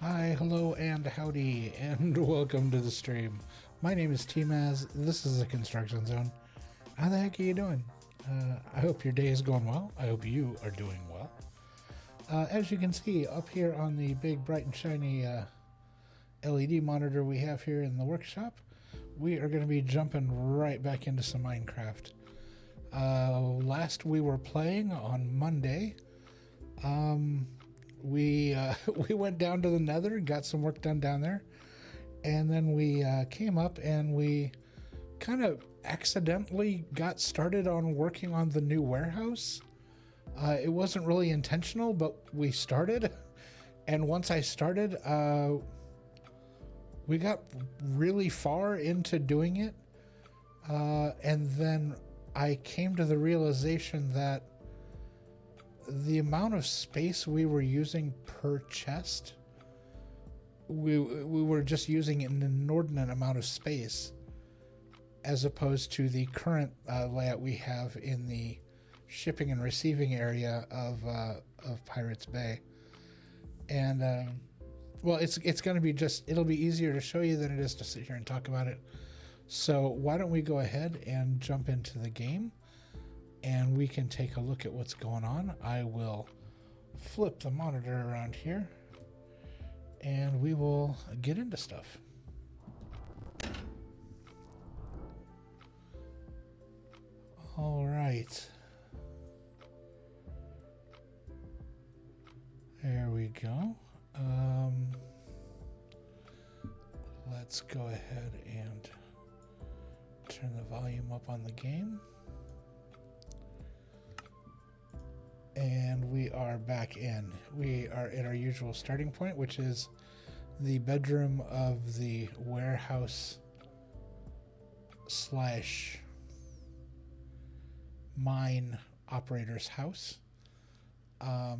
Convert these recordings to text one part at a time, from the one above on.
Hi, hello, and howdy, and welcome to the stream. My name is tmaaz. This is the Construction Zone. How the heck are you doing? I hope your day is going well. I hope you are doing well. As you can see up here on the big, bright, and shiny LED monitor we have here in the workshop, we are going to be jumping right back into some Minecraft. Last we were playing on Monday, we went down to the Nether, got some work done down there, and then we came up and we kind of accidentally got started on working on the new warehouse. It wasn't really intentional, but we started, and once I started, we got really far into doing it, and then I came to the realization that the amount of space we were using per chest, we were just using an inordinate amount of space as opposed to the current layout we have in the shipping and receiving area of Pirates Bay. And well, it's going to be it'll be easier to show you than it is to sit here and talk about it. So why don't we go ahead and jump into the game, and we can take a look at what's going on. I will flip the monitor around here, and we will get into stuff. All right. There we go. Let's go ahead and turn the volume up on the game. And we are back in. We are at our usual starting point, which is the bedroom of the warehouse slash mine operator's house. Now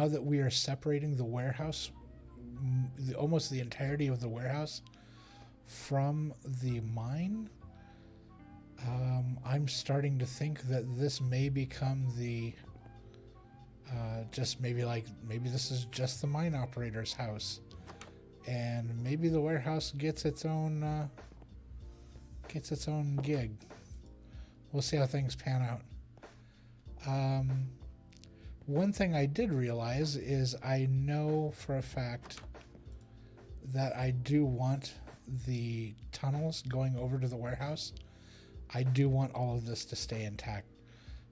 that we are separating the warehouse, almost the entirety of the warehouse from the mine, I'm starting to think that this may become the maybe this is just the mine operator's house, and maybe the warehouse gets its own gig. We'll see how things pan out. One thing I did realize is I know for a fact that I do want the tunnels going over to the warehouse. I do want all of this to stay intact.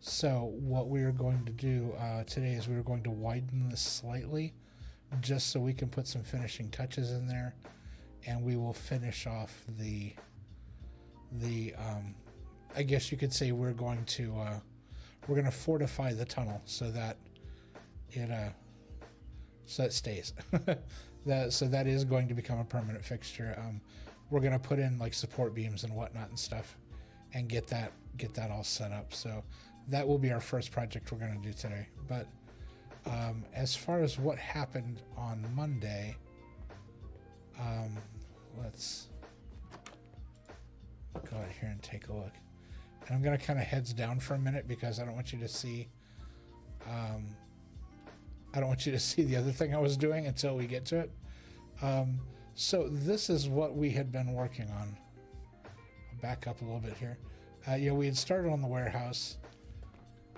So what we are going to do today is we're going to widen this slightly, just so we can put some finishing touches in there, and we will finish off the I guess you could say we're going to fortify the tunnel so that it stays. So that is going to become a permanent fixture. We're going to put in like support beams and whatnot and stuff, and get that all set up. So that will be our first project we're going to do today. But as far as what happened on Monday, let's go out here and take a look. And I'm going to kind of heads down for a minute because I don't want you to see. I don't want you to see the other thing I was doing until we get to it. So this is what we had been working on. I'll back up a little bit here. We had started on the warehouse.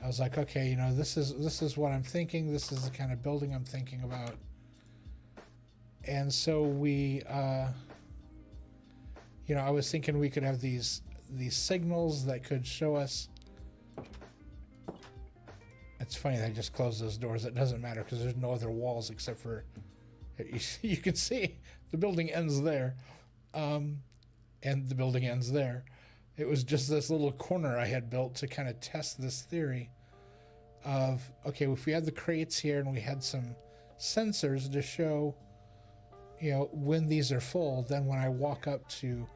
I was like, okay, this is what I'm thinking. This is the kind of building I'm thinking about. And so we, I was thinking we could have these signals that could show us. It's funny that I just closed those doors. It doesn't matter because there's no other walls except for, you can see the building ends there, and the building ends there. It was just this little corner I had built to kind of test this theory of, okay, if we had the crates here and we had some sensors to show, when these are full, then when I walk up to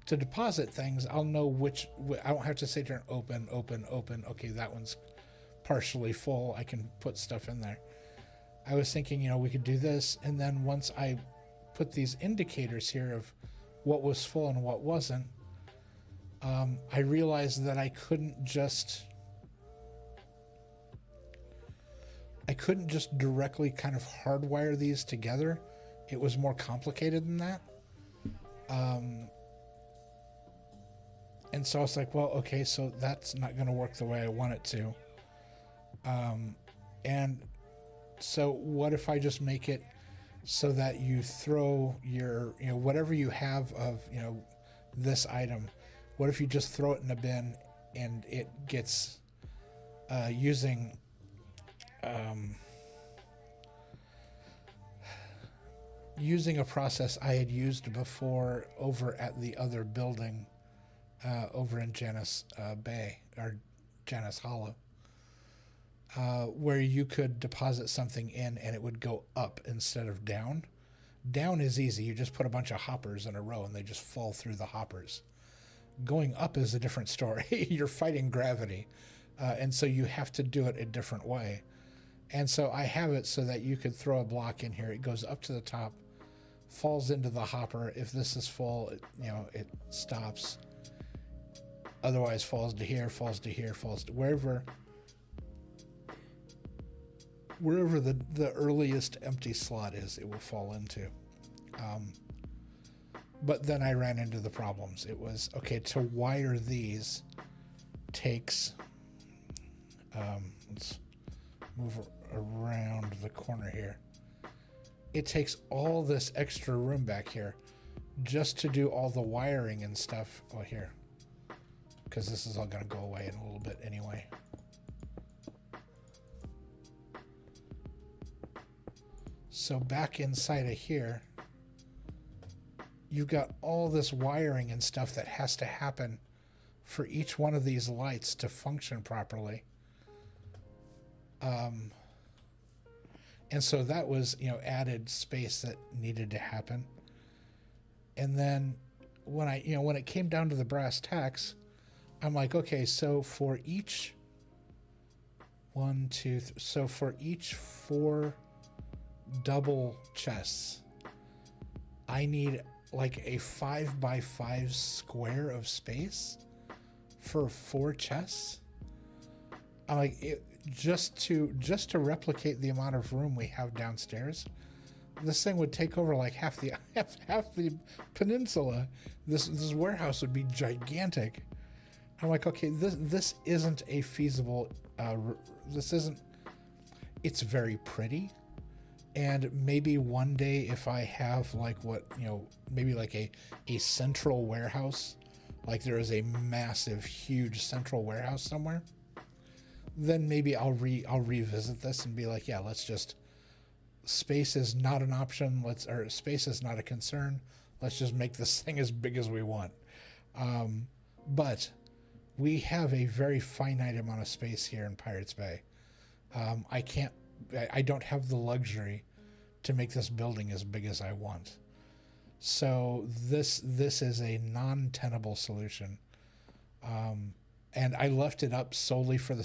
deposit things, I'll know I don't have to say turn open. Okay, that one's partially full. I can put stuff in there. I was thinking, we could do this, and then once I put these indicators here of what was full and what wasn't, I realized that I couldn't just directly kind of hardwire these together. It was more complicated than that. And so I was like, well, okay, so that's not going to work the way I want it to. And so what if I just make it so that you throw your, whatever you have of, this item, what if you just throw it in a bin and it gets using a process I had used before over at the other building over in Janus Bay, or Janus Hollow, where you could deposit something in and it would go up instead of down. Down is easy. You just put a bunch of hoppers in a row and they just fall through the hoppers. Going up is a different story. You're fighting gravity. And so you have to do it a different way. And so I have it so that you could throw a block in here. It goes up to the top, falls into the hopper. If this is full, it stops. Otherwise falls to here, falls to here, falls to wherever the earliest empty slot is, it will fall into. But then I ran into the problems. It was, okay, to wire these takes, let's move around the corner here. It takes all this extra room back here just to do all the wiring and stuff. Oh, here, because this is all going to go away in a little bit anyway. So back inside of here, you've got all this wiring and stuff that has to happen for each one of these lights to function properly. And so that was, added space that needed to happen. And then when it came down to the brass tacks, I'm like, okay, so for each for each 4 double chests, I need like a 5x5 square of space for 4 chests. I'm like, just to replicate the amount of room we have downstairs, this thing would take over like half the peninsula. This warehouse would be gigantic. I'm like, okay, this isn't a feasible. It's very pretty, and maybe one day if I have like maybe like a central warehouse, like there is a massive, huge central warehouse somewhere, then maybe I'll revisit this and be like, yeah, let's just, space is not an option. Or space is not a concern. Let's just make this thing as big as we want. But we have a very finite amount of space here in Pirates Bay. I don't have the luxury to make this building as big as I want. So this is a non-tenable solution. And I left it up solely for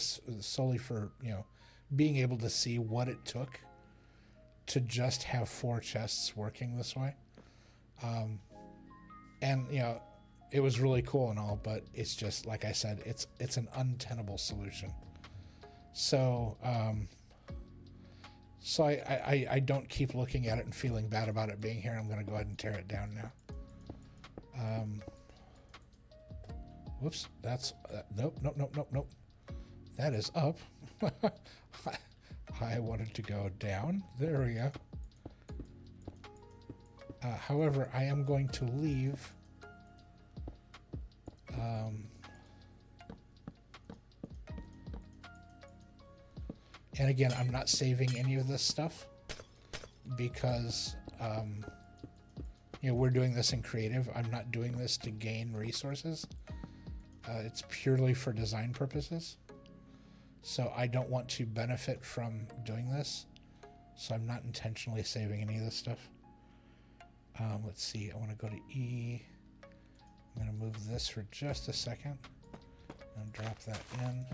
being able to see what it took to just have 4 chests working this way. And it was really cool and all, but it's just, like I said, it's an untenable solution. So, I don't keep looking at it and feeling bad about it being here. I'm going to go ahead and tear it down now. Whoops, that's, nope. That is up. I wanted to go down. There we go. However, I am going to leave and again, I'm not saving any of this stuff because you know, we're doing this in creative. I'm not doing this to gain resources. It's purely for design purposes. So I don't want to benefit from doing this. So I'm not intentionally saving any of this stuff. Let's see, I want to go to E. I'm going to move this for just a second and drop that in.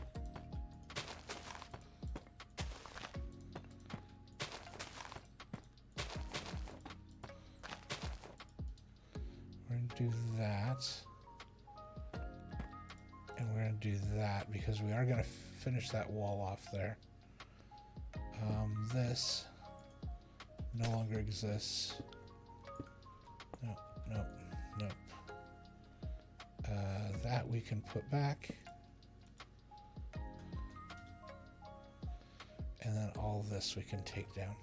We're going to do that. And we're going to do that because we are going to finish that wall off there. This no longer exists. Nope. That we can put back. And then all this we can take down.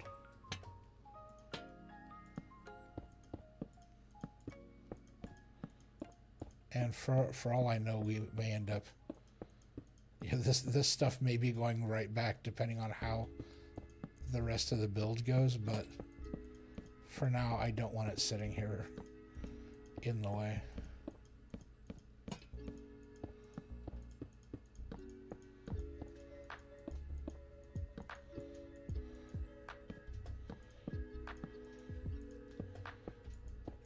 And for all I know, we may end up, you know, this stuff may be going right back depending on how the rest of the build goes, but for now I don't want it sitting here in the way.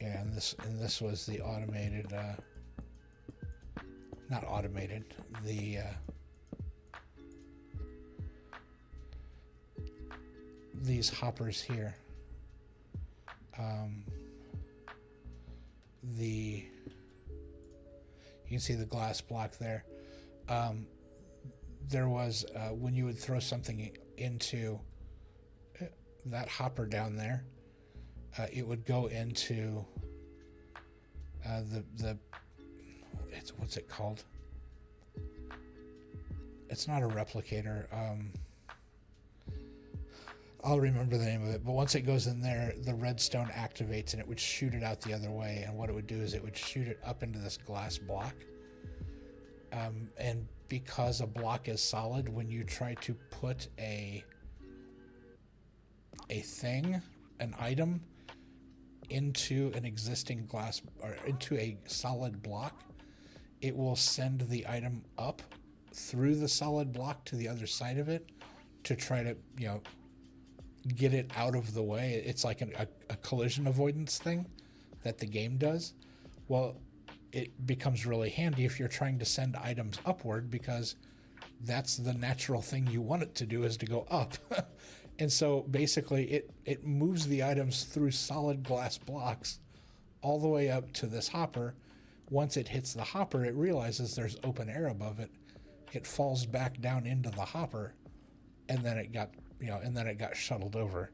Yeah, and this was the automated not automated, the these hoppers here. You can see the glass block there. There was when you would throw something into that hopper down there, it would go into what's it called? It's not a replicator. I'll remember the name of it, but once it goes in there, the redstone activates and it would shoot it out the other way, and what it would do is it would shoot it up into this glass block. And because a block is solid, when you try to put an item into an existing glass or into a solid block, it will send the item up through the solid block to the other side of it to try to, you know, get it out of the way. It's like a collision avoidance thing that the game does. Well, it becomes really handy if you're trying to send items upward, because that's the natural thing you want it to do, is to go up. And so basically it moves the items through solid glass blocks all the way up to this hopper. Once it hits the hopper, it realizes there's open air above it. It falls back down into the hopper, and then it got shuttled over.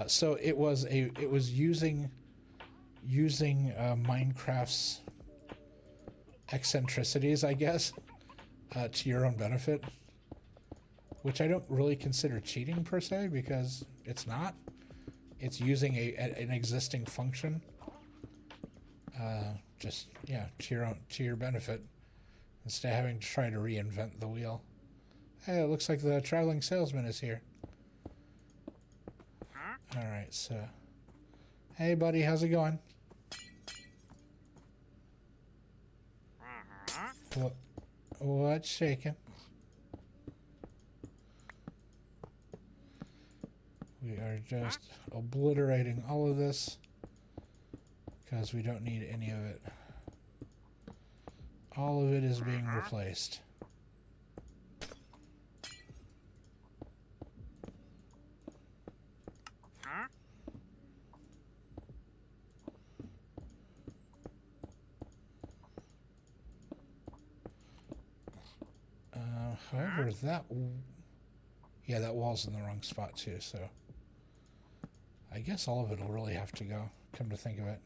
So it was using Minecraft's eccentricities, I guess, to your own benefit, which I don't really consider cheating per se, because it's not. It's using an existing function, to your benefit, instead of having to try to reinvent the wheel. Hey, it looks like the traveling salesman is here. All right, so, hey buddy, how's it going? What's shaking? We are just obliterating all of this because we don't need any of it. All of it is being replaced. However, yeah, that wall's in the wrong spot too, so I guess all of it will really have to go, come to think of it.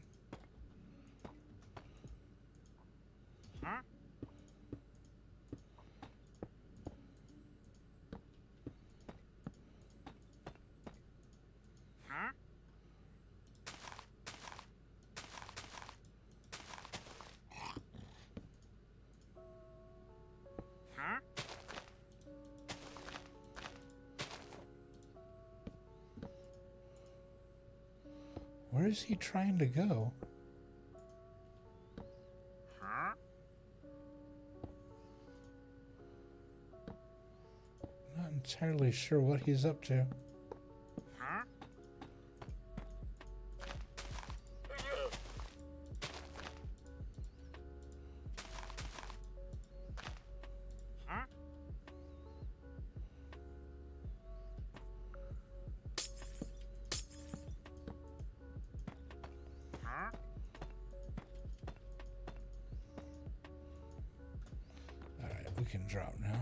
Where is he trying to go? Not entirely sure what he's up to. Alright, we can drop now.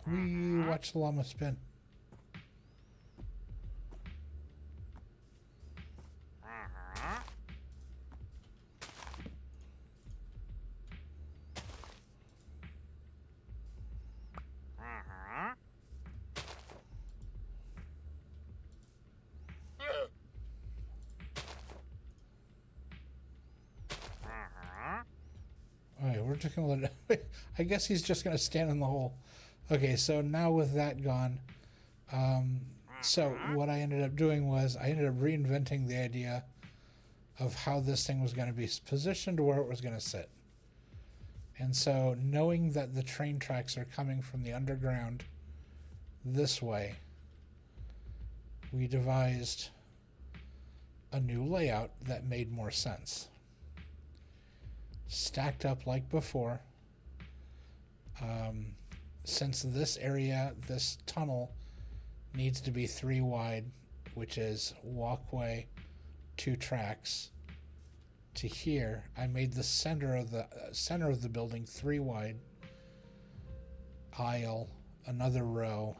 We watch the llama spin. Alright, we're just gonna let it. I guess he's just gonna stand in the hole. Okay, so now with that gone, so what I ended up doing was I ended up reinventing the idea of how this thing was going to be positioned, where it was going to sit. And so knowing that the train tracks are coming from the underground this way, we devised a new layout that made more sense. Stacked up like before. Since this area, this tunnel needs to be 3 wide, which is walkway, 2 tracks, to here, I made the center of the building 3 wide, aisle, another row,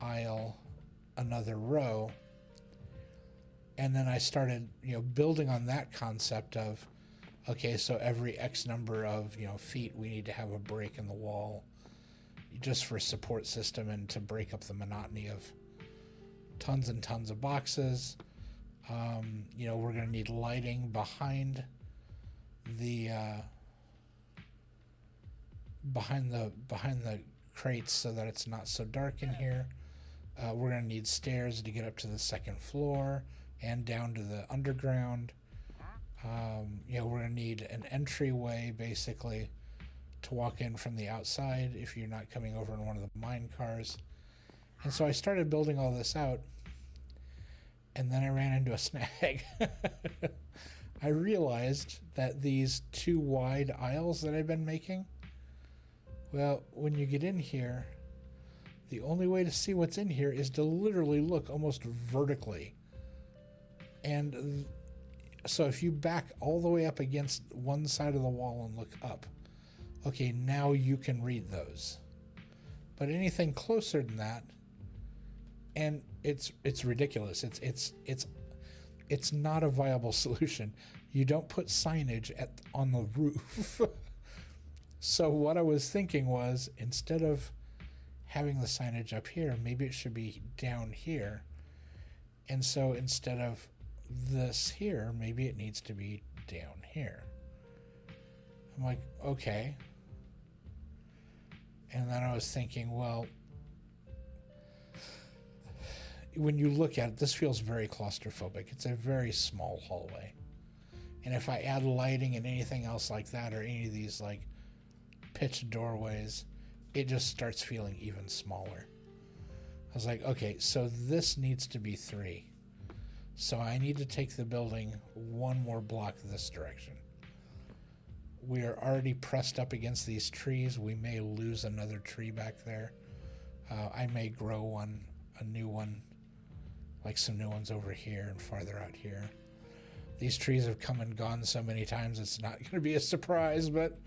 aisle, another row, and then I started, building on that concept of, okay, so every X number of, feet, we need to have a break in the wall, just for support system and to break up the monotony of tons and tons of boxes. We're going to need lighting behind the crates so that it's not so dark in here. We're going to need stairs to get up to the 2nd floor and down to the underground. We're going to need an entryway basically to walk in from the outside if you're not coming over in one of the mine cars. And so I started building all this out, and then I ran into a snag. I realized that these 2 wide aisles that I've been making, well, when you get in here, the only way to see what's in here is to literally look almost vertically. And so if you back all the way up against one side of the wall and look up, okay, now you can read those. But anything closer than that, and it's ridiculous. It's not a viable solution. You don't put signage on the roof. So what I was thinking was, instead of having the signage up here, maybe it should be down here. And so instead of this here, maybe it needs to be down here. I'm like, okay. And then I was thinking, well, when you look at it, this feels very claustrophobic. It's a very small hallway. And if I add lighting and anything else like that, or any of these like pitched doorways, it just starts feeling even smaller. I was like, okay, so this needs to be 3. So I need to take the building one more block this direction. We are already pressed up against these trees. We may lose another tree back there. I may grow a new one, like some new ones over here and farther out here. These trees have come and gone so many times, it's not going to be a surprise, but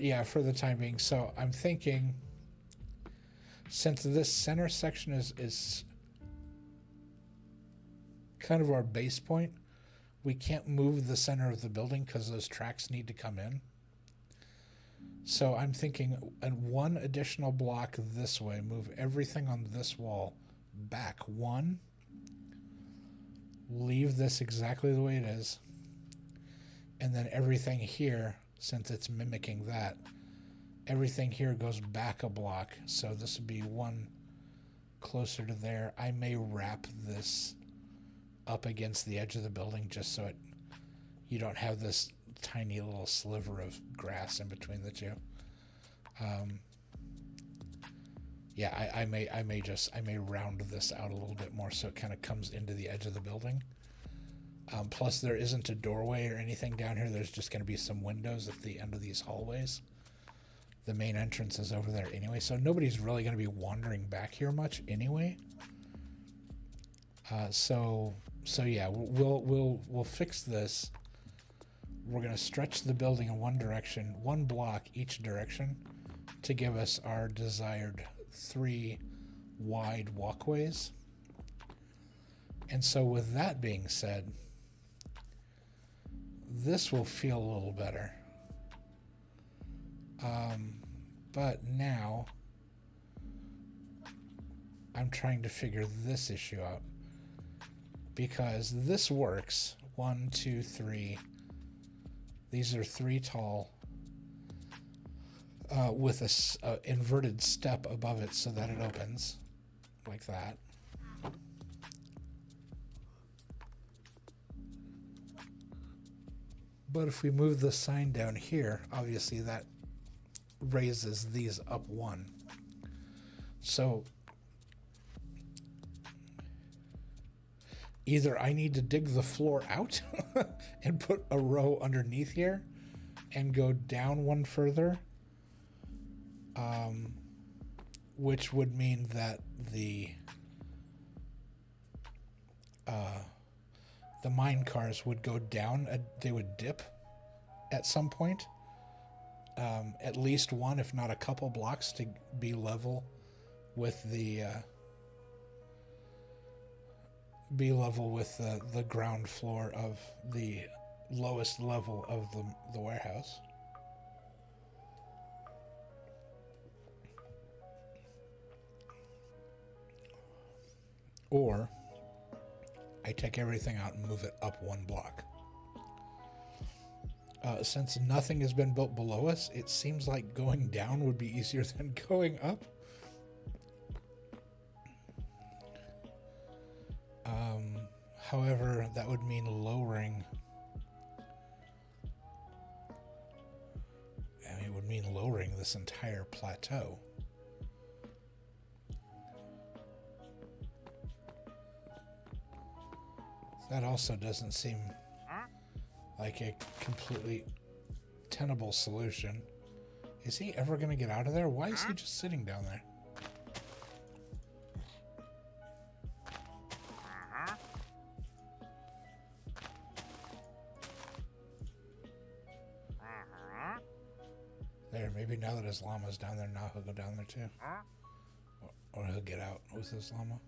yeah, for the time being. So I'm thinking, since this center section is kind of our base point, we can't move the center of the building because those tracks need to come in. So I'm thinking one additional block this way, move everything on this wall back 1, leave this exactly the way it is, and then everything here, since it's mimicking that, everything here goes back a block. So this would be 1 closer to there. I may wrap this up against the edge of the building just so you don't have this tiny little sliver of grass in between the two. Yeah, I may round this out a little bit more so it kind of comes into the edge of the building. Plus, there isn't a doorway or anything down here. There's just going to be some windows at the end of these hallways. The main entrance is over there anyway, so nobody's really going to be wandering back here much anyway. So yeah, we'll fix this. We're going to stretch the building in one direction, 1 block each direction, to give us our desired 3 wide walkways. And so with that being said, this will feel a little better. But now I'm trying to figure this issue out, because this works. 1, 2, 3. These are 3 tall, with a inverted step above it so that it opens like that. But if we move the sign down here, obviously that raises these up 1. So either I need to dig the floor out and put a row underneath here and go down 1 further, which would mean that the mine cars would go down, they would dip at some point, at least 1, if not a couple blocks, to be level with the ground floor of the lowest level of the warehouse. Or I take everything out and move it up 1 block. Since nothing has been built below us, it seems like going down would be easier than going up. However, that would mean lowering. It would mean lowering this entire plateau. That also doesn't seem like a completely tenable solution. Is he ever going to get out of there? Why is he just sitting down there? There, maybe now that his llama's down there, now he'll go down there too. Or he'll get out with his llama.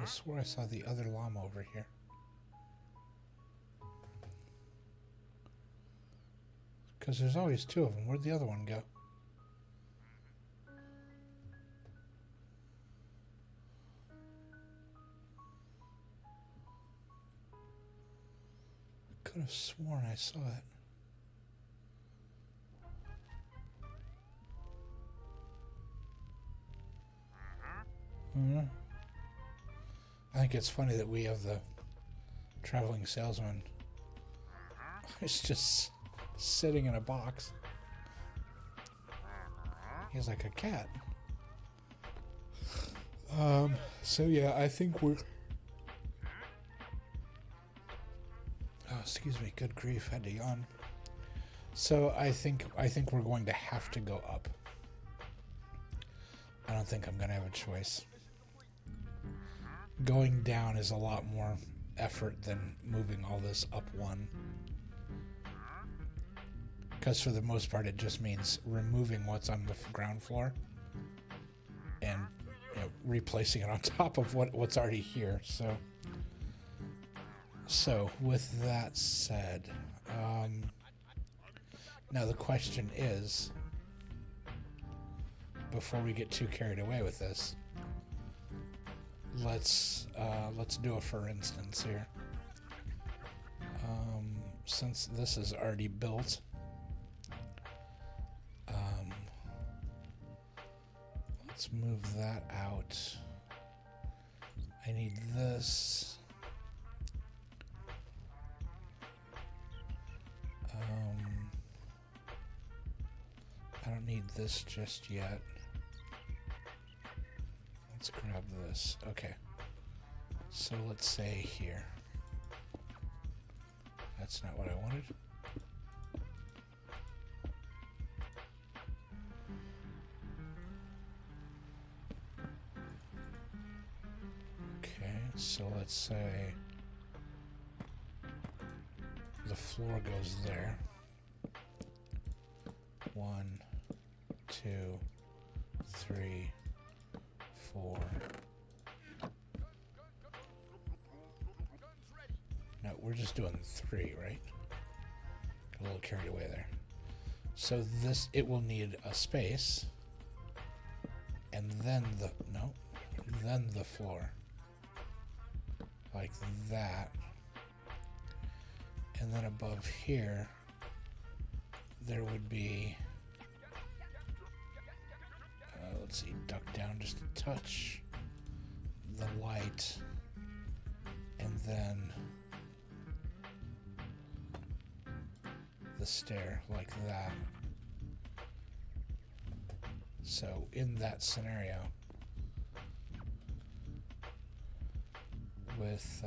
I swore I saw the other llama over here. Because there's always two of them. Where'd the other one go? I could have sworn I saw it. I think it's funny that we have the traveling salesman. He's just sitting in a box. He's like a cat. So yeah, I think we're... Oh, excuse me, good grief, had to yawn. So I think we're going to have to go up. I don't think I'm going to have a choice. Going down is a lot more effort than moving all this up one. Because for the most part, it just means removing what's on the ground floor and replacing it on top of what's already here. So with that said, now the question is, before we get too carried away with this, let's do a for instance here. Since this is already built, let's move that out. I need this. I don't need this just yet. Let's grab this. Okay. So let's say here. That's not what I wanted. Okay, so let's say the floor goes there. 1, 2, 3, 4. No, we're just doing 3, right? Got a little carried away there. So this, it will need a space, and then then the floor, like that, and then above here there would be, let's see, duck down just a touch, the light, and then the stair like that. So in that scenario, with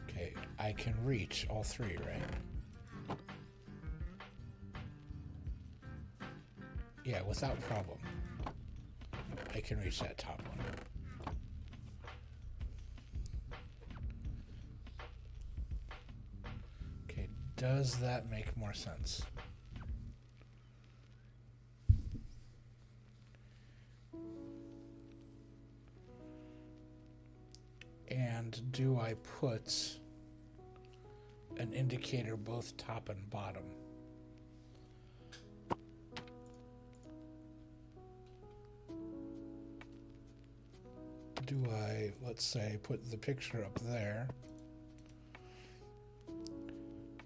okay, I can reach all 3, right? Yeah, without problem. I can reach that top one. Okay, does that make more sense? And do I put an indicator both top and bottom? Do I, let's say, put the picture up there,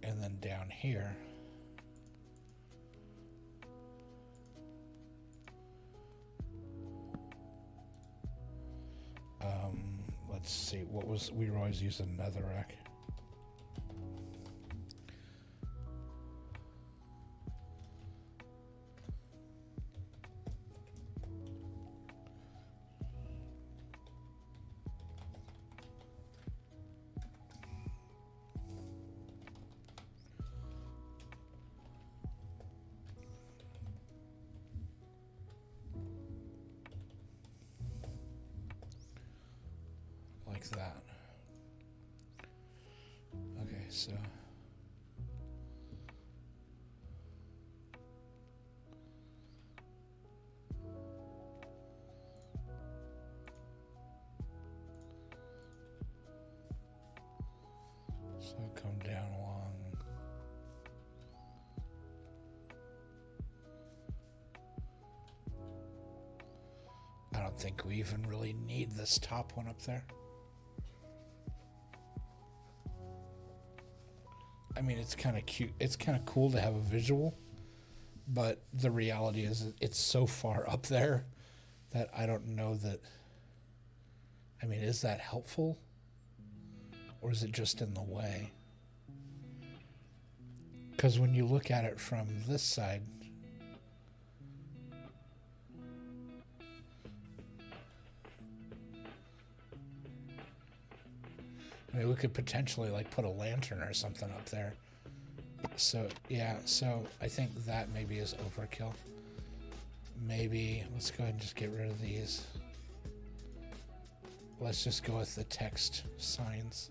and then down here, let's see, what was, we were always using netherrack. like that. Okay, so come down along. I don't think we even really need this top one up there. I mean, it's kind of cute. It's kind of cool to have a visual, but the reality is it's so far up there that I don't know that. I mean, is that helpful? Or is it just in the way? Because when you look at it from this side, I mean, we could potentially like put a lantern or something up there. So yeah, so I think that maybe is overkill. Maybe let's go ahead and just get rid of these. Let's just go with the text signs.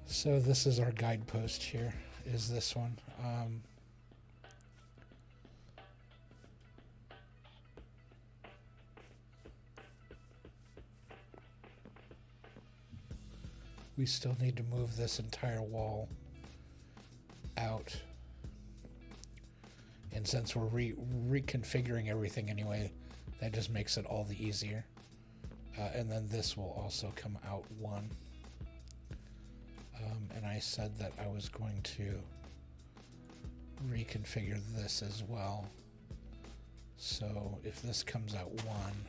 So this is our guidepost here, is this one. We still need to move this entire wall out. And since we're reconfiguring everything anyway, that just makes it all the easier. And then this will also come out one. And I said that I was going to reconfigure this as well. So if this comes out one,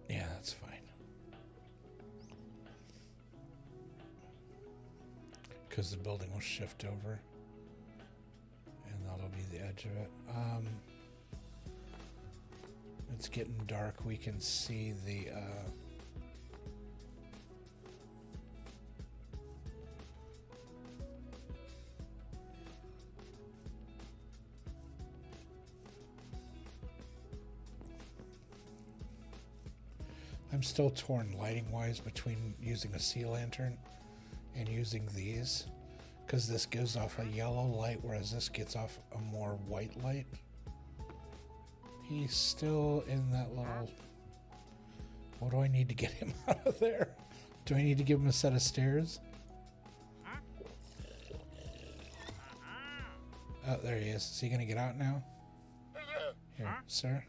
yeah, that's fine. Because the building will shift over. And that'll be the edge of it. It's getting dark. We can see the... I'm still torn lighting-wise between using a sea lantern and using these, because this gives off a yellow light, whereas this gets off a more white light. He's still in that little... What do I need to get him out of there? Do I need to give him a set of stairs? Oh, there he is. Is he going to get out now? Here, sir.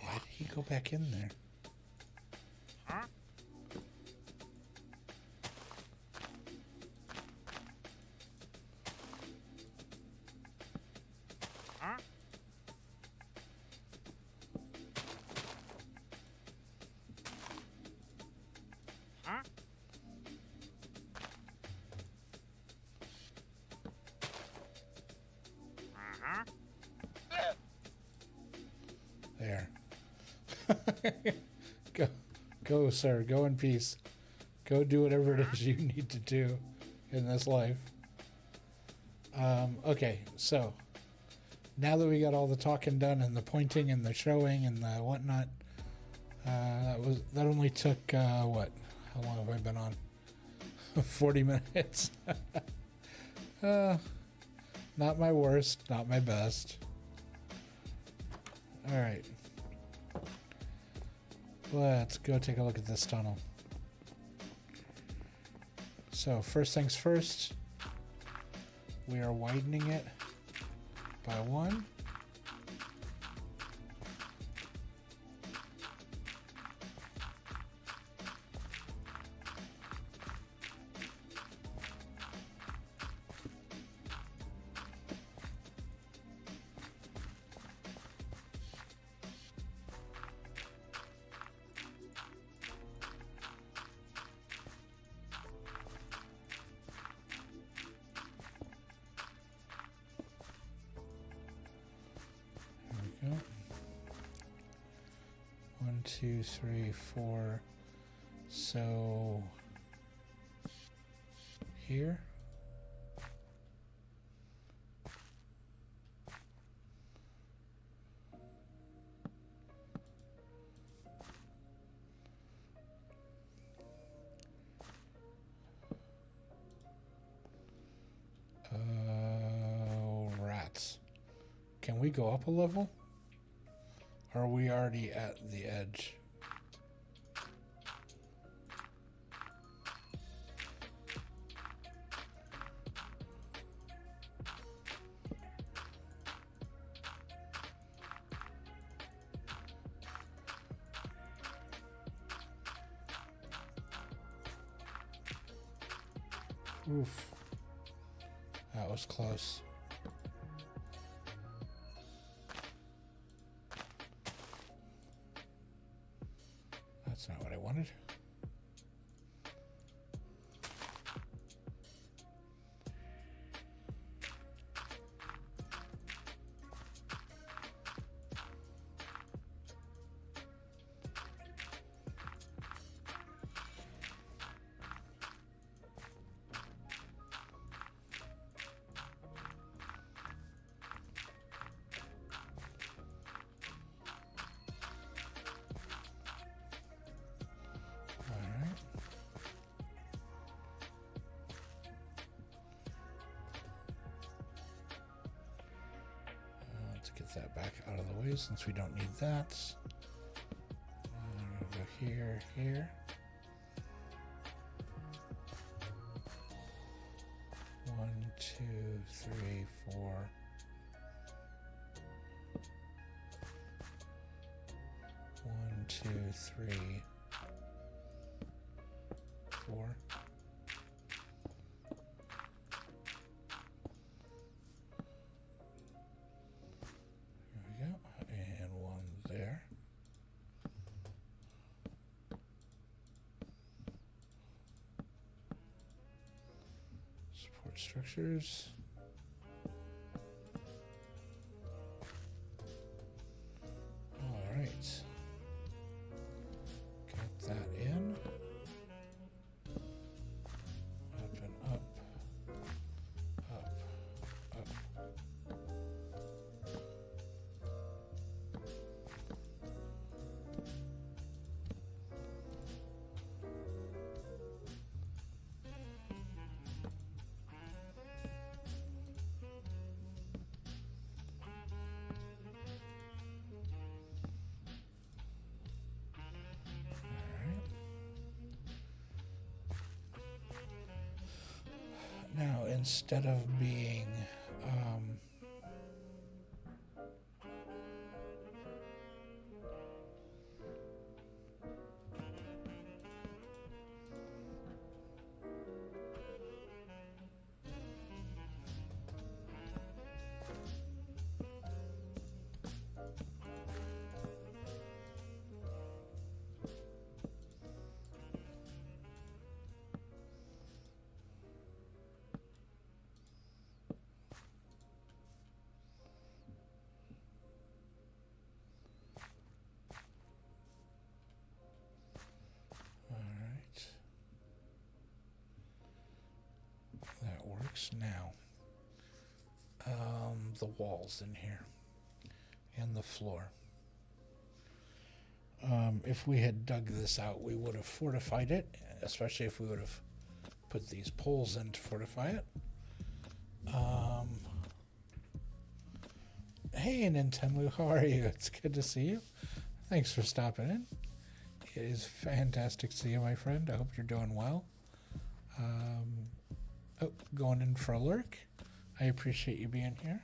Why did he go back in there? There. Go, sir. Go in peace. Go do whatever it is you need to do in this life. Okay, so now that we got all the talking done and the pointing and the showing and the whatnot, that only took what? How long have I been on? 40 minutes. Not my worst, not my best. All right. Let's go take a look at this tunnel. So first things first, we are widening it by 1. Go. 1, 2, 3, 4. So here. Rats. Can we go up a level? Or are we already at the edge? Oof. That was close. That's not what I wanted. Get that back out of the way since we don't need that. Go here, here. 1, 2, 3, 4. 1, 2, 3, 4. Structures. All right. Get that in. Up and up. Up. Up. Now, instead of being now. The walls in here and the floor. If we had dug this out, we would have fortified it, especially if we would have put these poles in to fortify it. Hey, Nintendo, how are you? It's good to see you. Thanks for stopping in. It is fantastic to see you, my friend. I hope you're doing well. Oh, going in for a lurk. I appreciate you being here.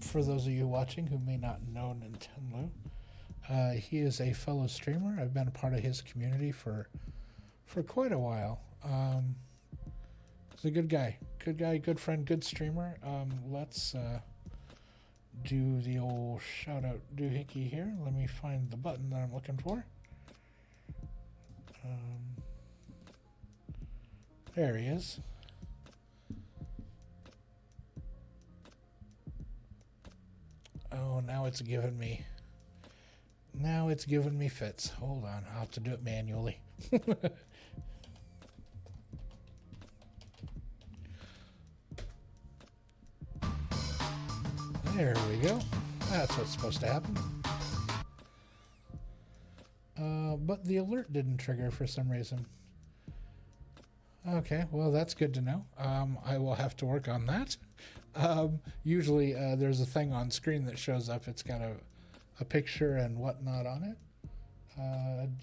For those of you watching who may not know Nintendo, he is a fellow streamer. I've been a part of his community for quite a while. He's a good guy, good friend, good streamer. Let's do the old shout out doohickey here. Let me find the button that I'm looking for. There he is. Oh, now it's giving me fits. Hold on, I'll have to do it manually. There we go. That's what's supposed to happen. But the alert didn't trigger for some reason. Okay, well, that's good to know. I will have to work on that. Usually there's a thing on screen that shows up. It's got a picture and whatnot on it.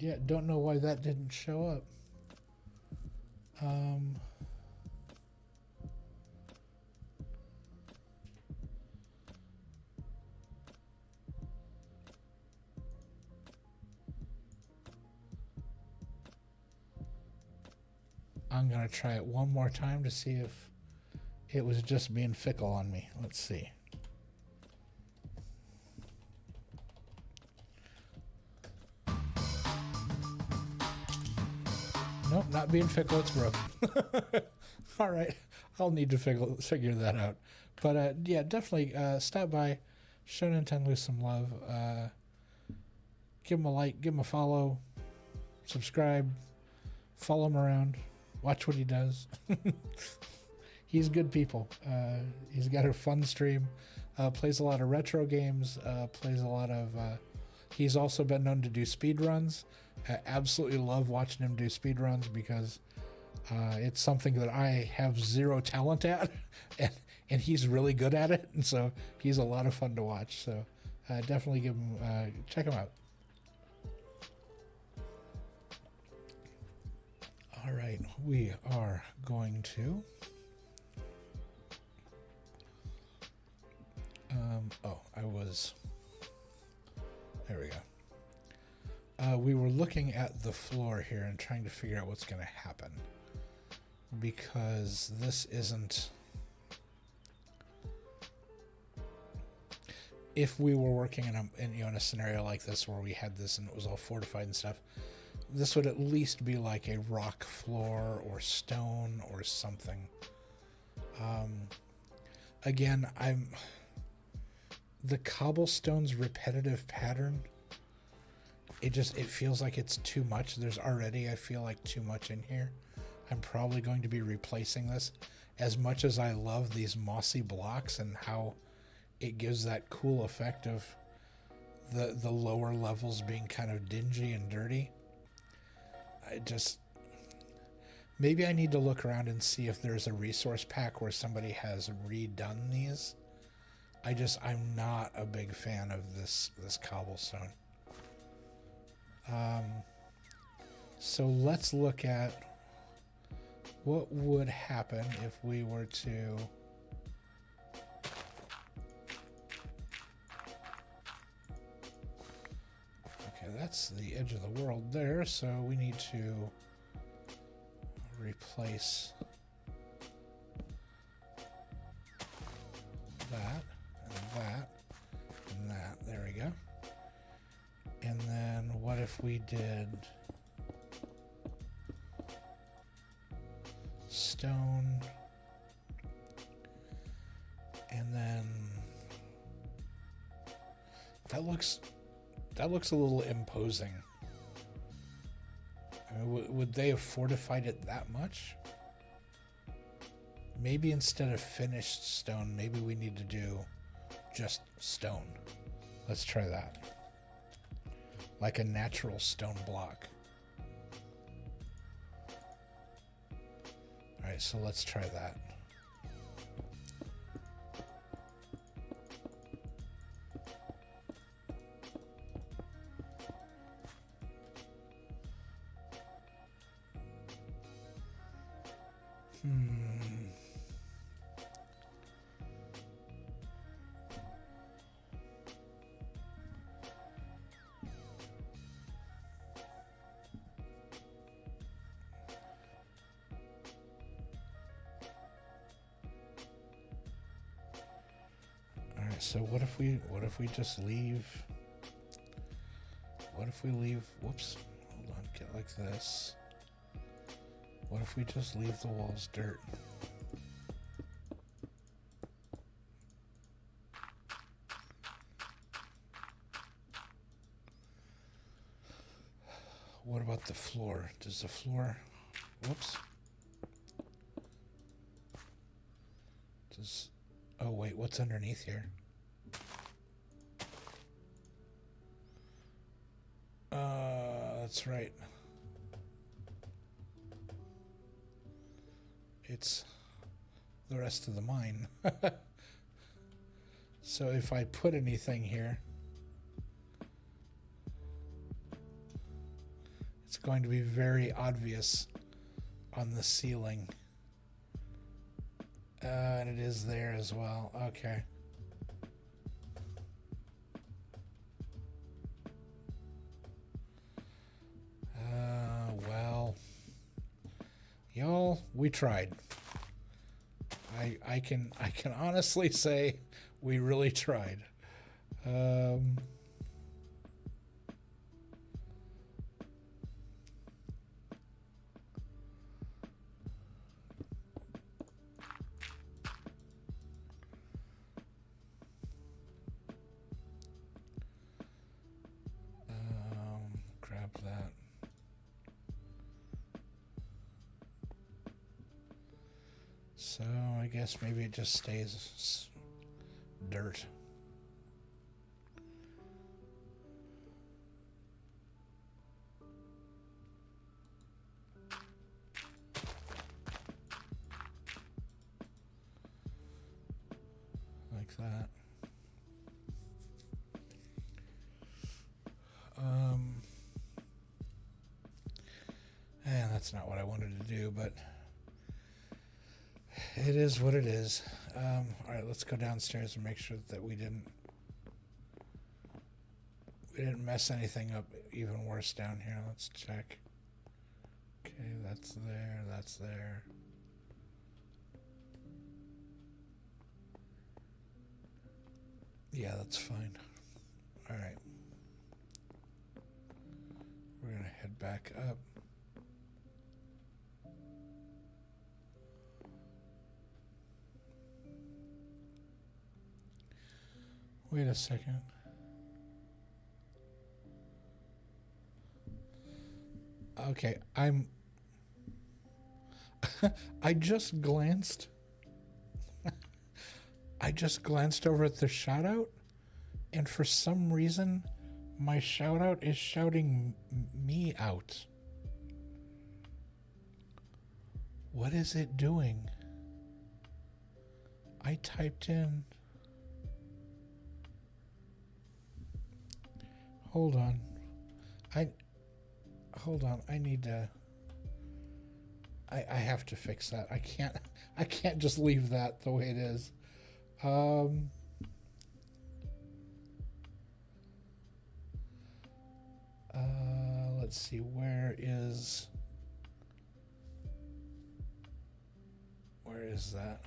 Yeah, don't know why that didn't show up. I'm going to try it one more time to see if it was just being fickle on me. Let's see. Nope, not being fickle, it's broken. All right, I'll need to figure that out. But yeah, definitely stop by, show Nintendo some love. Give him a like, give him a follow, subscribe, follow him around, watch what he does. He's good people. He's got a fun stream, plays a lot of retro games, plays a lot of... he's also been known to do speed runs. I absolutely love watching him do speed runs because it's something that I have zero talent at, and he's really good at it, and so he's a lot of fun to watch. So definitely give him check him out. All right, we are going to... There we go. We were looking at the floor here and trying to figure out what's going to happen, because this isn't... If we were working in a scenario like this where we had this and it was all fortified and stuff, this would at least be like a rock floor or stone or something. Again, the cobblestone's repetitive pattern, it feels like it's too much. There's already, I feel like, too much in here. I'm probably going to be replacing this. As much as I love these mossy blocks and how it gives that cool effect of the lower levels being kind of dingy and dirty, maybe I need to look around and see if there's a resource pack where somebody has redone these. I'm not a big fan of this cobblestone. So let's look at what would happen if we were to... Okay, that's the edge of the world there, so we need to replace that. That and that. There we go. And then what if we did stone, and then that looks a little imposing. I mean, would they have fortified it that much? Maybe instead of finished stone, maybe we need to do just stone. Let's try that. Like a natural stone block. Alright, so let's try that. Alright, so what if we just leave? What if we leave, whoops, hold on, get like this. What if we just leave the walls dirt? What about the floor? Does the floor, whoops. Does, oh wait, what's underneath here? That's right. It's the rest of the mine. So if I put anything here, it's going to be very obvious on the ceiling. And it is there as well. Okay. Well, y'all, we tried. I can honestly say we really tried. Grab that. So I guess maybe it just stays dirt. Like that. And that's not what I wanted to do, but it is what it is. All right, let's go downstairs and make sure that we didn't mess anything up even worse down here. Let's check. Okay, that's there. That's there. Yeah, that's fine. All right. We're going to head back up. Wait a second. Okay, I just glanced over at the shout out, and for some reason my shout out is shouting me out. What is it doing? I typed in, hold on, I need to, I have to fix that. I can't just leave that the way it is. Let's see, where is that?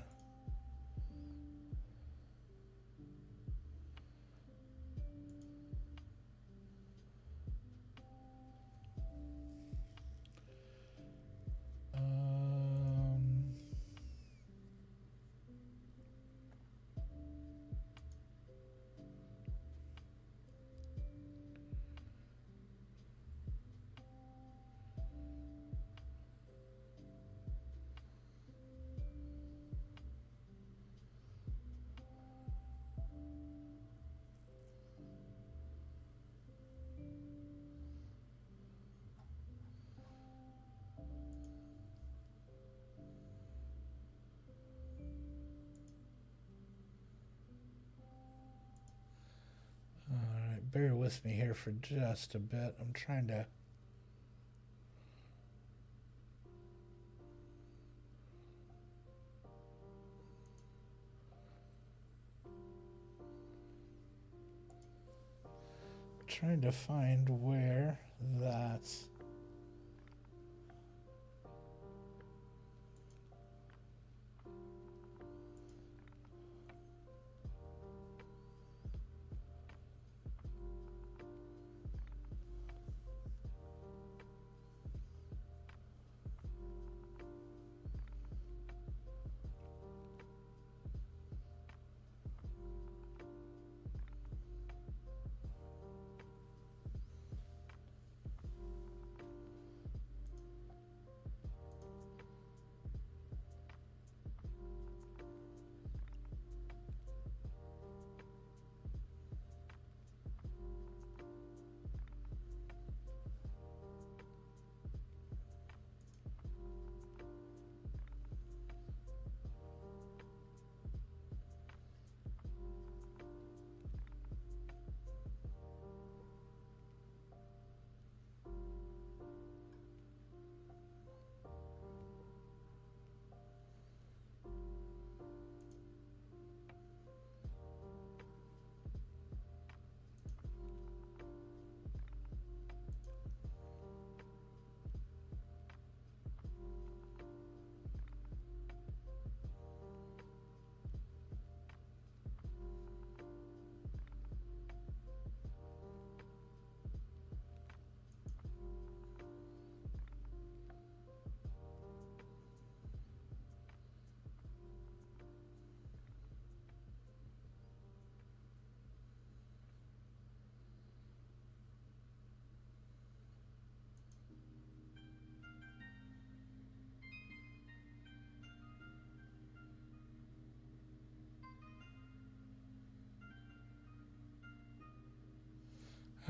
Alright, bear with me here for just a bit. I'm trying to... trying to find where that...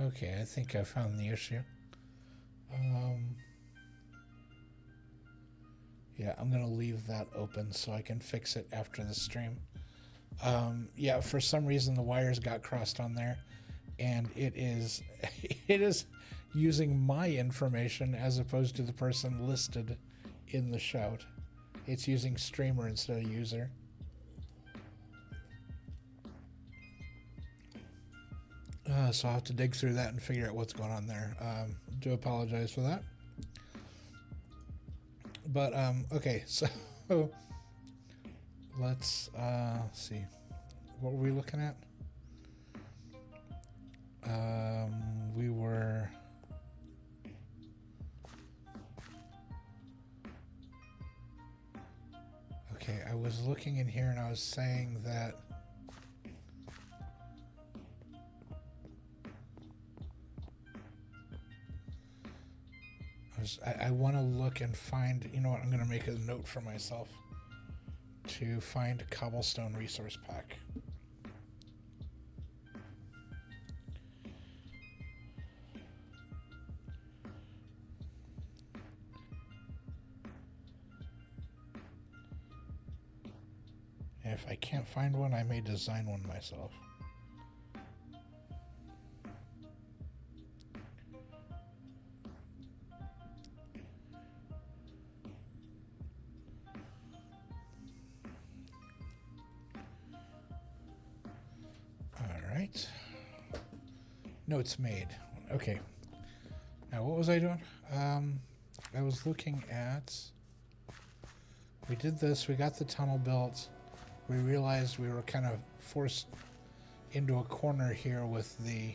Okay, I think I found the issue. Yeah, I'm going to leave that open so I can fix it after the stream. Yeah, for some reason the wires got crossed on there, and it is it is using my information as opposed to the person listed in the shout. It's using streamer instead of user. So I'll have to dig through that and figure out what's going on there. Do apologize for that. But okay, so let's see. What were we looking at? We were... Okay, I was looking in here and I was saying that I want to look and find, you know what, I'm going to make a note for myself to find cobblestone resource pack. And if I can't find one, I may design one myself. Alright. Notes made. Okay. Now what was I doing? I was looking at... We did this, we got the tunnel built. We realized we were kind of forced into a corner here with the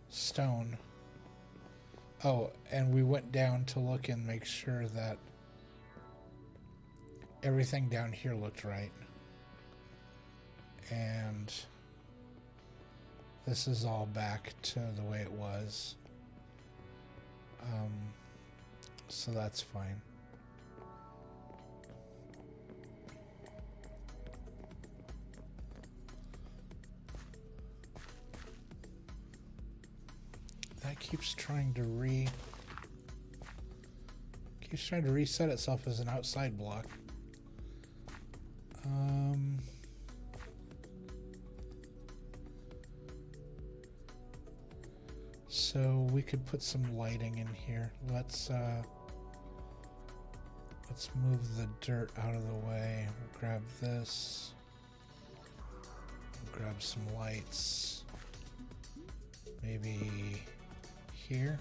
stone. Oh, and we went down to look and make sure that everything down here looked right. And this is all back to the way it was. So that's fine. That keeps trying to reset itself as an outside block. So we could put some lighting in here. Let's move the dirt out of the way. We'll grab this. We'll grab some lights. Maybe here.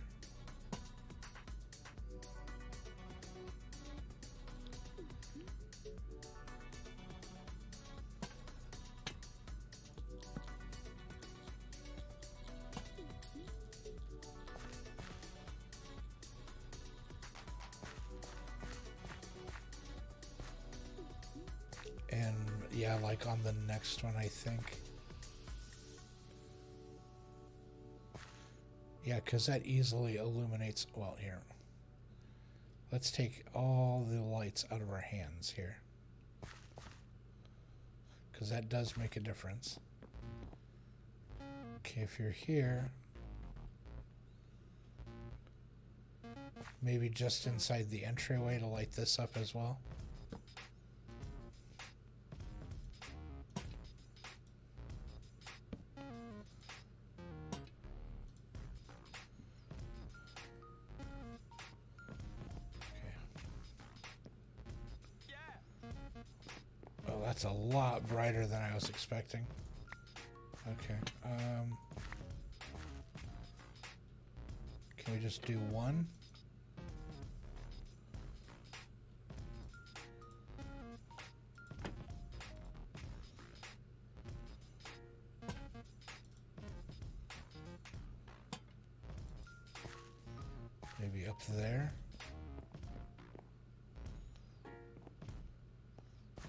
And yeah, like on the next one, I think. Yeah, because that easily illuminates. Well, here. Let's take all the lights out of our hands here. Because that does make a difference. Okay, if you're here, maybe just inside the entryway to light this up as well. That's a lot brighter than I was expecting. Okay. Can we just do one? Maybe up there.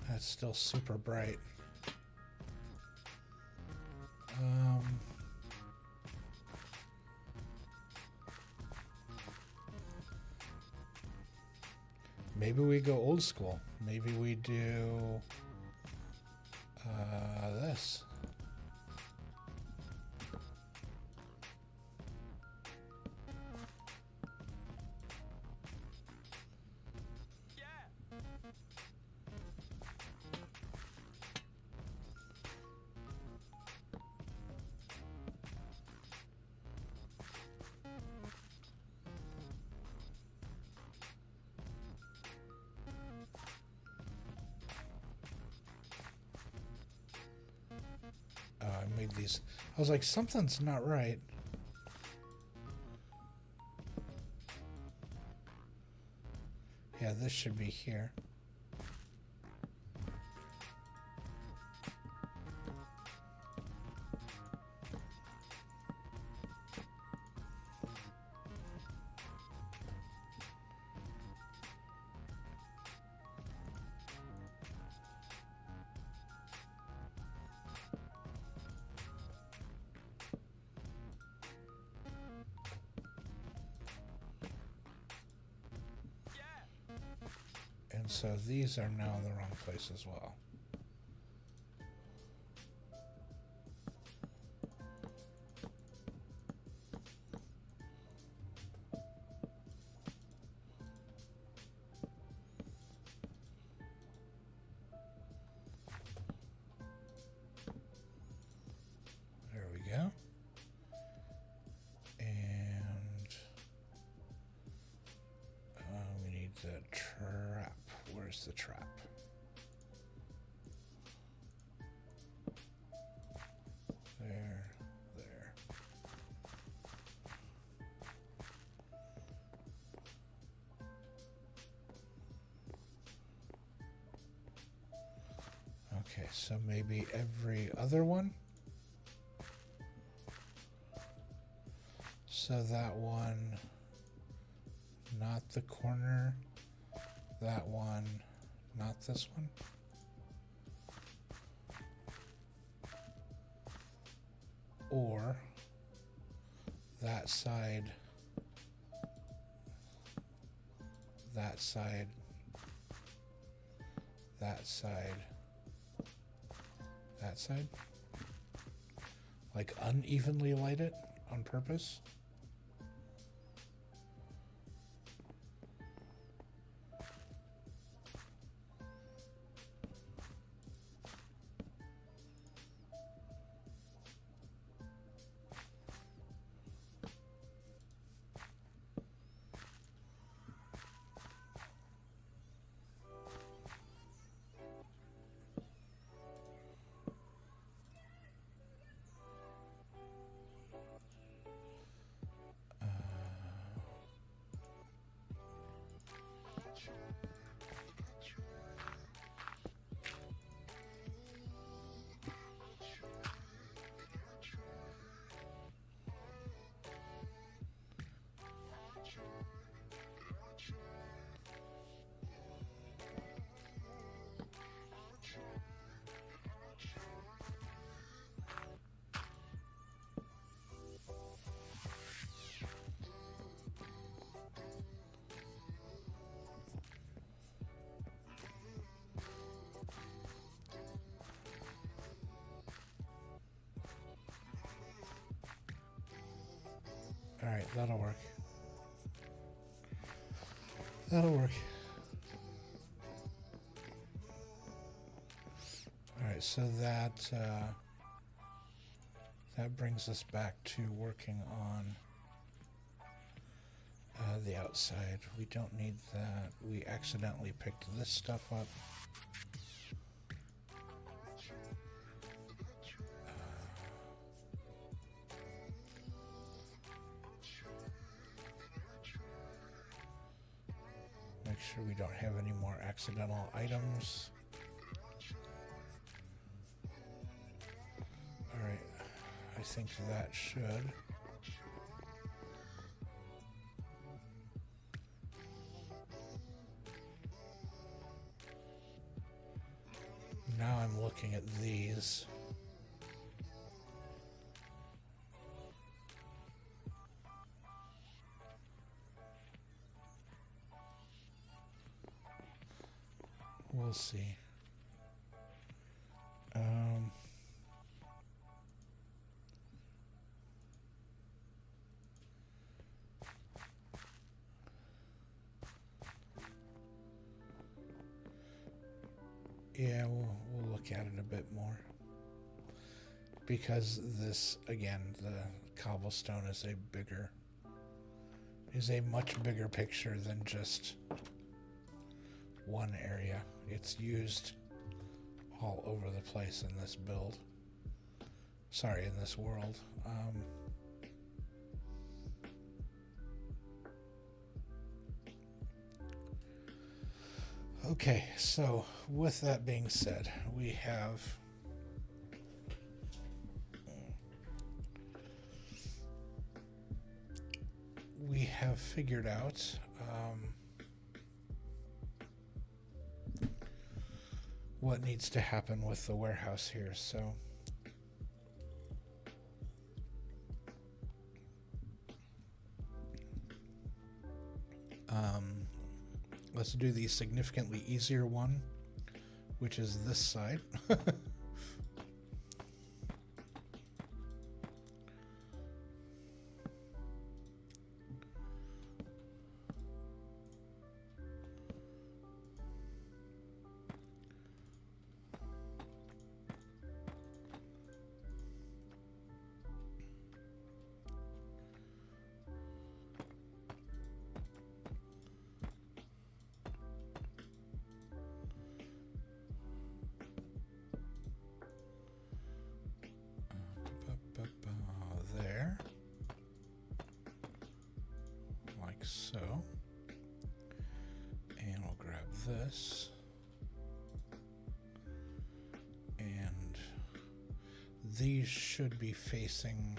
That's still super bright. Maybe we go old school. Maybe we do this. I made these. I was like, something's not right. Yeah, this should be here. And so these are now in the wrong place as well. There we go. And we need the trap. Where's the trap? There. Okay, so maybe every other one. So that one, not the corner. That one, not this one. Or that side, that side, that side, that side. Like unevenly light it on purpose. Alright, that'll work. That'll work. Alright, so that brings us back to working on the outside. We don't need that. We accidentally picked this stuff up. Make sure we don't have any more accidental items. Alright, I think that should. Now I'm looking at these. We'll see. Yeah, we'll look at it a bit more. Because this, again, the cobblestone is a much bigger picture than just one area. It's used all over the place in this build. Sorry, in this world. Okay, so with that being said, we have figured out what needs to happen with the warehouse here. So let's do the significantly easier one, which is this side. There, like so, and we'll grab this, and these should be facing,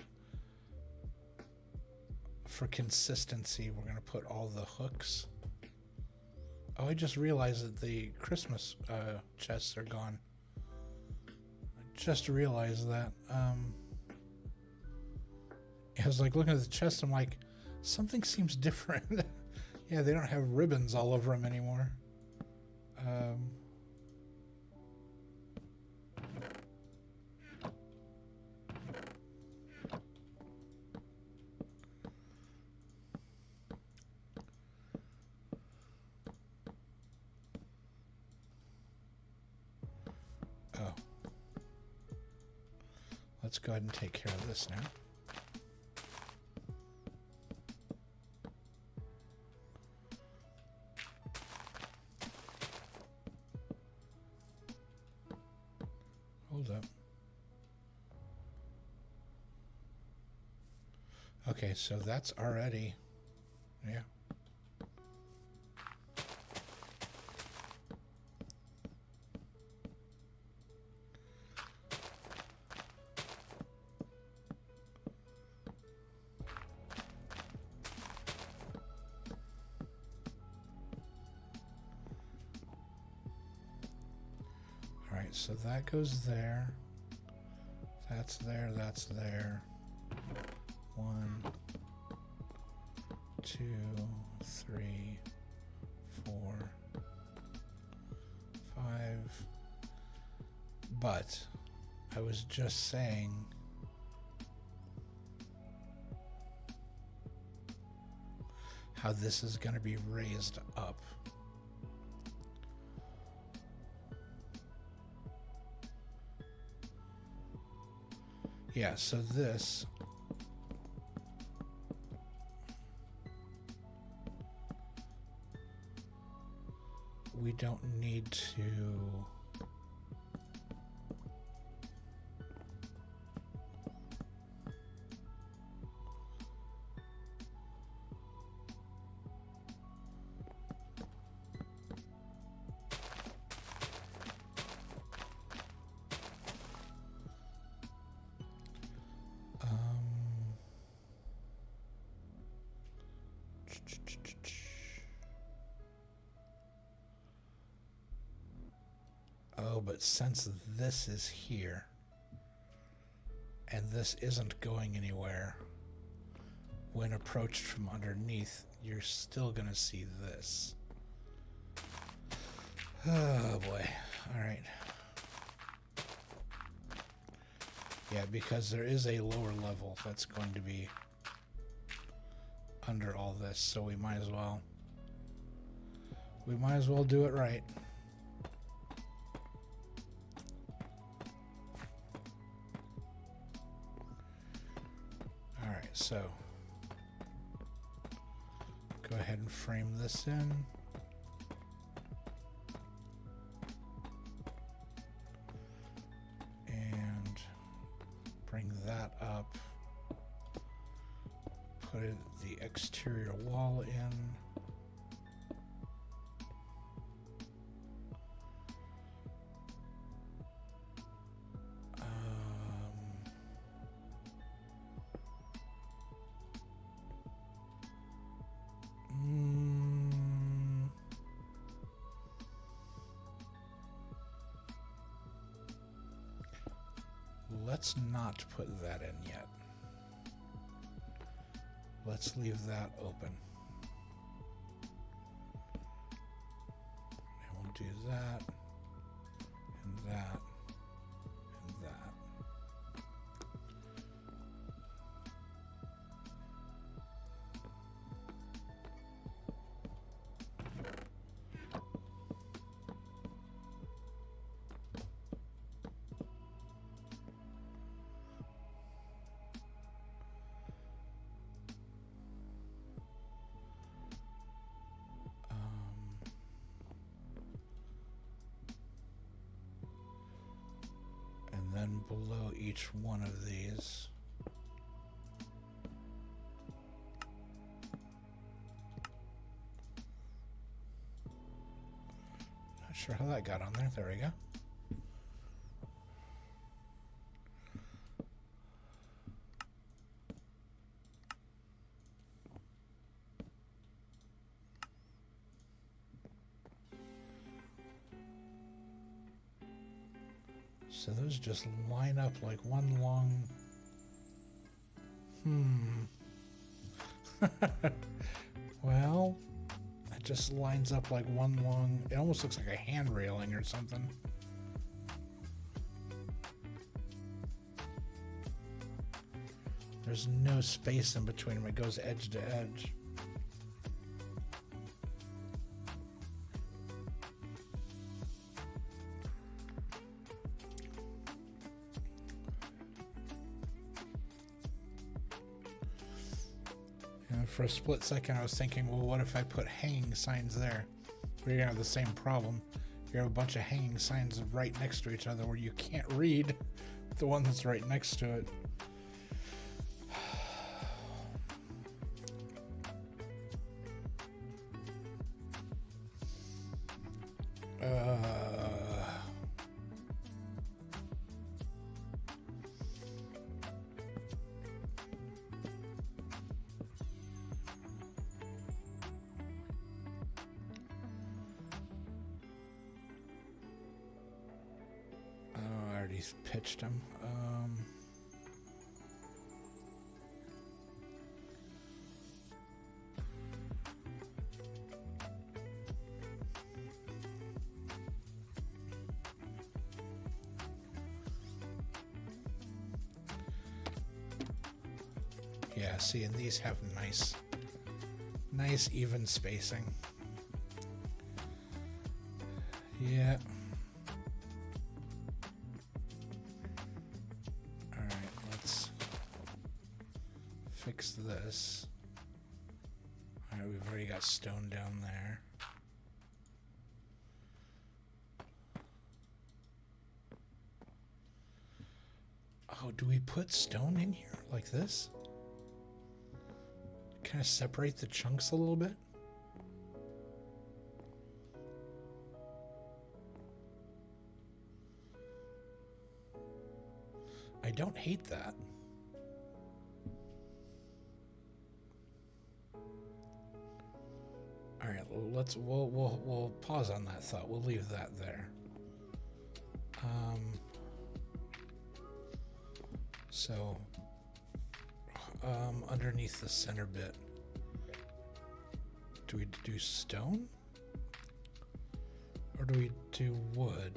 for consistency, we're going to put all the hooks. Oh, I just realized that the Christmas chests are gone. I just realized that. I was like looking at the chest, I'm like, something seems different. Yeah, they don't have ribbons all over them anymore. Oh. Let's go ahead and take care of this now. Hold up. Okay, so that's already, yeah. All right, so that goes there. That's there, that's there. 1, 2, 3, 4, 5. But I was just saying how this is going to be raised up. Yeah, so this we don't need to oh, but since this is here and this isn't going anywhere, when approached from underneath, you're still gonna see this. Oh boy. Alright. Yeah, because there is a lower level that's going to be under all this, so we might as well do it right. Alright, so go ahead and frame this in. And bring that up. Put the exterior wall in. Let's not put that in yet. Let's leave that open. And we'll do that, and that, and that. And then below each one of these, not sure how that got on there. There we go. So those just line up like one long... Well, it just lines up like one long... It almost looks like a hand railing or something. There's no space in between them. It goes edge to edge. For a split second, I was thinking, well, what if I put hanging signs there? We're gonna have the same problem. You have a bunch of hanging signs right next to each other where you can't read the one that's right next to it. Pitched them. Yeah, see, and these have nice Nice even spacing. Yeah. Alright, let's fix this. Alright, we've already got stone down there. Oh, do we put stone in here like this? Kind of separate the chunks a little bit? I don't hate that. All right, we'll pause on that thought. We'll leave that there. So underneath the center bit, do we do stone or do we do wood?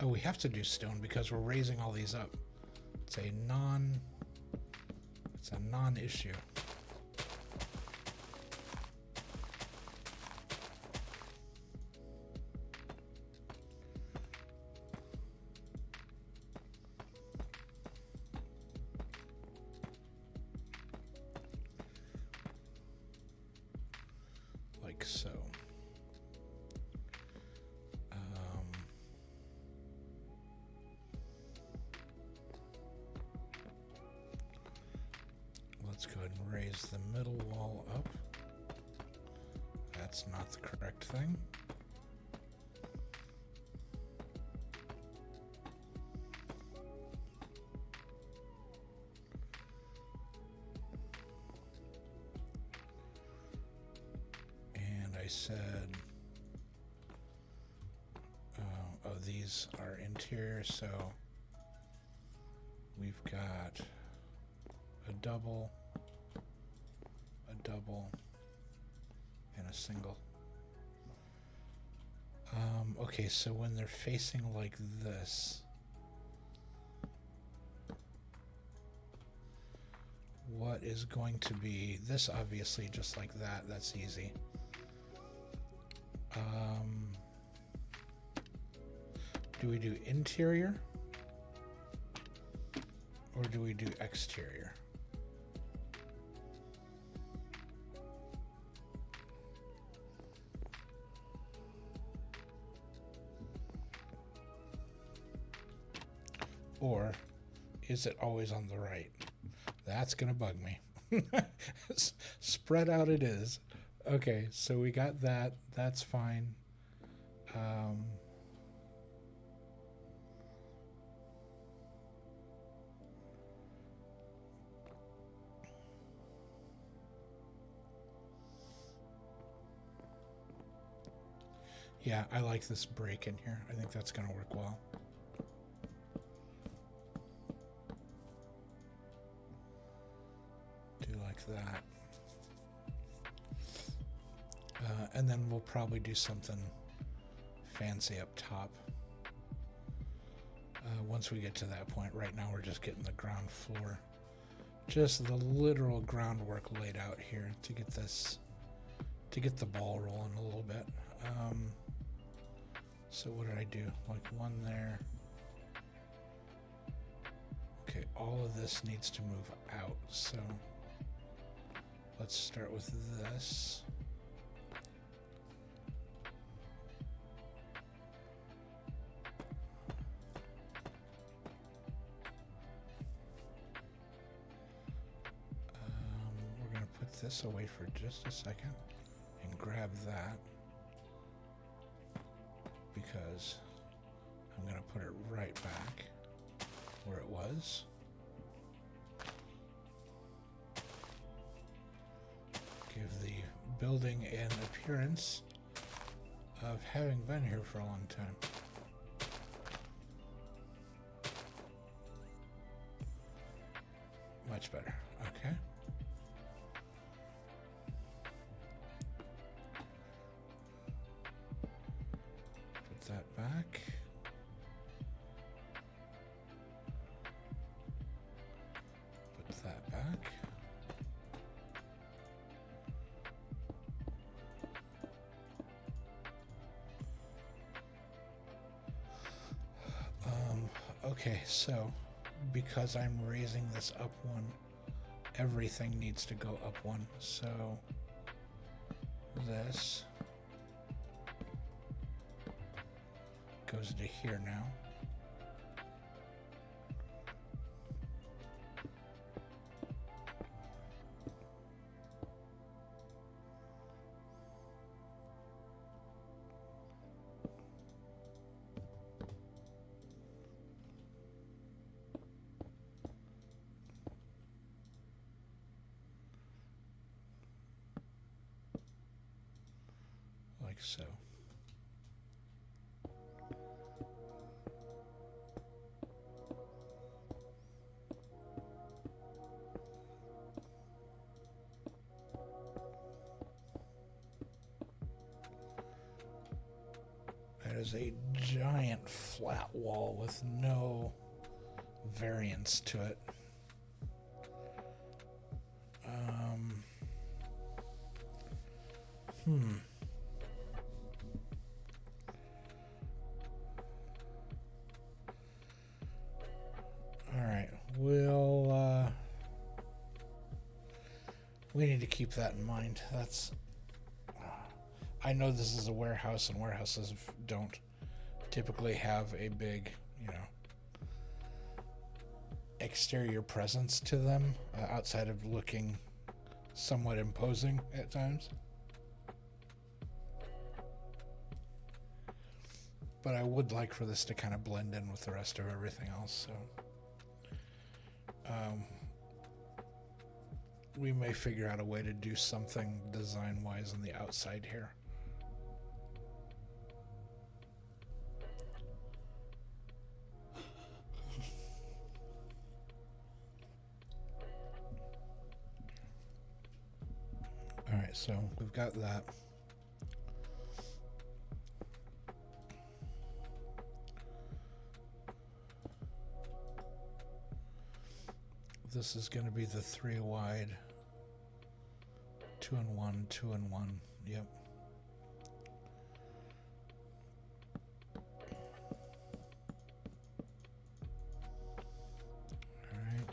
Oh, we have to do stone because we're raising all these up. It's a non-issue. Like so. Let's go ahead and raise the middle wall up. That's not the correct thing. And I said, oh, these are interior, so we've got a double, and a single. Okay, so when they're facing like this, what is going to be this? Obviously, just like that. That's easy. Do we do interior or do we do exterior? Or is it always on the right? That's gonna bug me. Spread out it is. Okay, so we got that. That's fine. Yeah, I like this break in here. I think that's gonna work well. That, and then we'll probably do something fancy up top once we get to that point. Right now we're just getting the ground floor, just the literal groundwork laid out here to get this, to get the ball rolling a little bit. So what did I do? Like one there. Okay, all of this needs to move out, so let's start with this. We're going to put this away for just a second and grab that because I'm going to put it right back where it was. Give the building an appearance of having been here for a long time. Much better. Okay. Put that back. Okay, so because I'm raising this up one, everything needs to go up one. So this goes to here now. Like so. That is a giant flat wall with no variance to it. All right, we need to keep that in mind. I know this is a warehouse, and warehouses don't typically have a big, exterior presence to them, outside of looking somewhat imposing at times. But I would like for this to kind of blend in with the rest of everything else, so we may figure out a way to do something design-wise on the outside here. All right, so we've got that. This is going to be the 3 wide, 2 and 1, 2 and 1. Yep. All right.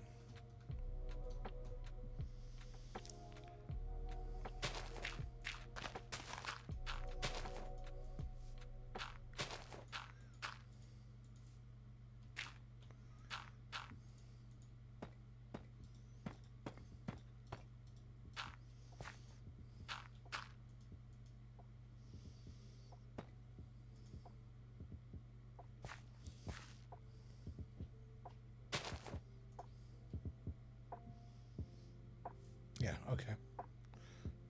Yeah, okay.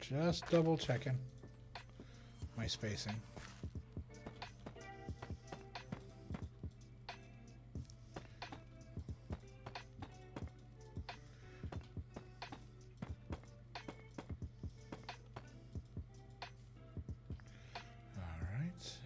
Just double checking my spacing. All right,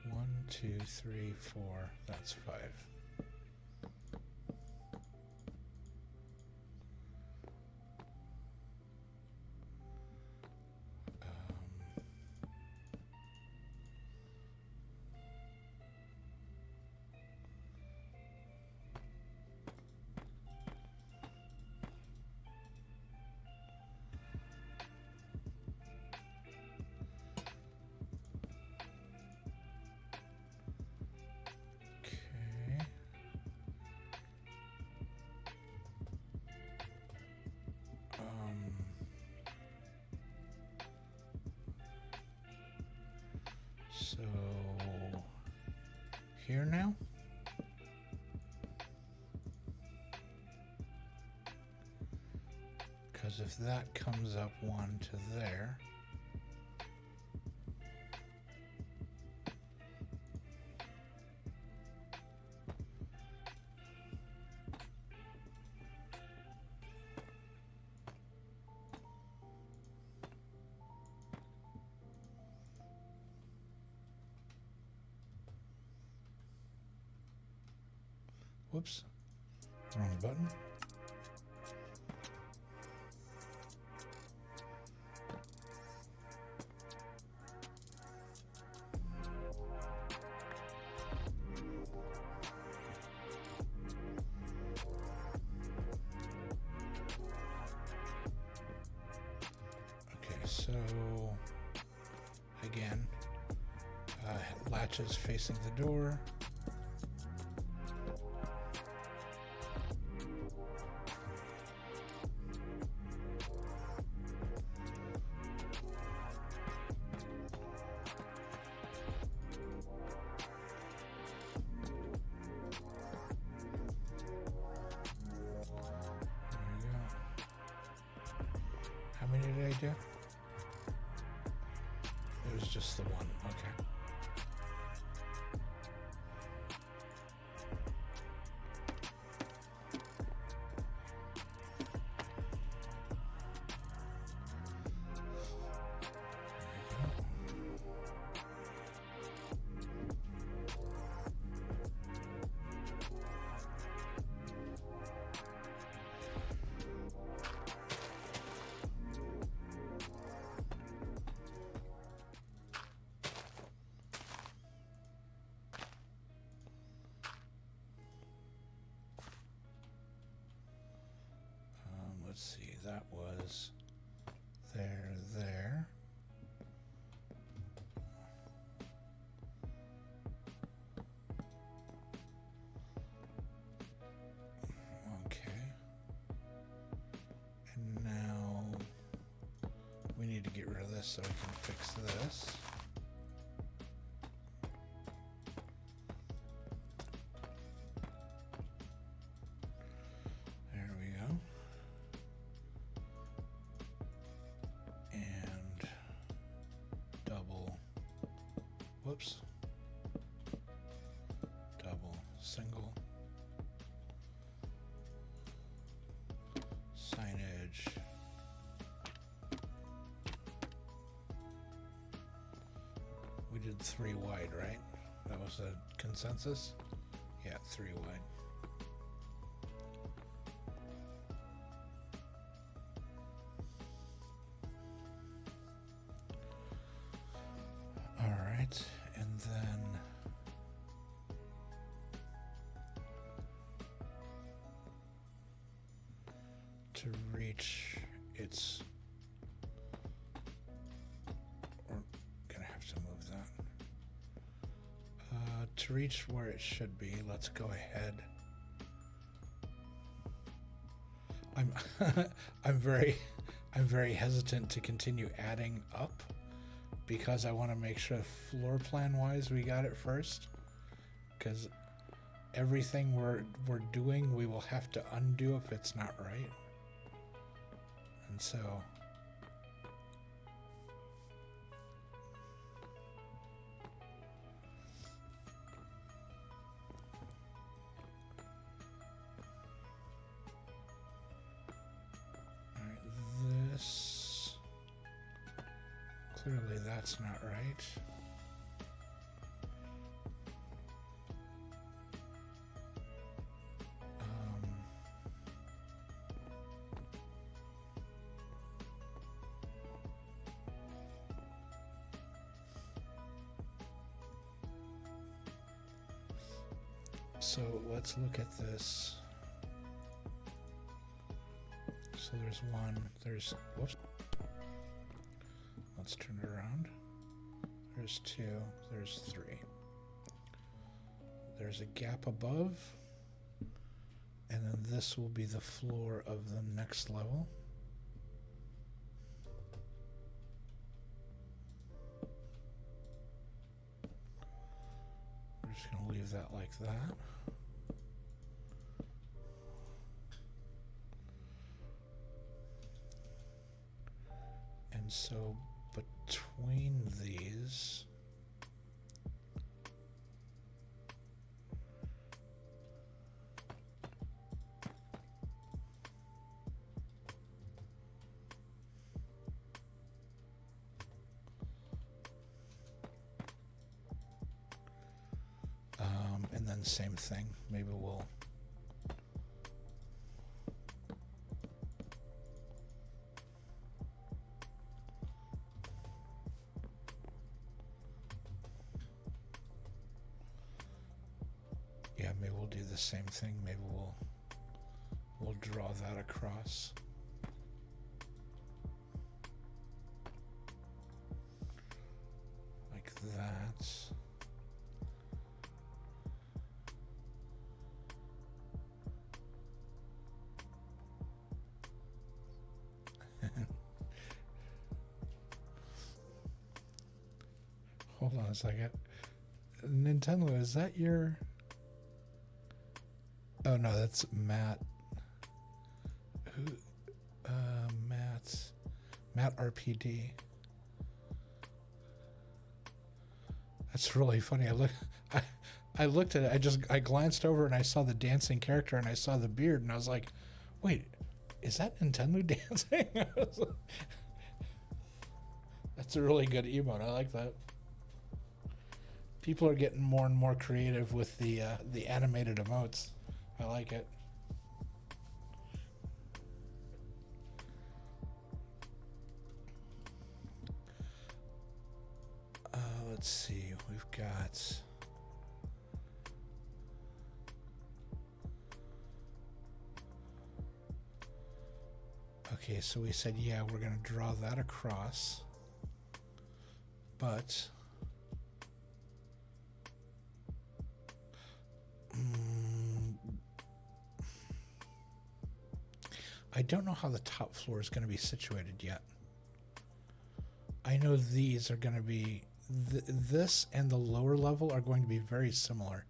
and one, 2, 3, 4. That's 5. Okay. So here now. Because if that comes up 1 to there, Whoops. Wrong button. So, again, latches facing the door. There we go. How many did I do? It was just the one. Okay. Let's see, that was there. Okay. And now we need to get rid of this so we can fix this. There we go. And double, whoops, double, single, signage, we did 3 wide, right? That was a consensus? Yeah, 3 wide. All right, and then to reach its, we're gonna have to move that. To reach where it should be, let's go ahead. I'm very hesitant to continue adding up because I want to make sure floor plan wise we got it first, because everything we're doing we will have to undo if it's not right. And so this, clearly that's not right. So let's look at this. So there's one, there's, whoops. Let's turn it around. There's 2, there's 3. There's a gap above, and then this will be the floor of the next level. We're just going to leave that like that. And so between these, and then same thing, maybe we'll maybe we'll do the same thing. Maybe we'll draw that across. Like that. Hold on a second. Nintendo, is that your... Oh no, that's Matt. Who? Matt RPD. That's really funny. I looked at it. I glanced over and I saw the dancing character and I saw the beard and I was like, wait, is that Nintendo dancing? That's a really good emote. I like that. People are getting more and more creative with the animated emotes. I like it. Let's see. We've got... Okay, so we said, yeah, we're going to draw that across. But... I don't know how the top floor is going to be situated yet. I know these are going to be... this and the lower level are going to be very similar.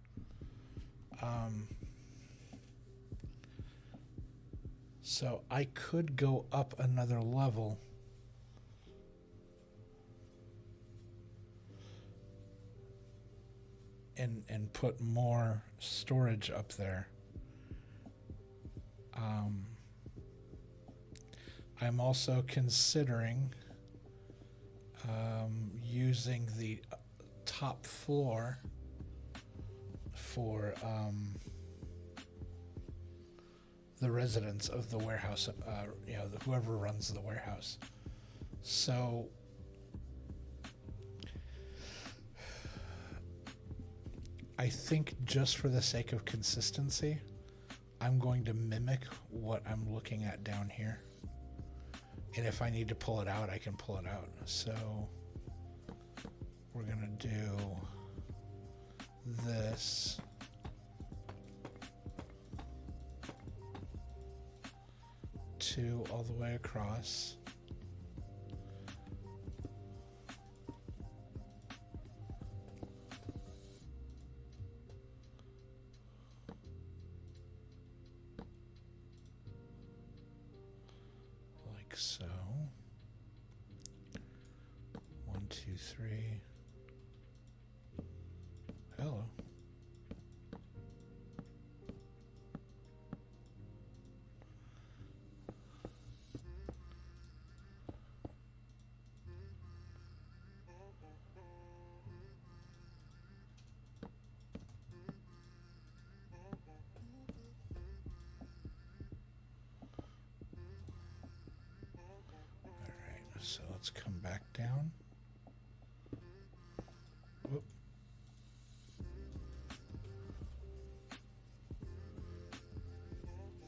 So I could go up another level. And put more storage up there. I'm also considering using the top floor for the residents of the warehouse, whoever runs the warehouse. So I think just for the sake of consistency, I'm going to mimic what I'm looking at down here. And if I need to pull it out, I can pull it out. So we're going to do this. Two all the way across. Like so. 1, 2, 3. Hello. So let's come back down. Whoop.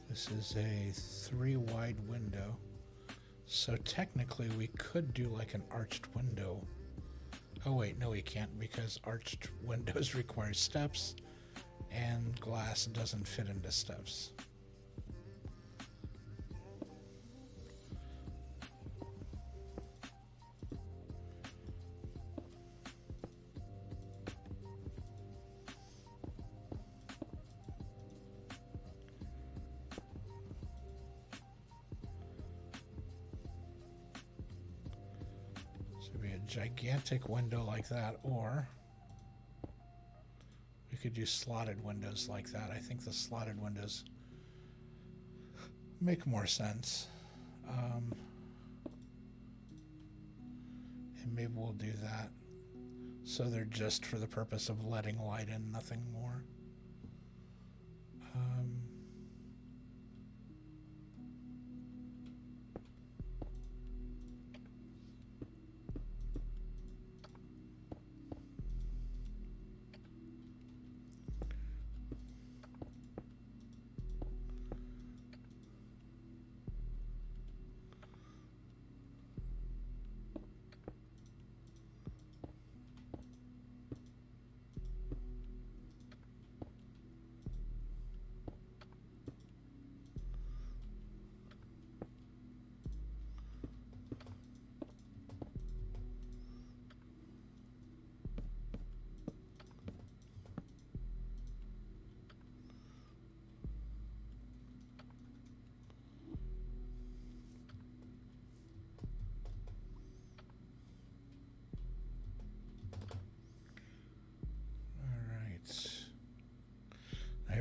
This is a 3 wide window. So technically we could do like an arched window. Oh wait, no we can't because arched windows require steps and glass doesn't fit into steps. Gigantic window like that, or we could do slotted windows like that. I think the slotted windows make more sense. And maybe we'll do that. So they're just for the purpose of letting light in, nothing more.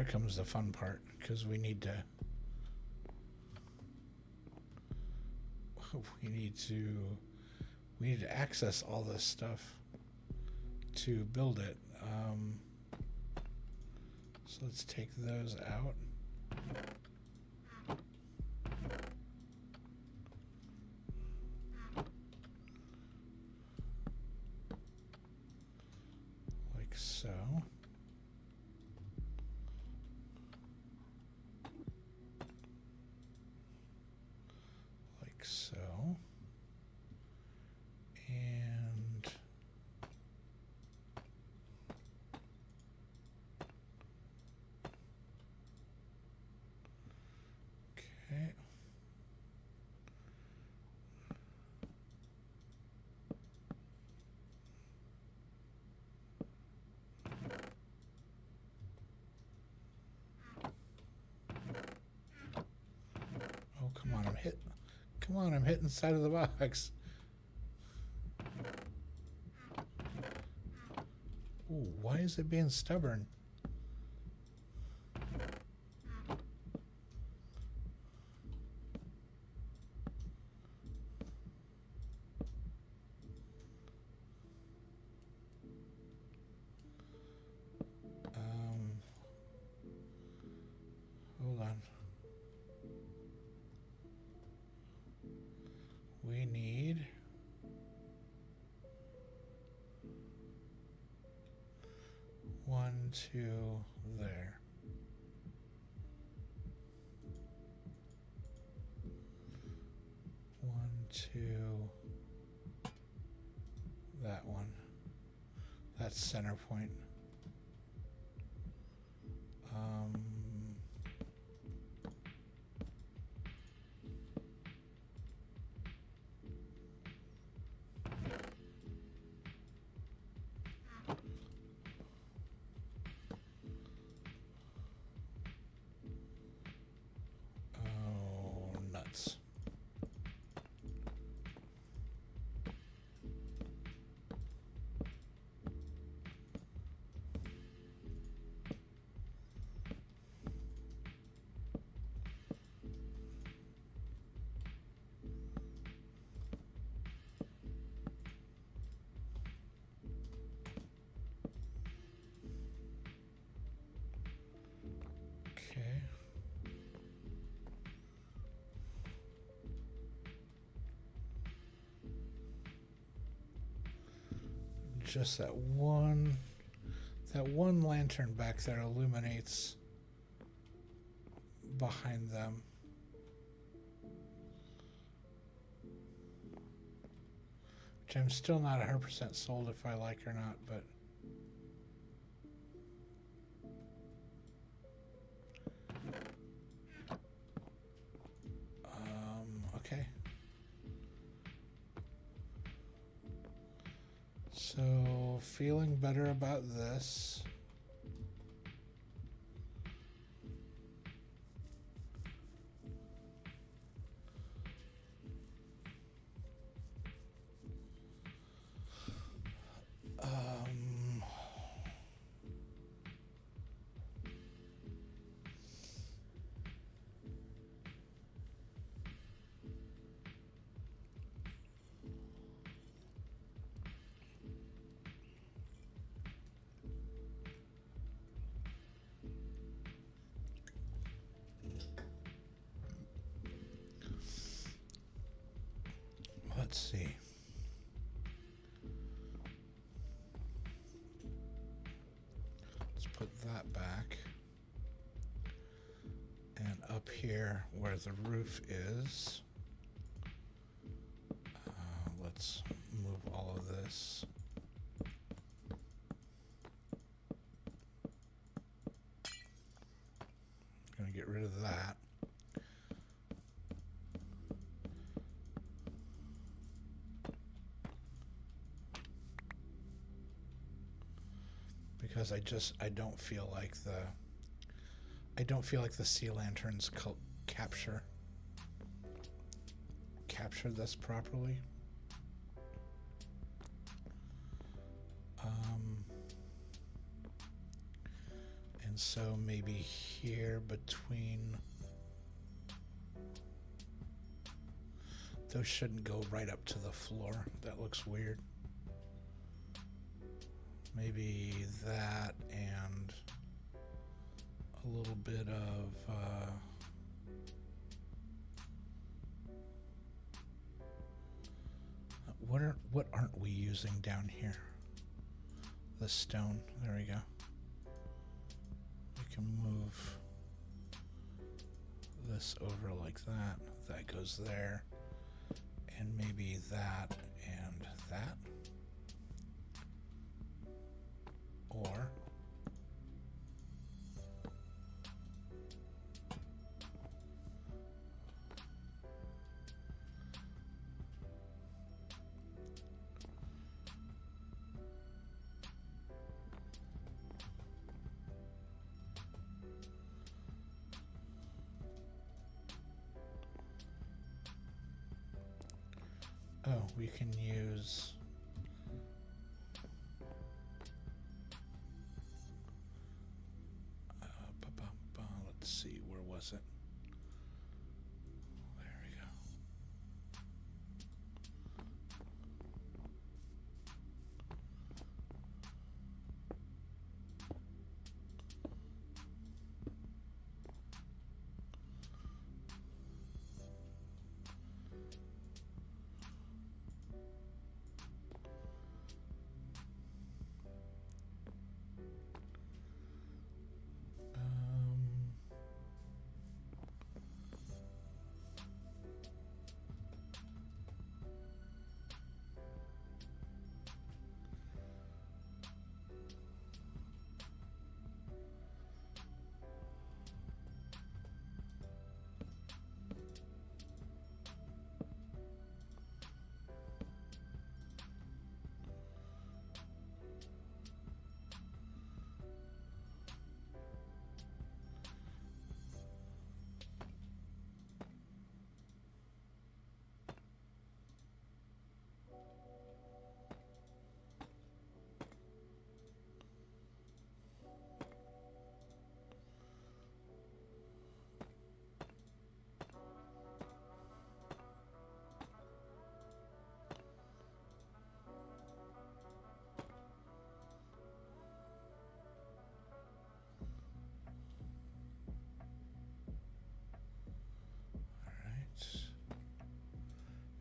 here comes the fun part, because we need to access all this stuff to build it. So let's take those out. Like so. Like so. And okay. Oh, come on, I'm hitting the side of the box. Ooh, why is it being stubborn? Hold on. We need one, two, there. One, two, that one. That's center point. Oh, nuts. Okay. Just that one lantern back there illuminates behind them. Which I'm still not 100% sold if I like or not, but okay. So, feeling better about this. Let's see. Let's put that back. And up here where the roof is, let's move all of this. Gonna get rid of that. Because I don't feel like the sea lanterns capture this properly. And so maybe here between... Those shouldn't go right up to the floor. That looks weird. Maybe that and a little bit of... what aren't we using down here? The stone. There we go. We can move this over like that. That goes there. And maybe that and that. Or we can use let's see, where was it? There we go.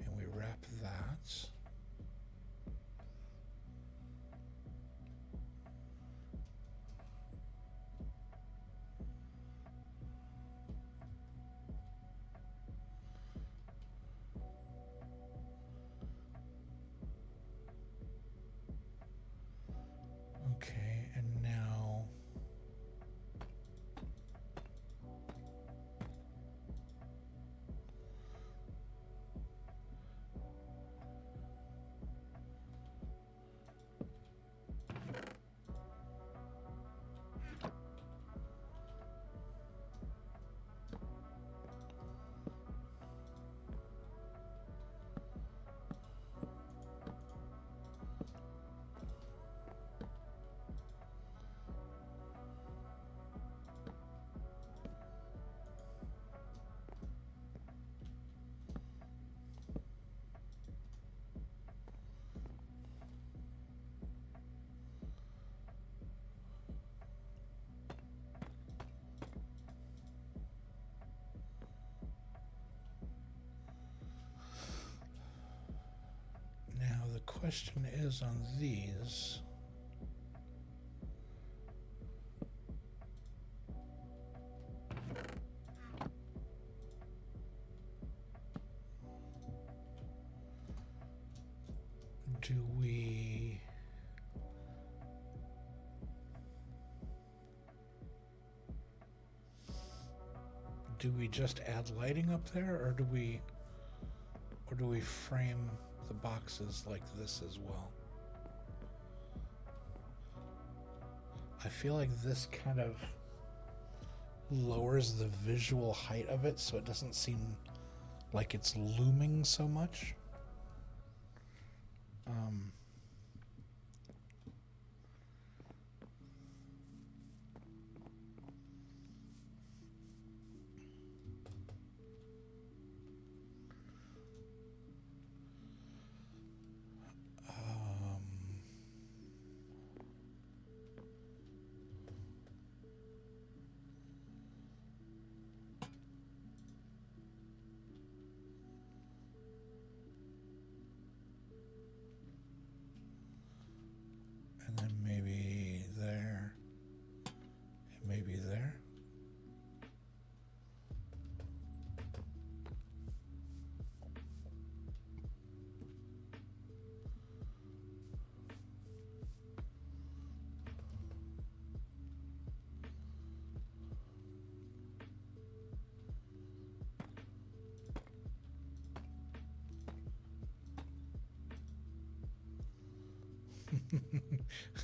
And we wrap that. Okay, and now the question is on these. Do we just add lighting up there, or do we frame the boxes like this as well? I feel like this kind of lowers the visual height of it so it doesn't seem like it's looming so much.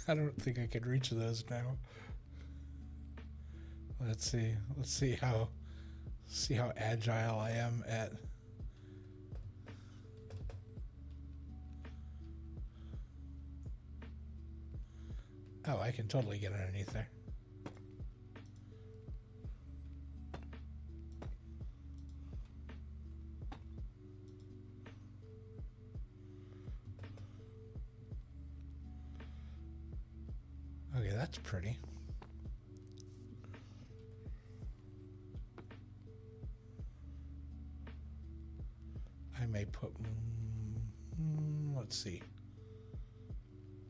I don't think I could reach those now. Let's see. Let's see how agile I am at. Oh, I can totally get underneath there. Okay, that's pretty. I may put... let's see.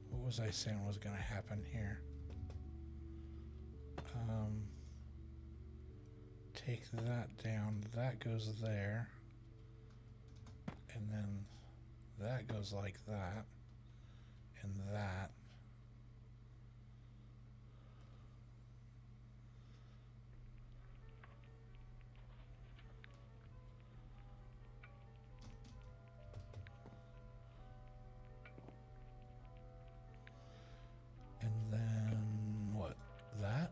What was I saying was going to happen here? Take that down. That goes there. And then that goes like that. And that. And then what? That?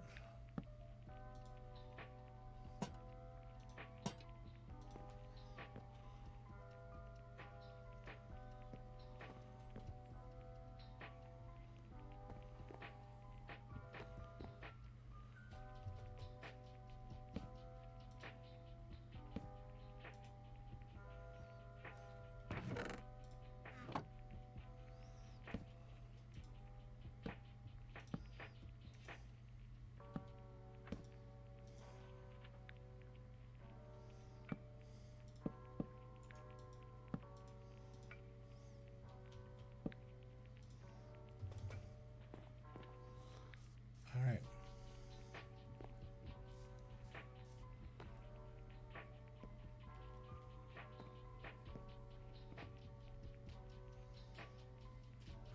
All right.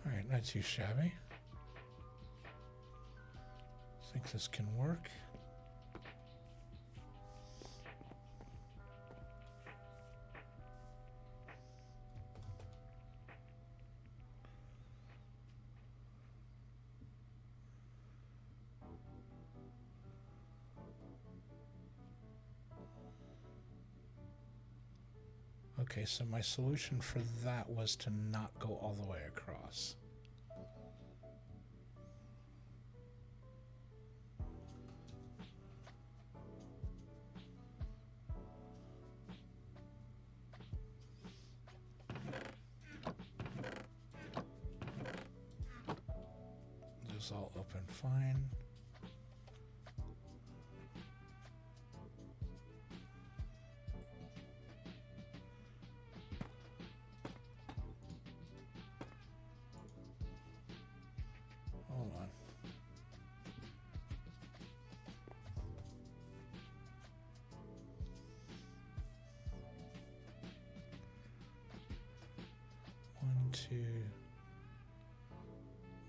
All right, not too shabby. I think this can work. Okay, so my solution for that was to not go all the way across. This all open fine. Hold on.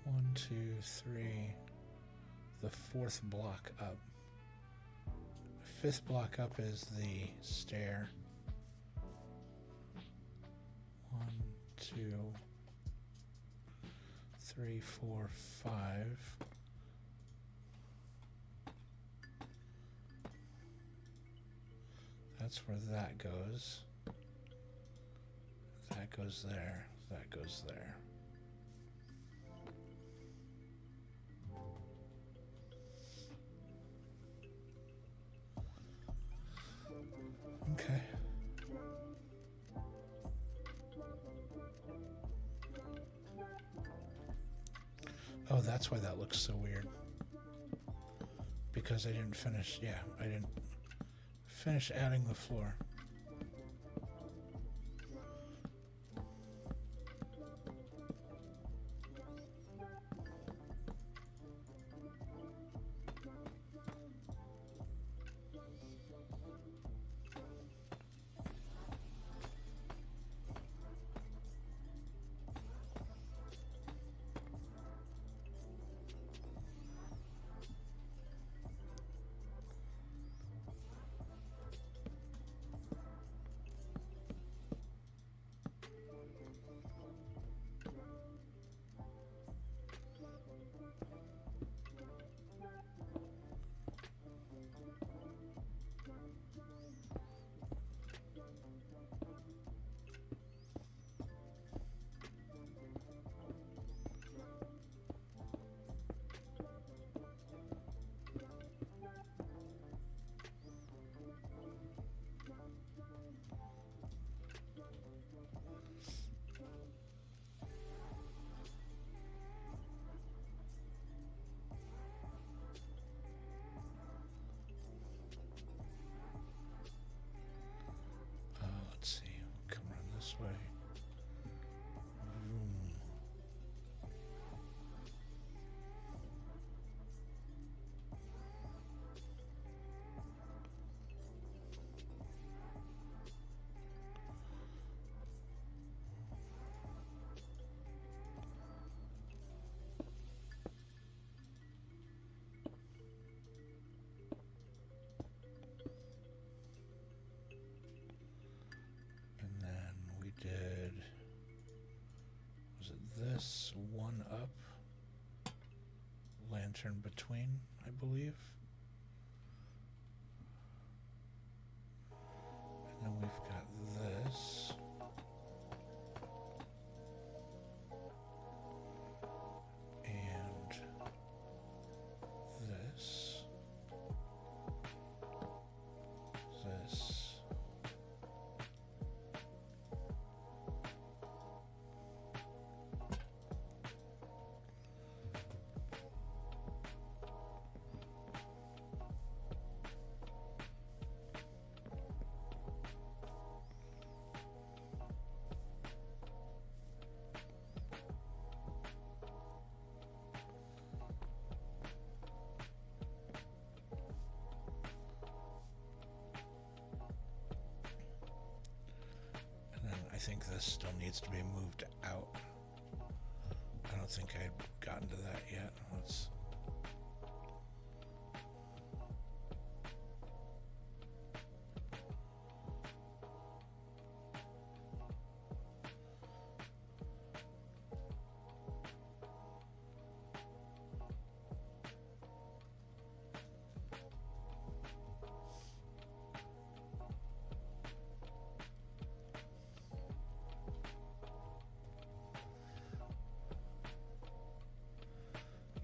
One, two, three. The fourth block up. The fifth block up is the stair. 1, 2, 3, 4, 5. That's where that goes. That goes there. That goes there. Okay. Oh, that's why that looks so weird. Because I didn't finish, yeah, I didn't finish adding the floor. lantern between, I believe. And then we've got this. And this. This. I think this still needs to be moved out. I don't think I'd gotten to that yet. Let's...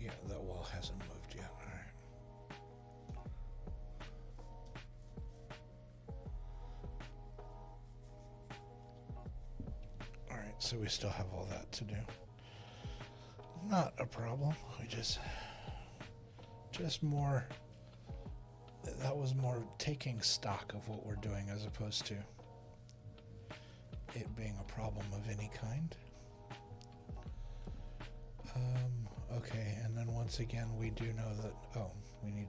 Yeah, that wall hasn't moved yet. All right. All right, so we still have all that to do. Not a problem. We just more, that was more taking stock of what we're doing as opposed to it being a problem of any kind. Okay, and then once again we do know that, oh, we need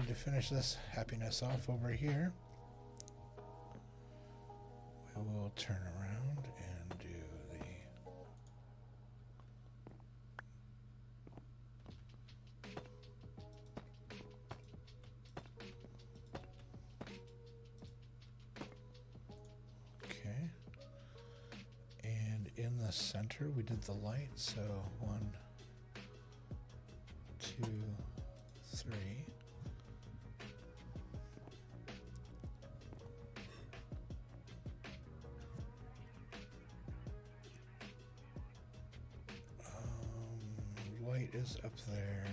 to finish this happiness off over here. We will turn around and do the... Okay. And in the center we did the light, so 1, 2, 3. Light is up there.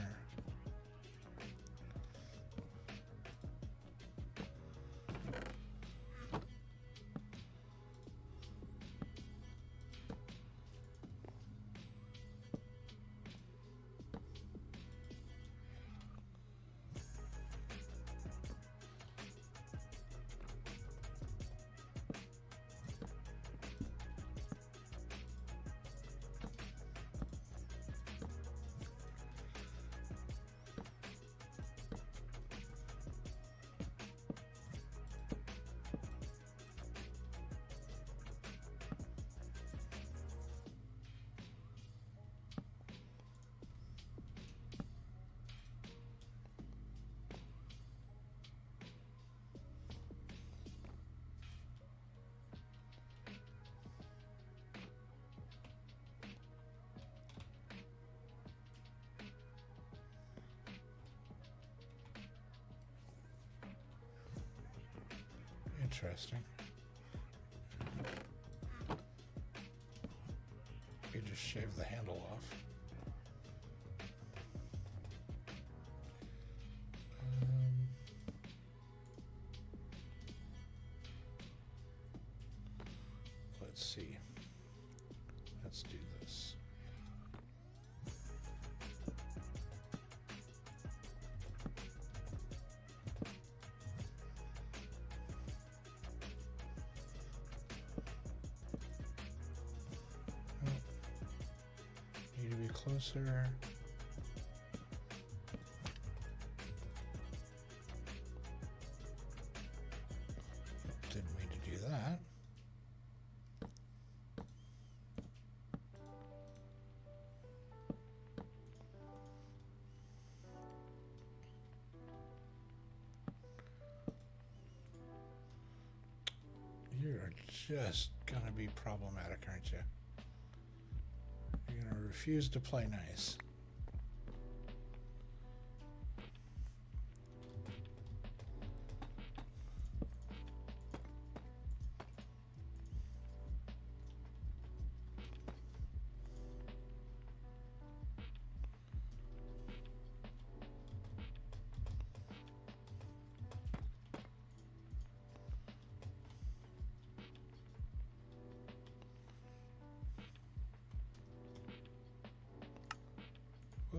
Interesting. You just shave the handle off. Let's see. Let's do this. Need to be closer. Didn't mean to do that. You're just gonna be problematic, aren't you? You're gonna refuse to play nice.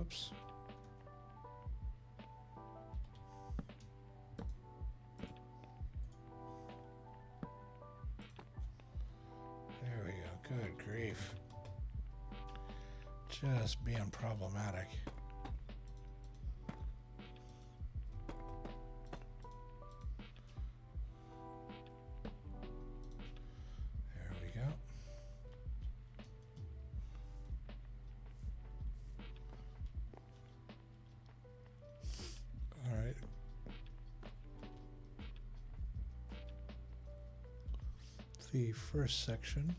Whoops. There we go. Good grief. Just being problematic. There we go. All right. The first section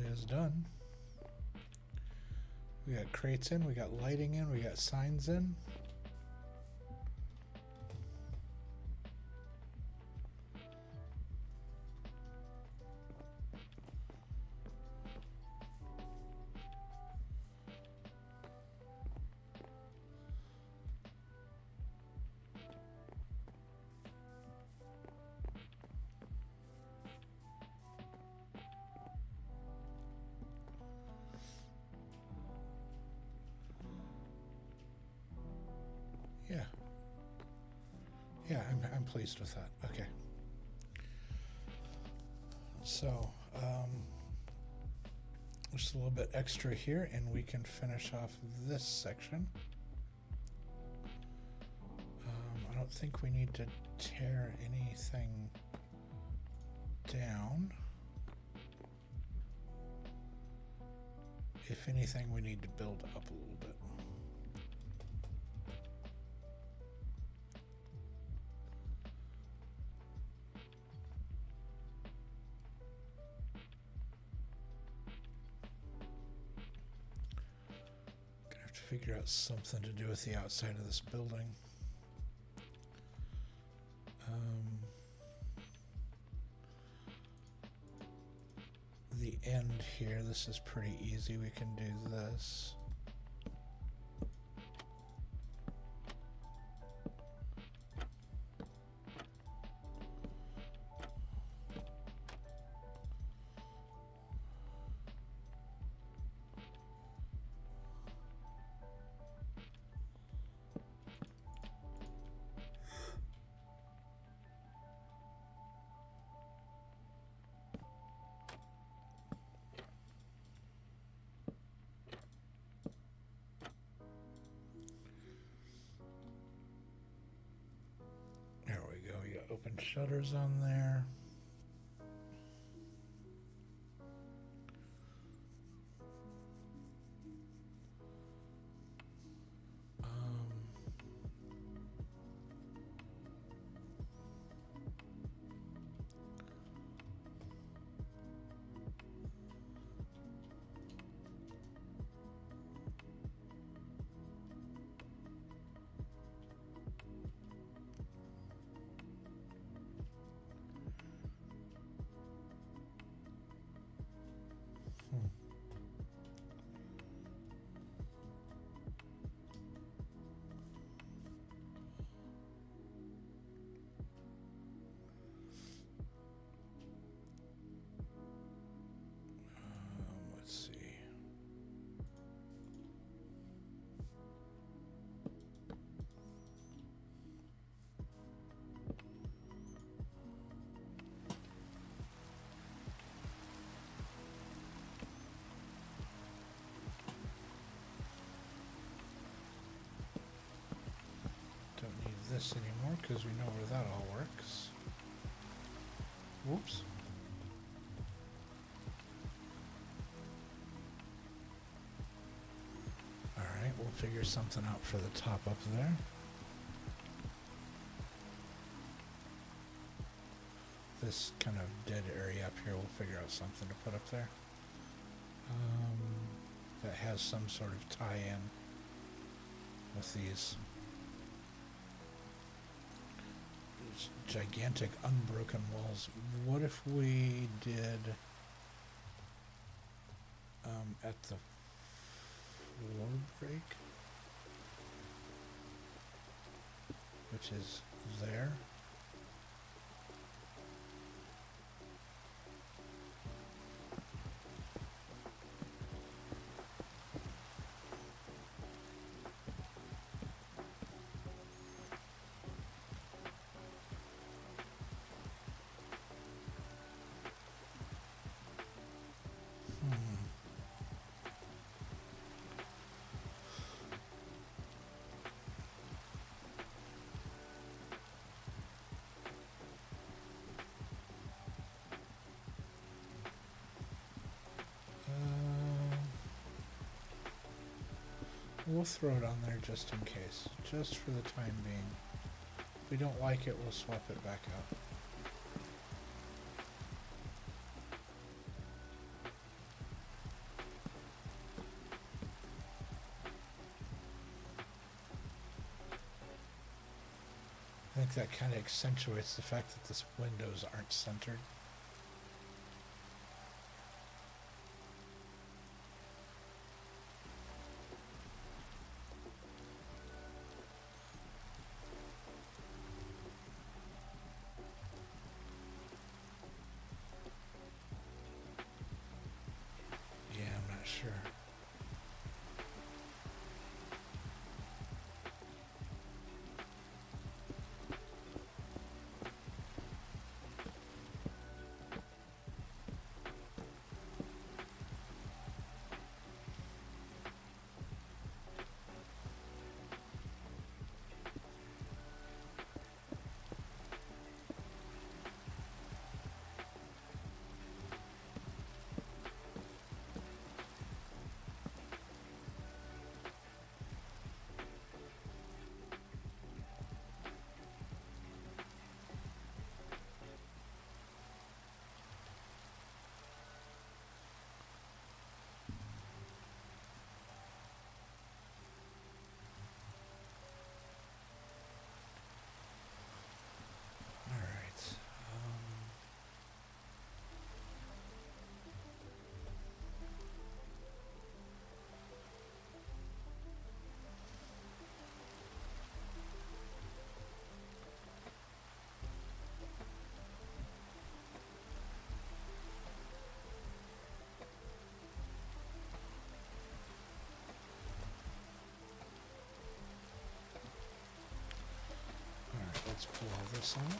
is done. We got crates in, we got lighting in, we got signs in. Yeah. Yeah, I'm pleased with that. Okay. So, just a little bit extra here, and we can finish off this section. I don't think we need to tear anything down. If anything, we need to build up a little bit. Figure out something to do with the outside of this building. The end here, this is pretty easy. We can do this. Open shutters on there. Let's see. Don't need this anymore because we know where that all works. Whoops. Alright, we'll figure something out for the top up there. This kind of dead area up here, we'll figure out something to put up there. That has some sort of tie-in with these gigantic unbroken walls. What if we did at the floor break, which is there? We'll throw it on there just in case. Just for the time being. If we don't like it, we'll swap it back out. I think that kind of accentuates the fact that the windows aren't centered. Yeah, I'm not sure. Let's pull all this out.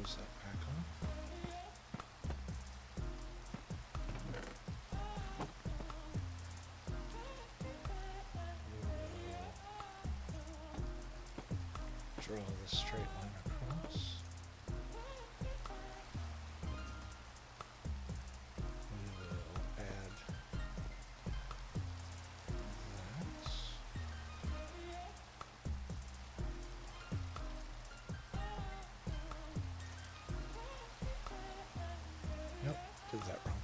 close that back on. Draw the straight line across. We will add that. Nope, did that wrong.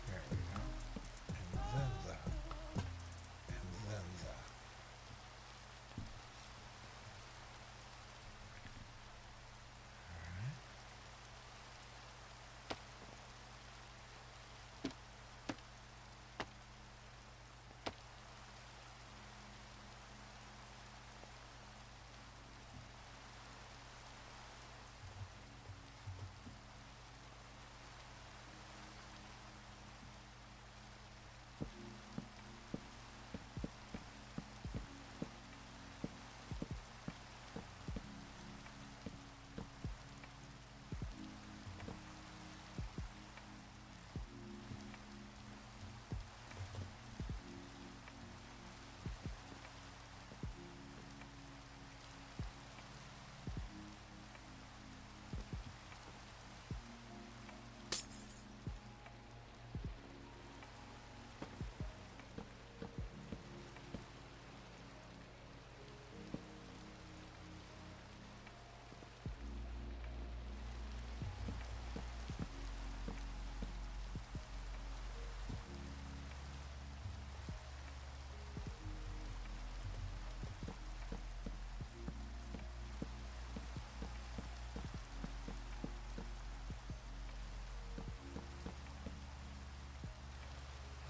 There we go. And then that. And then that. Alright.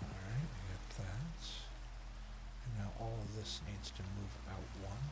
Alright, we got that. And now all of this needs to move out one.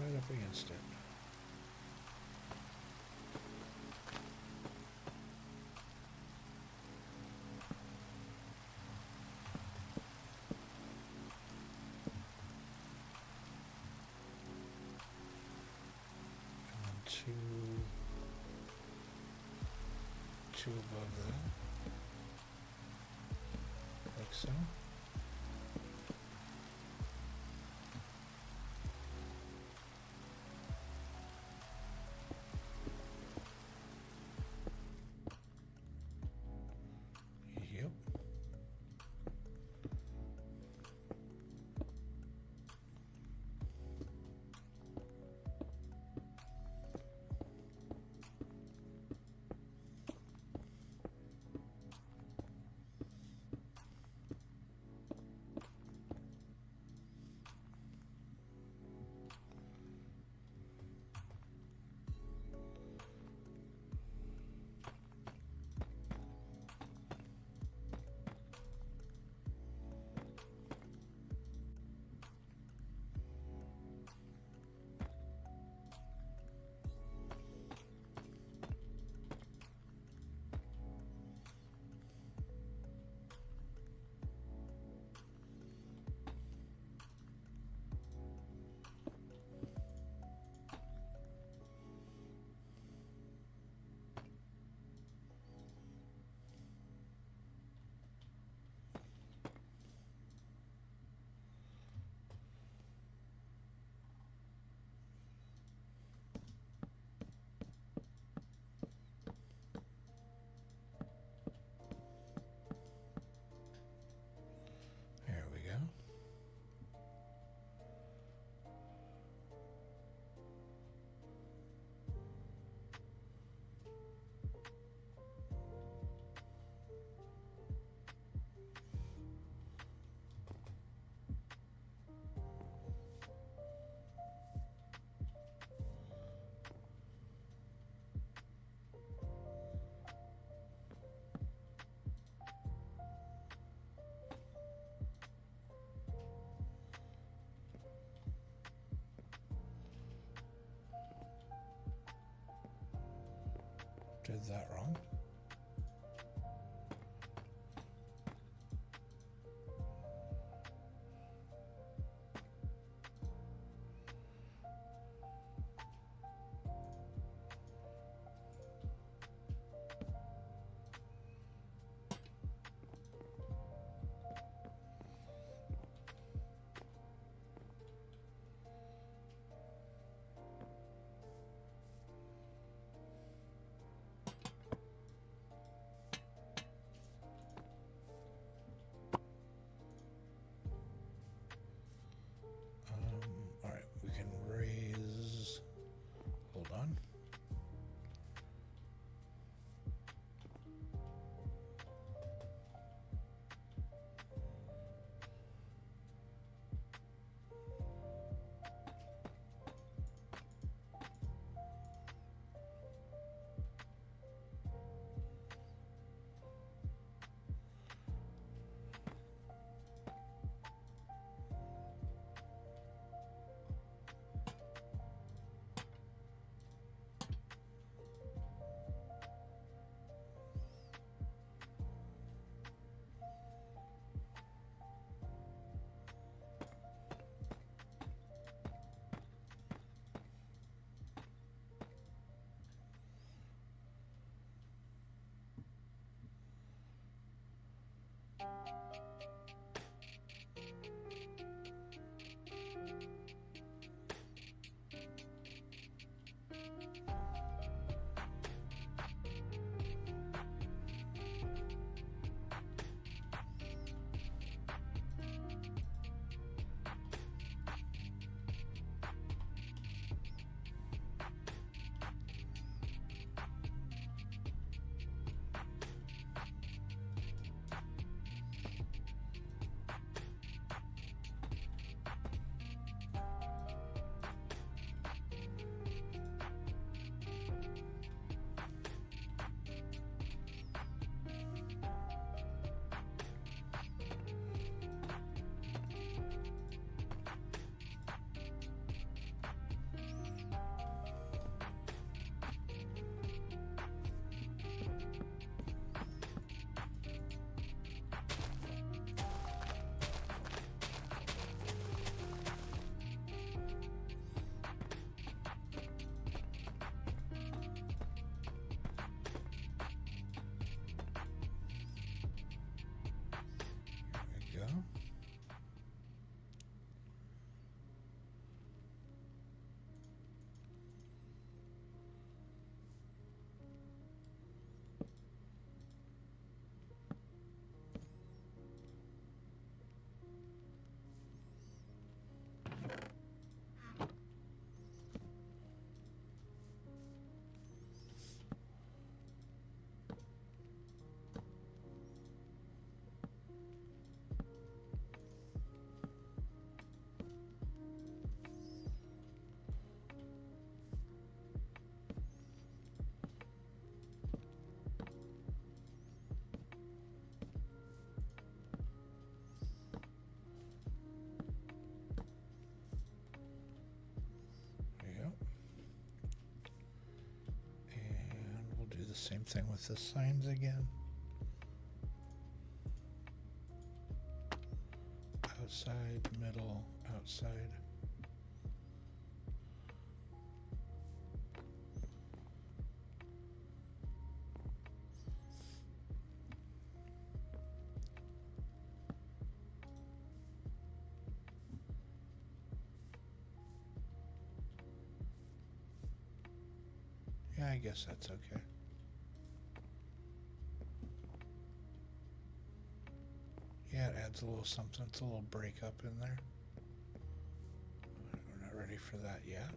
Right up against it. And then two above that, like so. Yep. Did that wrong. All right, we can raise. Hold on. There we go. Same thing with the signs again. Outside, middle, outside. Yeah, I guess that's okay. Yeah, it adds a little something. It's a little break up in there. We're not ready for that yet.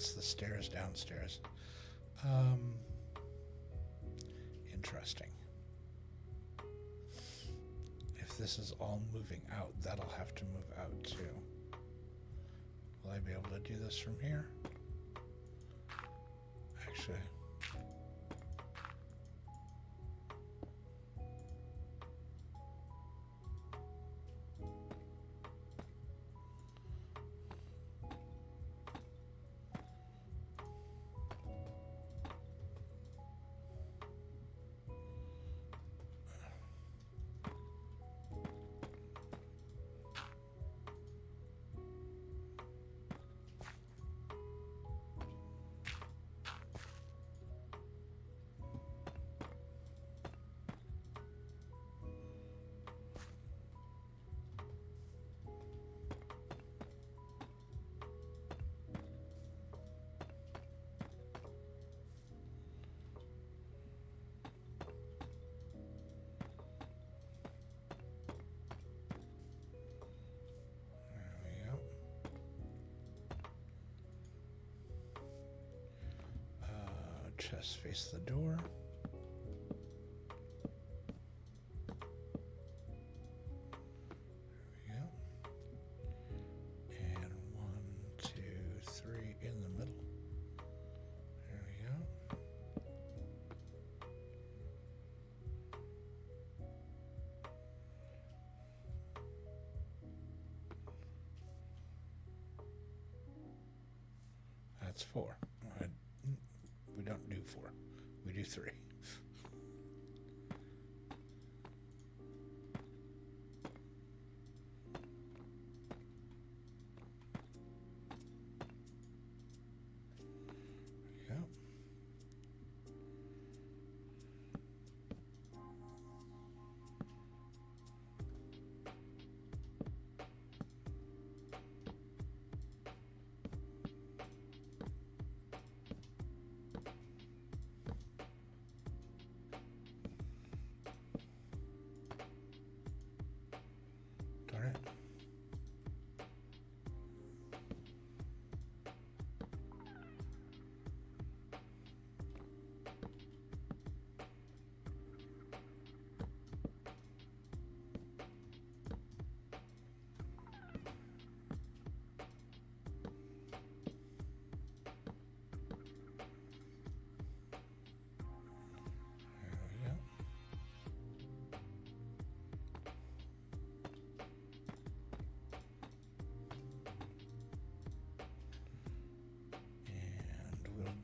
that's the stairs downstairs. Interesting. If this is all moving out, that'll have to move out too. Will I be able to do this from here? Actually. Chest face the door. There we go. And 1, 2, 3 in the middle. There we go. That's 4. We don't do 4. We do 3. There we go. Darn it.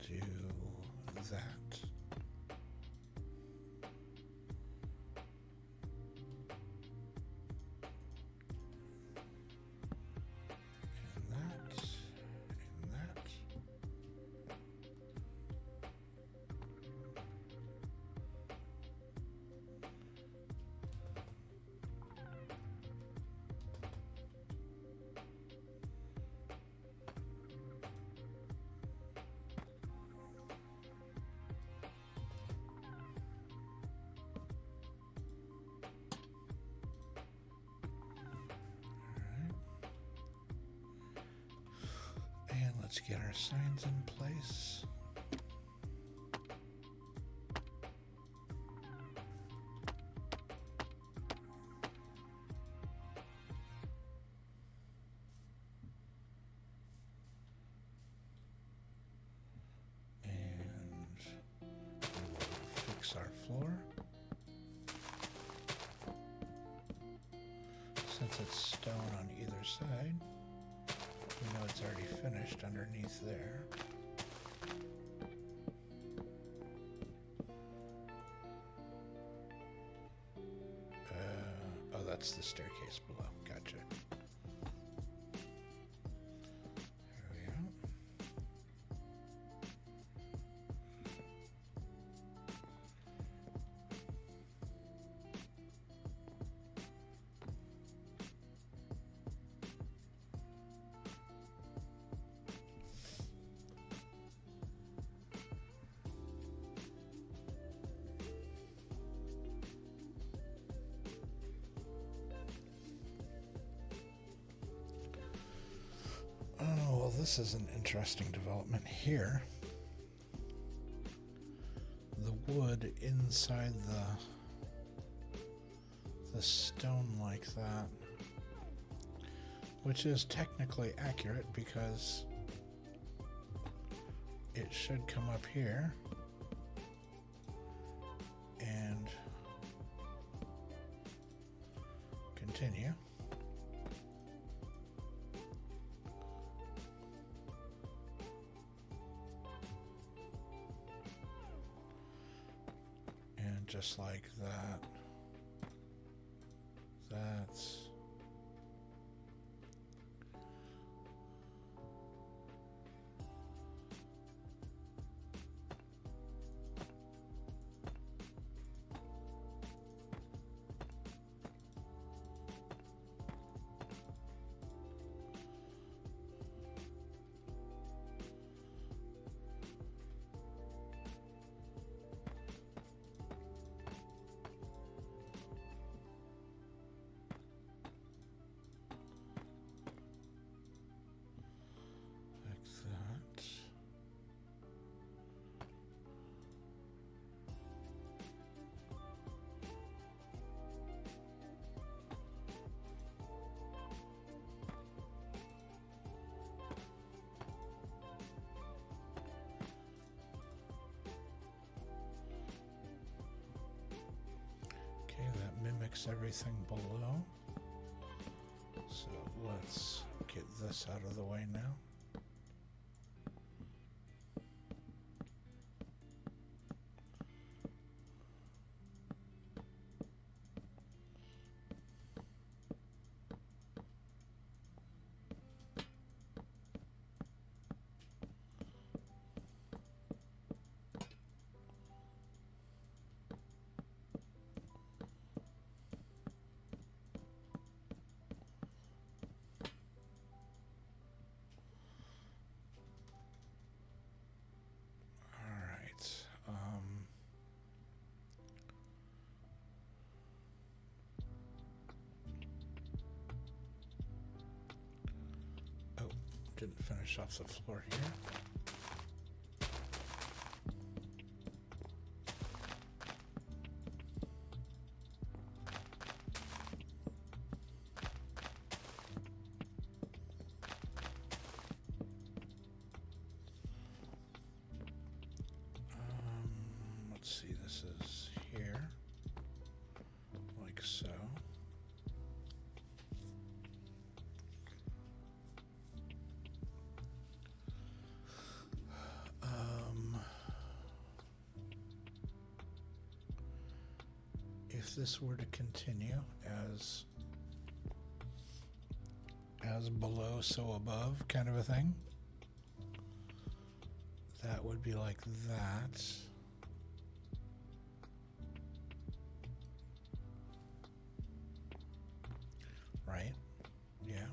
Do that. And that. And that. Let's get our signs in place. And we will fix our floor. Since it's stone on either side, we know it's already finished underneath there. Oh, that's the staircase below. Gotcha. There we go. this is an interesting development here. The wood inside the stone like that, which is technically accurate because it should come up here and continue. And just like that, that's everything below. So let's get this out of the way now. Didn't finish off the floor here. Let's see, this is here, like so. If this were to continue as below, so above kind of a thing, that would be like that. Right? Yeah.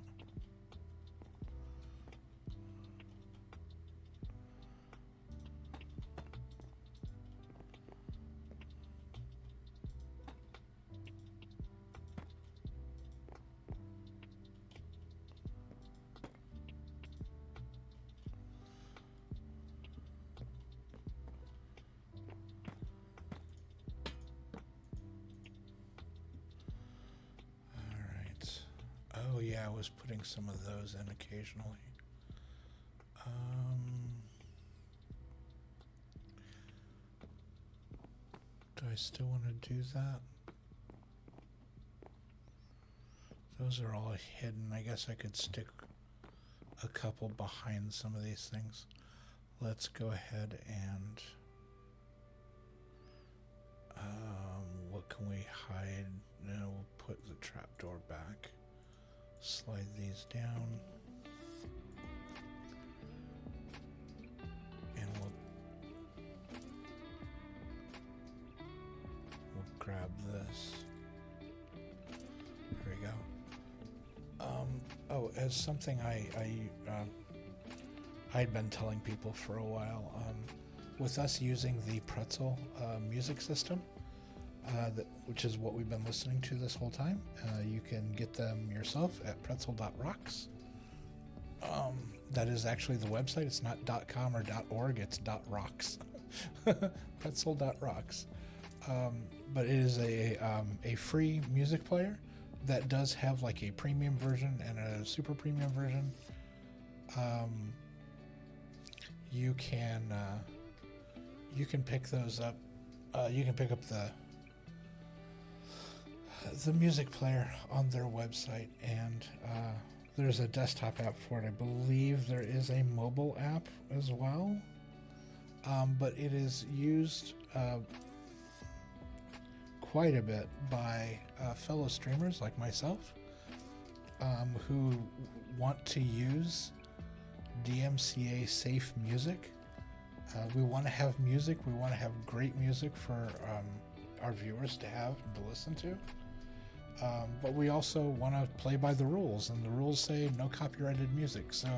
Oh yeah, I was putting some of those in occasionally. Do I still want to do that? Those are all hidden. I guess I could stick a couple behind some of these things. Let's go ahead and what can we hide? No, we'll put the trapdoor back. Slide these down. And we'll grab this. There we go. Oh, as something I'd been telling people for a while, with us using the Pretzel music system, which is what we've been listening to this whole time. You can get them yourself at pretzel.rocks. That is actually the website. It's not .com or .org. It's .rocks. Pretzel.rocks. But it is a free music player that does have like a premium version and a super premium version. You can pick those up. You can pick up the music player on their website, and there's a desktop app for it. I believe there is a mobile app as well, but it is used quite a bit by fellow streamers like myself, who want to use DMCA safe music. We want to have music. We want to have great music for our viewers to have and to listen to. But we also want to play by the rules, and the rules say no copyrighted music. So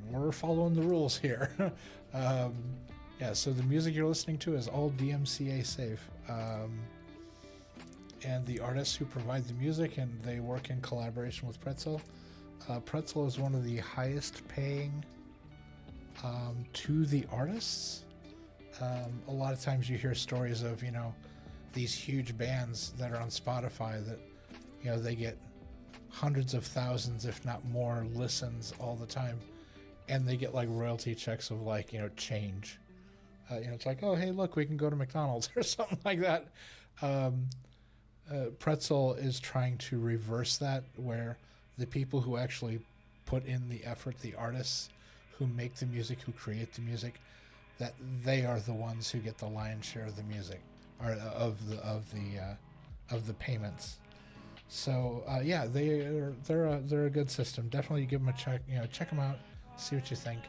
we're following the rules here. Yeah, so the music you're listening to is all DMCA safe. And the artists who provide the music, and they work in collaboration with Pretzel. Pretzel is one of the highest paying to the artists. A lot of times you hear stories of, these huge bands that are on Spotify that, they get hundreds of thousands, if not more, listens all the time. And they get like royalty checks of like, change. It's like, oh, hey, look, we can go to McDonald's or something like that. Pretzel is trying to reverse that, where the people who actually put in the effort, the artists who make the music, who create the music, that they are the ones who get the lion's share of the music, or of the payments. So yeah, they're a good system. Definitely give them a check. Check them out, see what you think.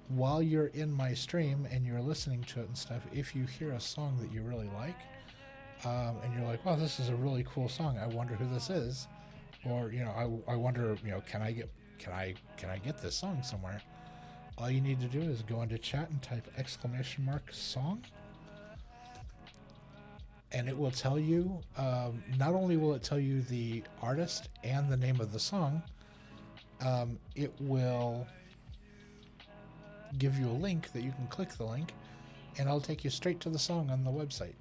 While you're in my stream and you're listening to it and stuff, if you hear a song that you really like, and you're like, wow, this is a really cool song, I wonder who this is, or I wonder, can I get this song somewhere? All you need to do is go into chat and type !song, and it will tell you, not only will it tell you the artist and the name of the song, it will give you a link that you can click the link, and it'll take you straight to the song on the website,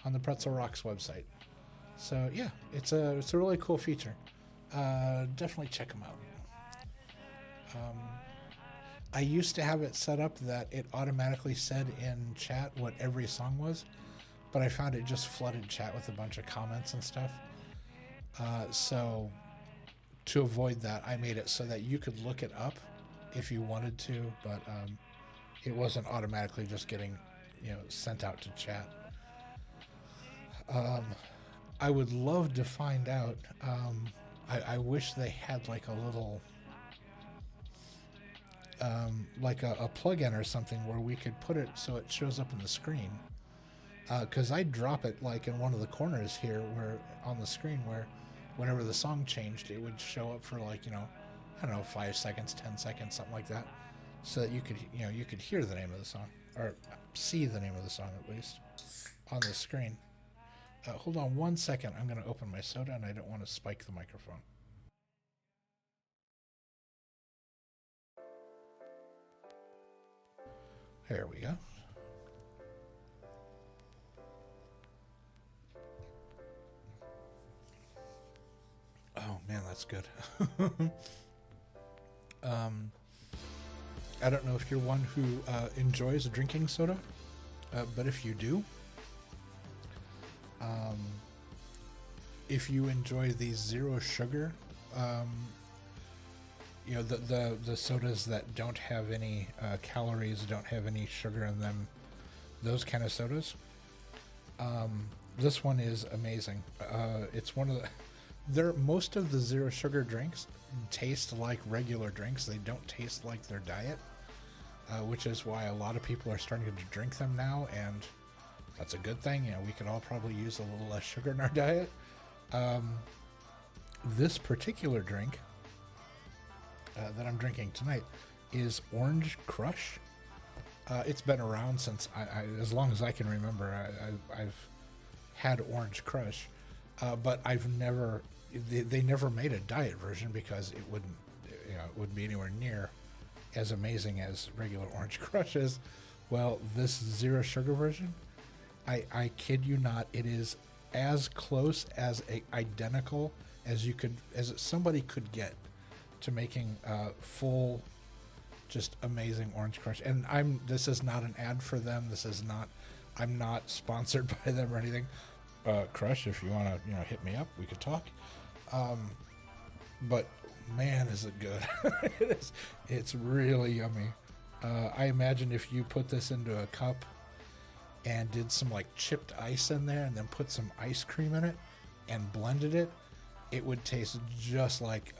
on the Pretzel Rocks website. So yeah, it's a really cool feature. Definitely check them out. I used to have it set up that it automatically said in chat what every song was, but I found it just flooded chat with a bunch of comments and stuff. So to avoid that, I made it so that you could look it up if you wanted to, but it wasn't automatically just getting sent out to chat. I would love to find out. I wish they had like a little like a plug-in or something where we could put it so it shows up in the screen, because I drop it like in one of the corners here where on the screen, where whenever the song changed it would show up for like I don't know, 5 seconds, 10 seconds, something like that, so that you could hear the name of the song, or see the name of the song at least on the screen. Hold on 1 second. I'm going to open my soda, and I don't want to spike the microphone. There we go. Oh man, that's good. I don't know if you're one who enjoys drinking soda, but if you do, if you enjoy the zero sugar, the sodas that don't have any calories, don't have any sugar in them, those kind of sodas, this one is amazing. It's one of most of the zero sugar drinks taste like regular drinks. They don't taste like their diet, which is why a lot of people are starting to drink them now, and that's a good thing. We could all probably use a little less sugar in our diet. This particular drink that I'm drinking tonight is Orange Crush. It's been around since as long as I can remember. I've had Orange Crush, but I've never. They never made a diet version because it wouldn't wouldn't be anywhere near as amazing as regular Orange Crush is. Well, this zero sugar version, I kid you not, it is as close as identical as somebody could get to making full, just amazing Orange Crush. And this is not an ad for them. I'm not sponsored by them or anything. Crush, if you want to, hit me up, we could talk. But man, is it good. It's really yummy. I imagine if you put this into a cup and did some like chipped ice in there and then put some ice cream in it and blended it, it would taste just like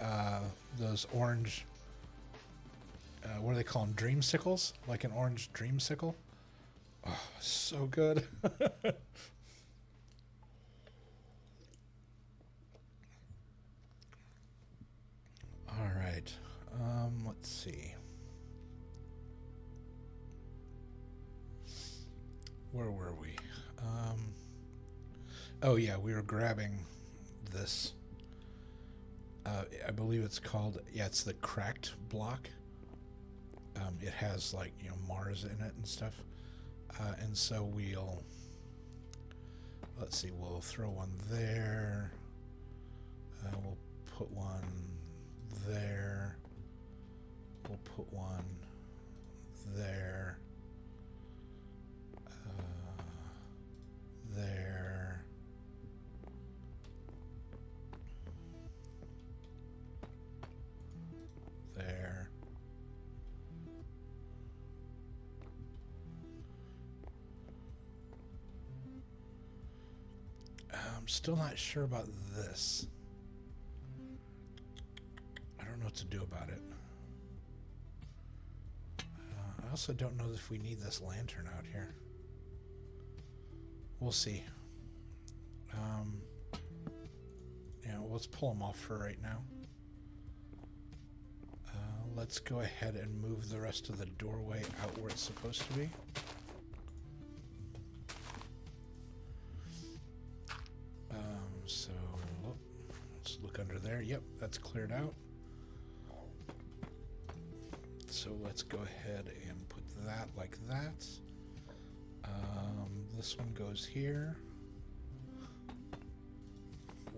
those orange, what do they call them? Dreamsicles? Like an orange dreamsicle. Oh, so good. All right. Let's see. Where were we? Oh yeah, we were grabbing this. I believe it's called, it's the cracked block. It has like, Mars in it and stuff. And so let's see, we'll throw one there. We'll put one there. We'll put one there. There. There. I'm still not sure about this. I don't know what to do about it. I also don't know if we need this lantern out here. We'll see. Let's pull them off for right now. Let's go ahead and move the rest of the doorway out where it's supposed to be. So let's look under there. Yep, that's cleared out. So let's go ahead and put that like that. This one goes here,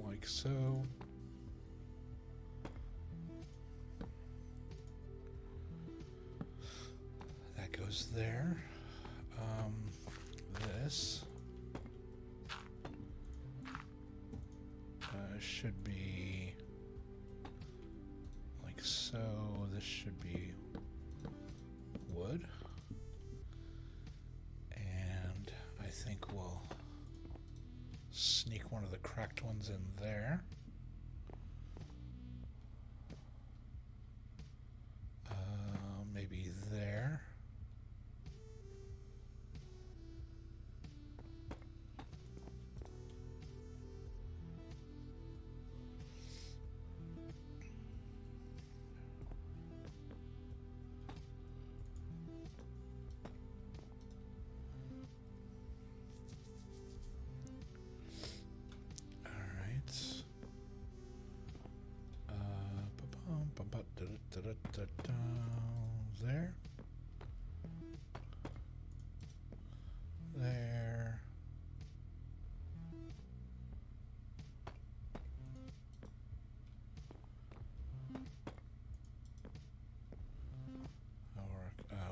like so. That goes there. This should be like so. This should be wood. And I think we'll sneak one of the cracked ones in there. Maybe there. There. There.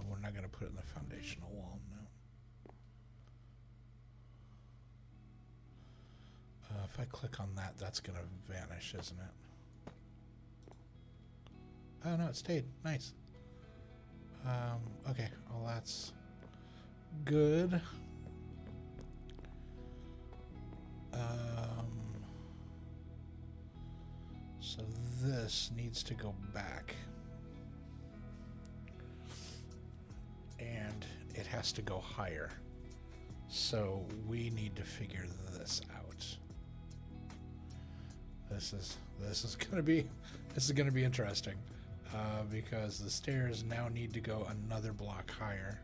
We're not going to put it in the foundational wall, no. If I click on that, that's going to vanish, isn't it? Oh no, it stayed. Nice. Okay, well that's good. So this needs to go back. And it has to go higher. So we need to figure this out. This is gonna be interesting. Because the stairs now need to go another block higher.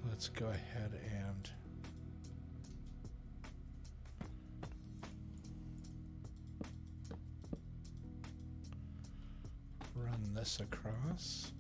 Let's go ahead and this across.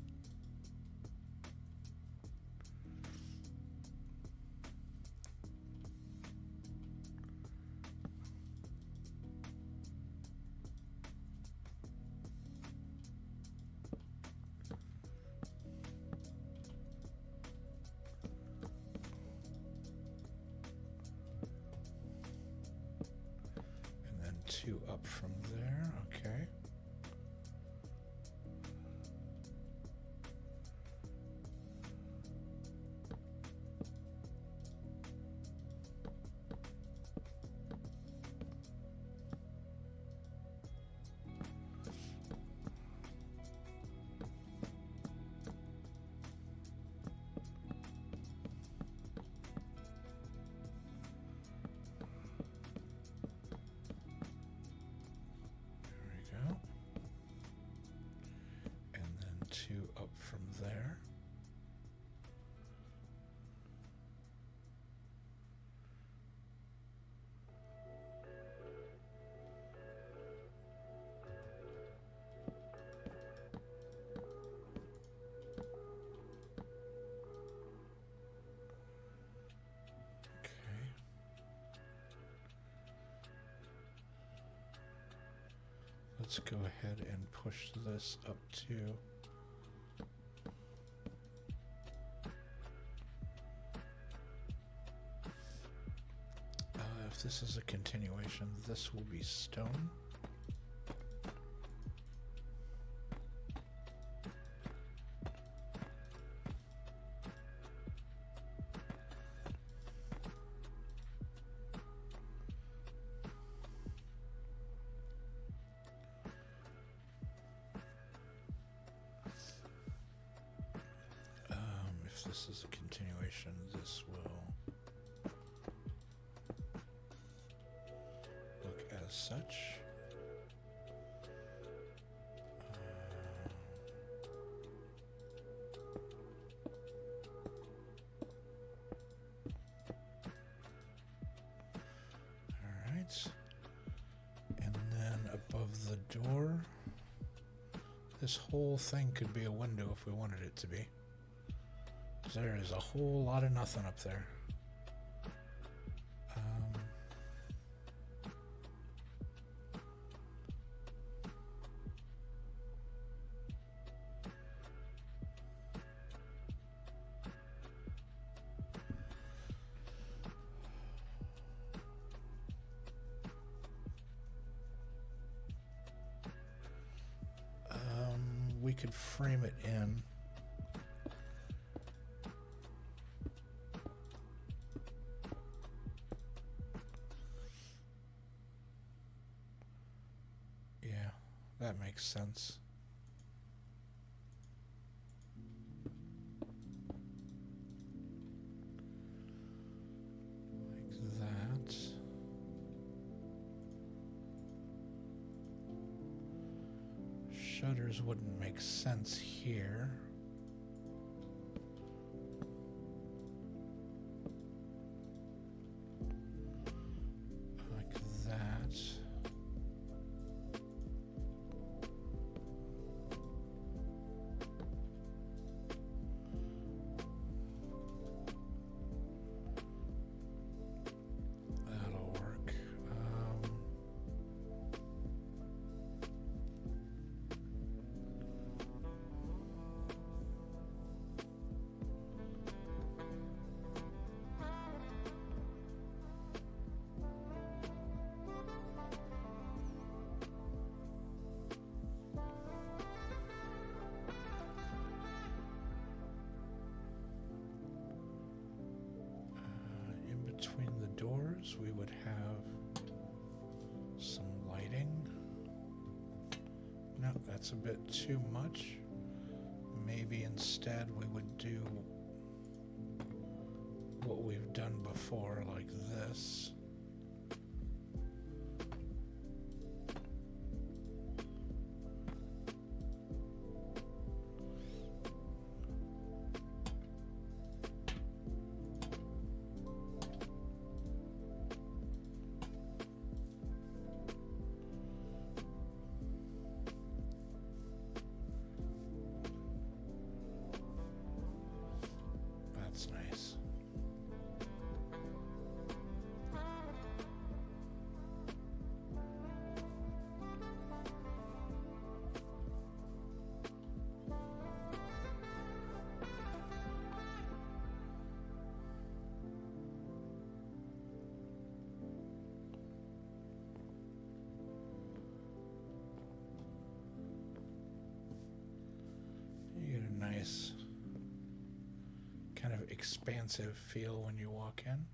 And then 2 up from there, okay. Up from there. Okay. Let's go ahead and push this up to if this is a continuation, this will be stone. If this is a continuation, this will look as such. All right. And then above the door, this whole thing could be a window if we wanted it to be. There is a whole lot of nothing up there. We could frame it in. That makes sense. Like that. Shutters wouldn't make sense here. Like that. Between the doors, we would have some lighting. No, that's a bit too much. Maybe instead we would do what we've done before, like this. nice kind of expansive feel when you walk in.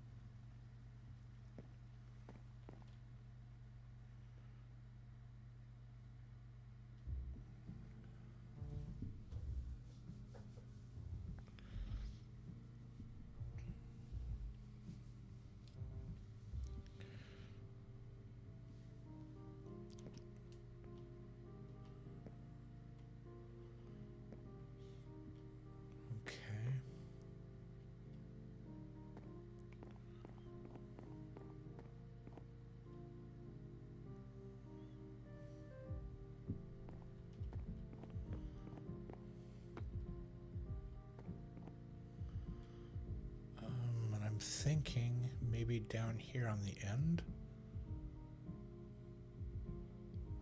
I'm thinking maybe down here on the end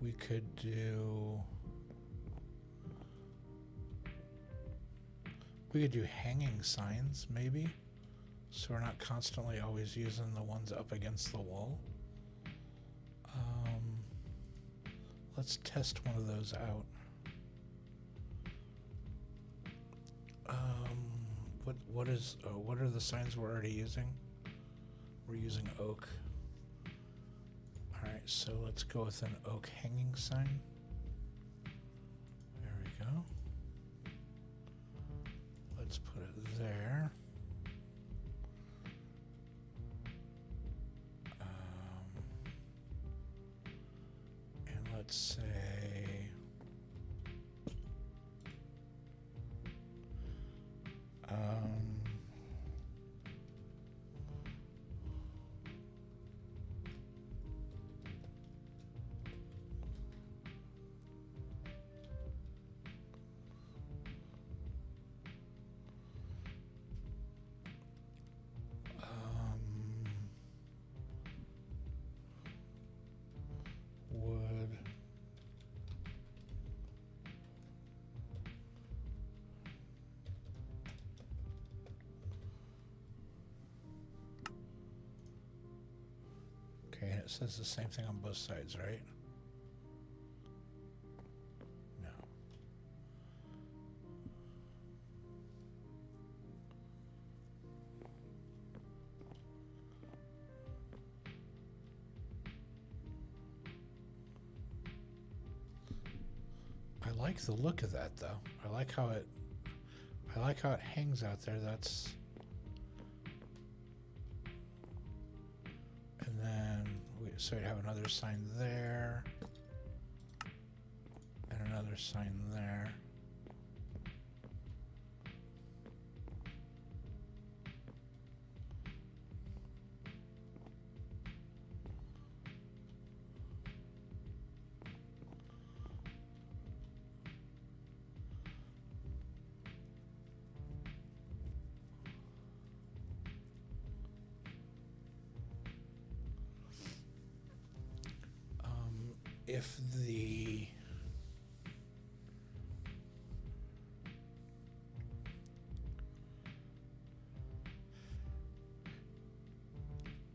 we could do hanging signs maybe, so we're not constantly always using the ones up against the wall. Let's test one of those out. What are the signs we're already using? We're using oak. Alright, so let's go with an oak hanging sign. There we go. Let's put it there. And let's say wood. Okay, and it says the same thing on both sides, right? No. I like the look of that though. I like how it hangs out there. That's, and then so we have another sign there and another sign there.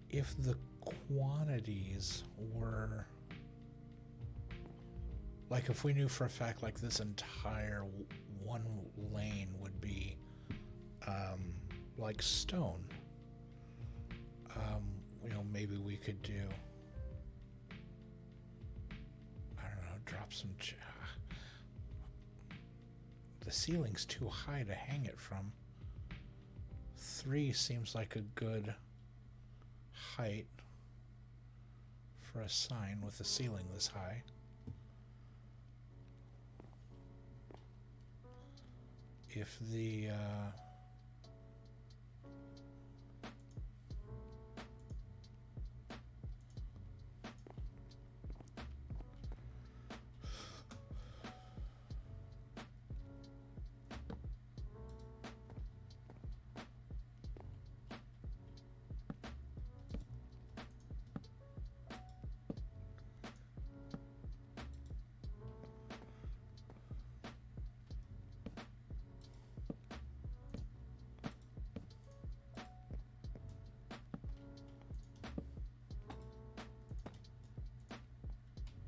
If the quantities were like, if we knew for a fact like this entire one lane would be like stone, maybe we could do, I don't know, drop some the ceiling's too high to hang it from. 3 seems like a good height for a sign with a ceiling this high. If the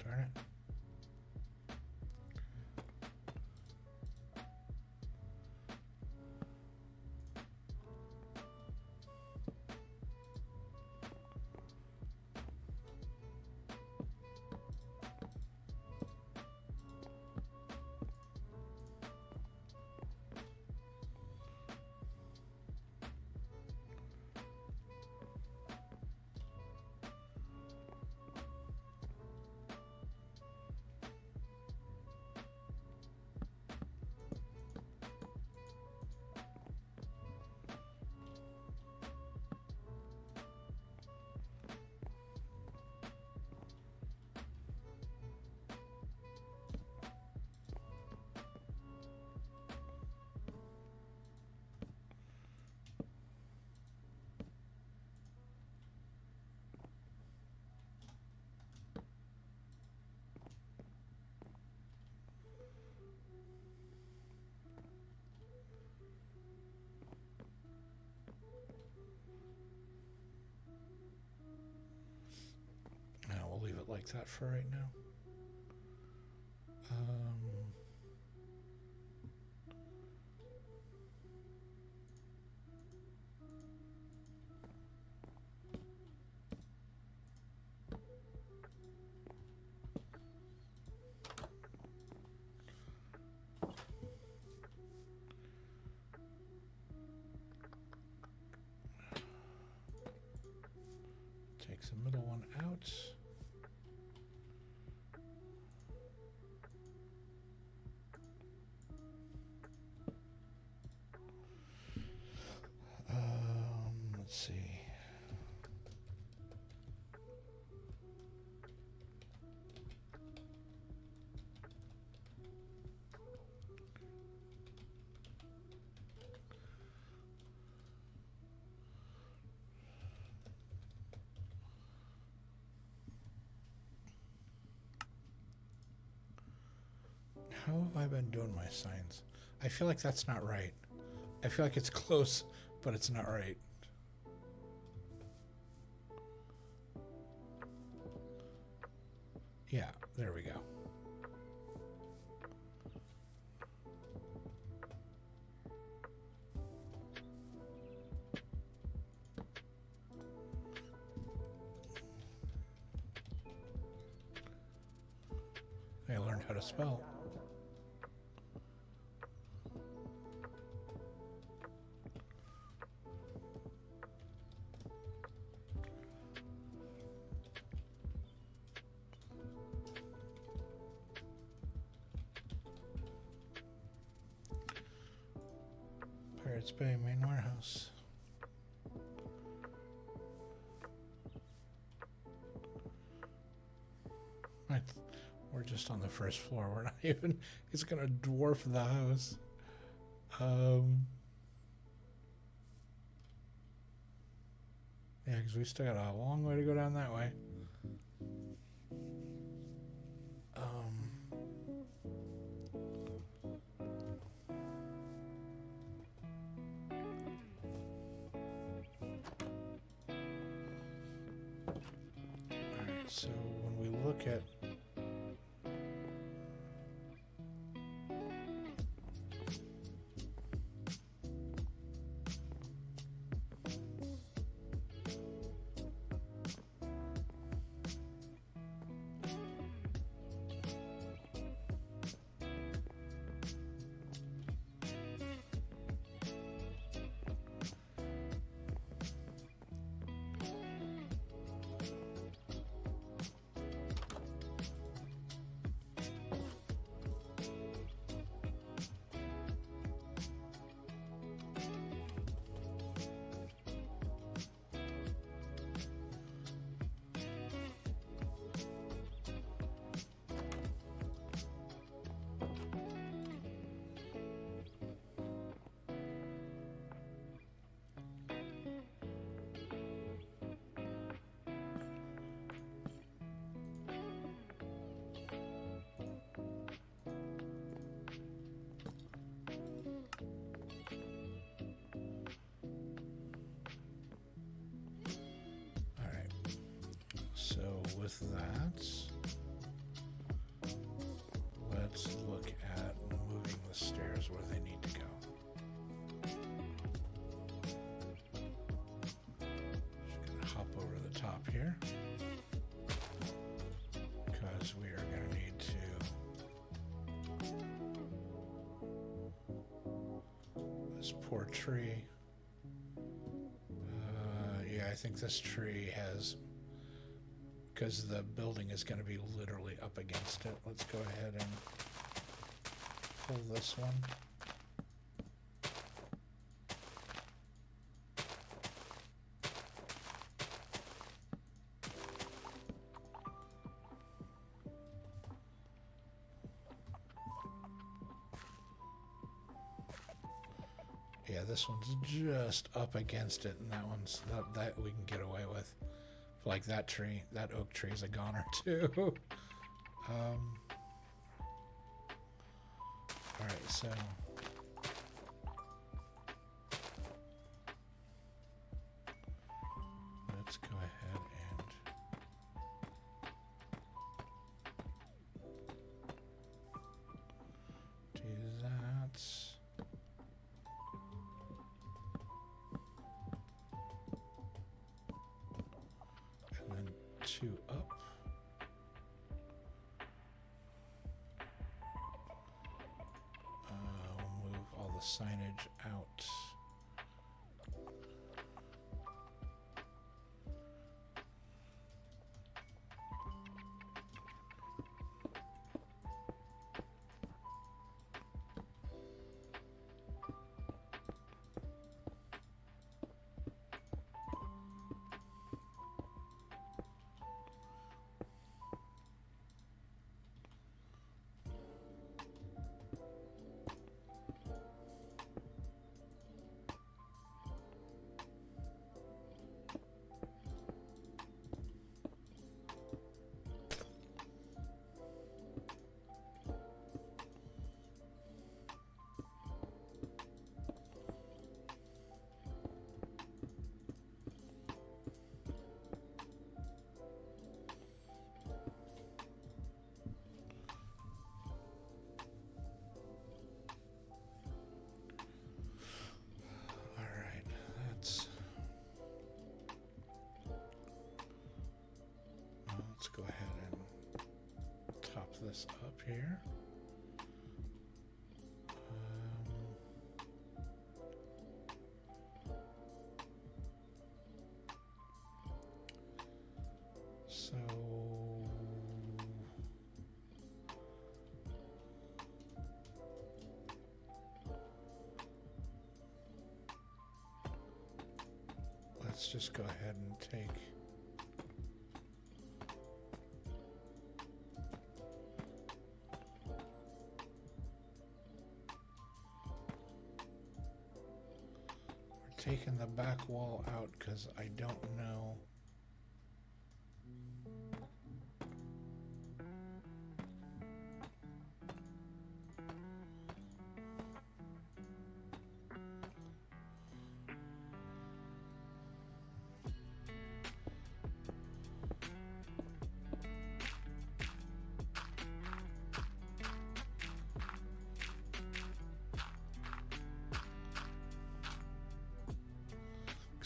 darn it. like that for right now. Takes the middle one out. Let's see. How have I been doing my signs? I feel like that's not right. I feel like it's close, but it's not right. Yeah, there we go. I learned how to spell. Pirates Bay main warehouse. Right. We're just on the first floor. We're not even. It's gonna dwarf the house. Yeah, because we still got a long way to go down that way. Alright, so when we look at So with that, let's look at moving the stairs where they need to go. Just gonna hop over the top here because we are gonna need to. This poor tree. Yeah, I think this tree has. Because the building is going to be literally up against it. Let's go ahead and pull this one. Yeah, this one's just up against it, and that one's that we can get away with. Like that tree, that oak tree is a goner too. All right, so let's go ahead and 2 up. We'll move all the signage out. Let's go ahead and top this up here. So let's just go ahead and take taking the back wall out because I don't know.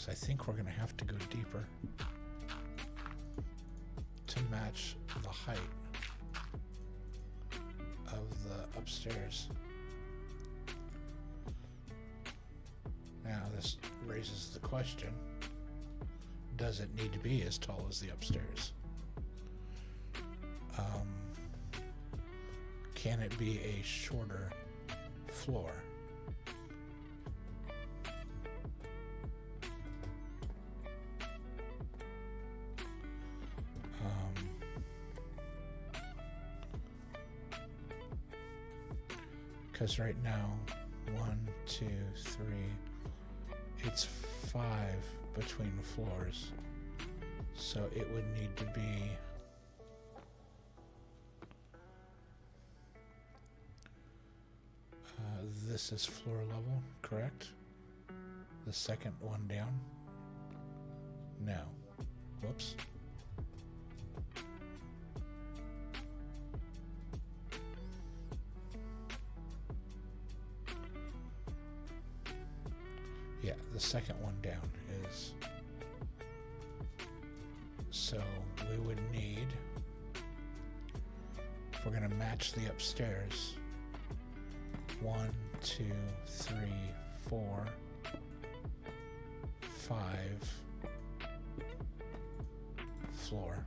I think we're going to have to go deeper to match the height of the upstairs. Now this raises the question, does it need to be as tall as the upstairs? Can it be a shorter floor? Because right now, 1, 2, 3, it's 5 between floors. So it would need to be this is floor level, correct? The second one down? No. Whoops. Yeah, the second one down is, so we would need, if we're going to match the upstairs, 1, 2, 3, 4, 5 floor.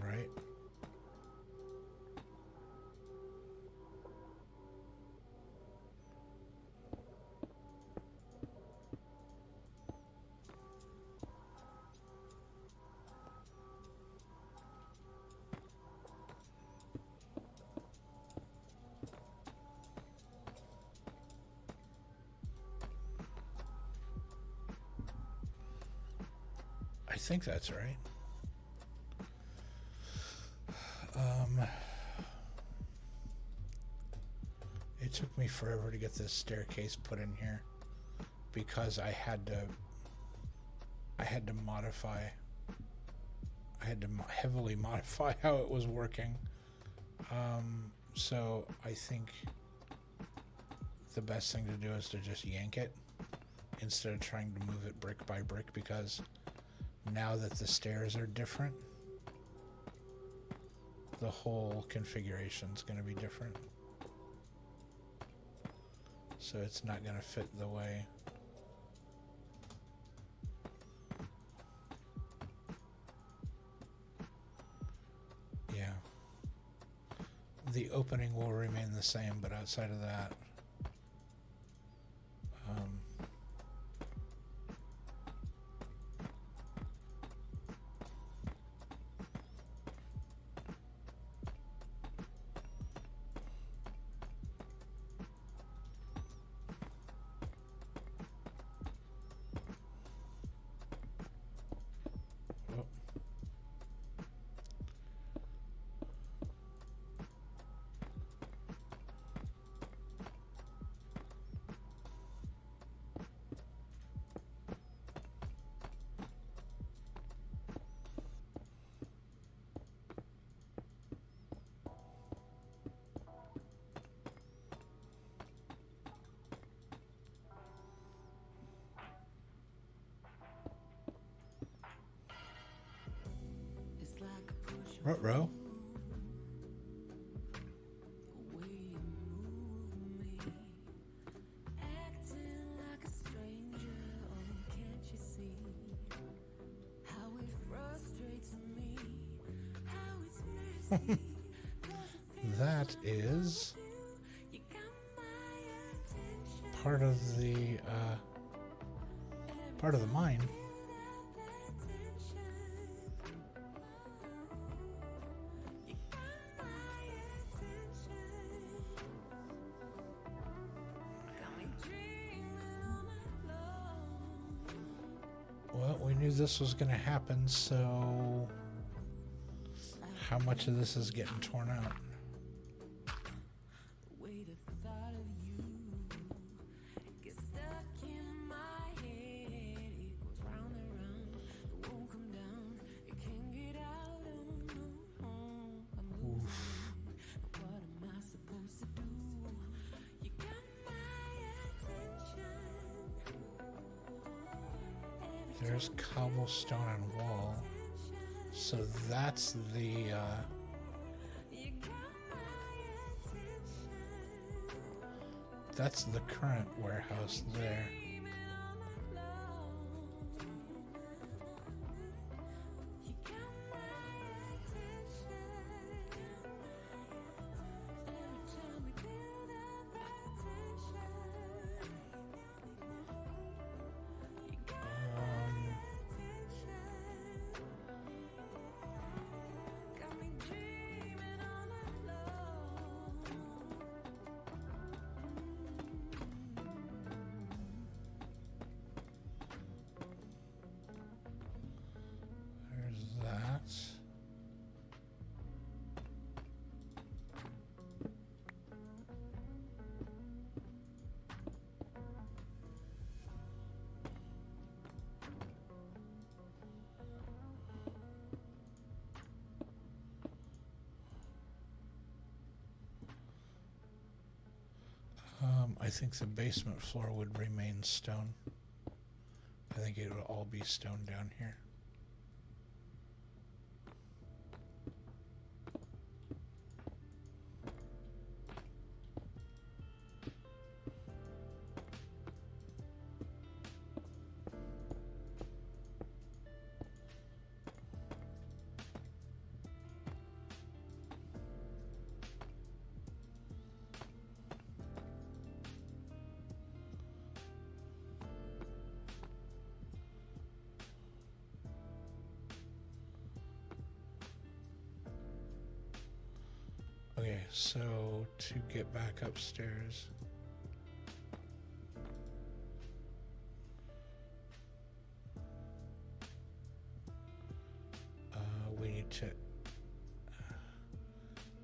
Right? I think that's right. It took me forever to get this staircase put in here. because I had to modify. I had to heavily modify how it was working. So I think the best thing to do is to just yank it instead of trying to move it brick by brick, because now that the stairs are different, the whole configuration is going to be different. So it's not going to fit the way. Yeah. The opening will remain the same, but outside of that, ruh-roh. That is part of the mine. Well, we knew this was going to happen, so how much of this is getting torn out? There's cobblestone and wall. So that's the current warehouse there. I think the basement floor would remain stone. I think it would all be stone down here. Okay, so to get back upstairs, we need to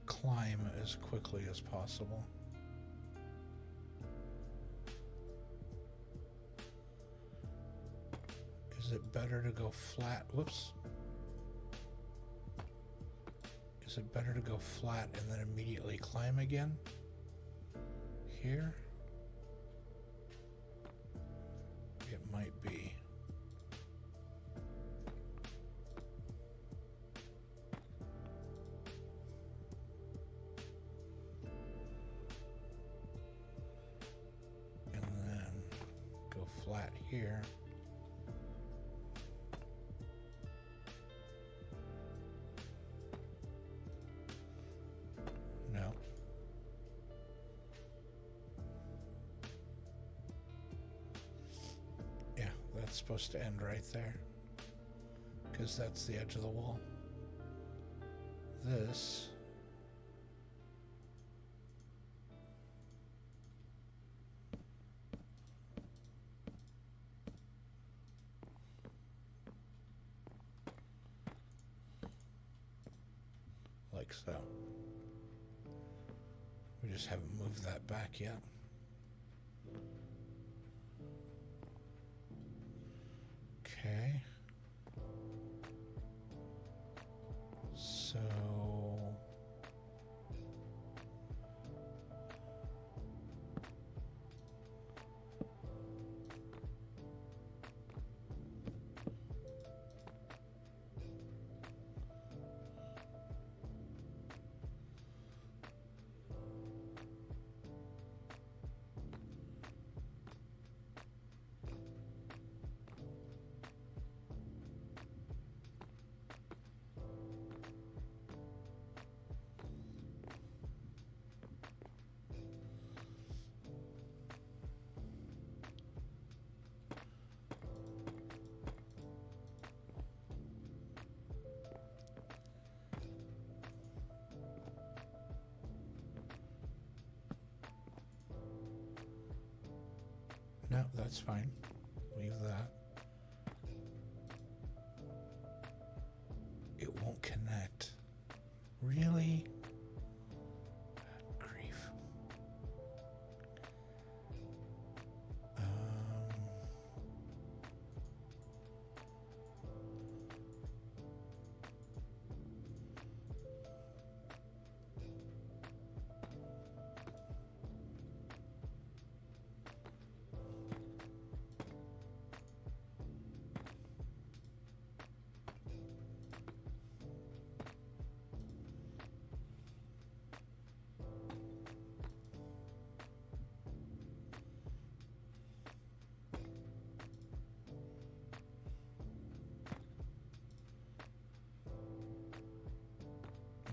climb as quickly as possible. Is it better to go flat? Whoops. Is it better to go flat and then immediately climb again? Here? It might be. And then go flat here. No. Yeah, that's supposed to end right there, because that's the edge of the wall. This like so. We just haven't moved that back yet. Okay. So no, that's fine. Leave that. It won't connect. Really? Grief.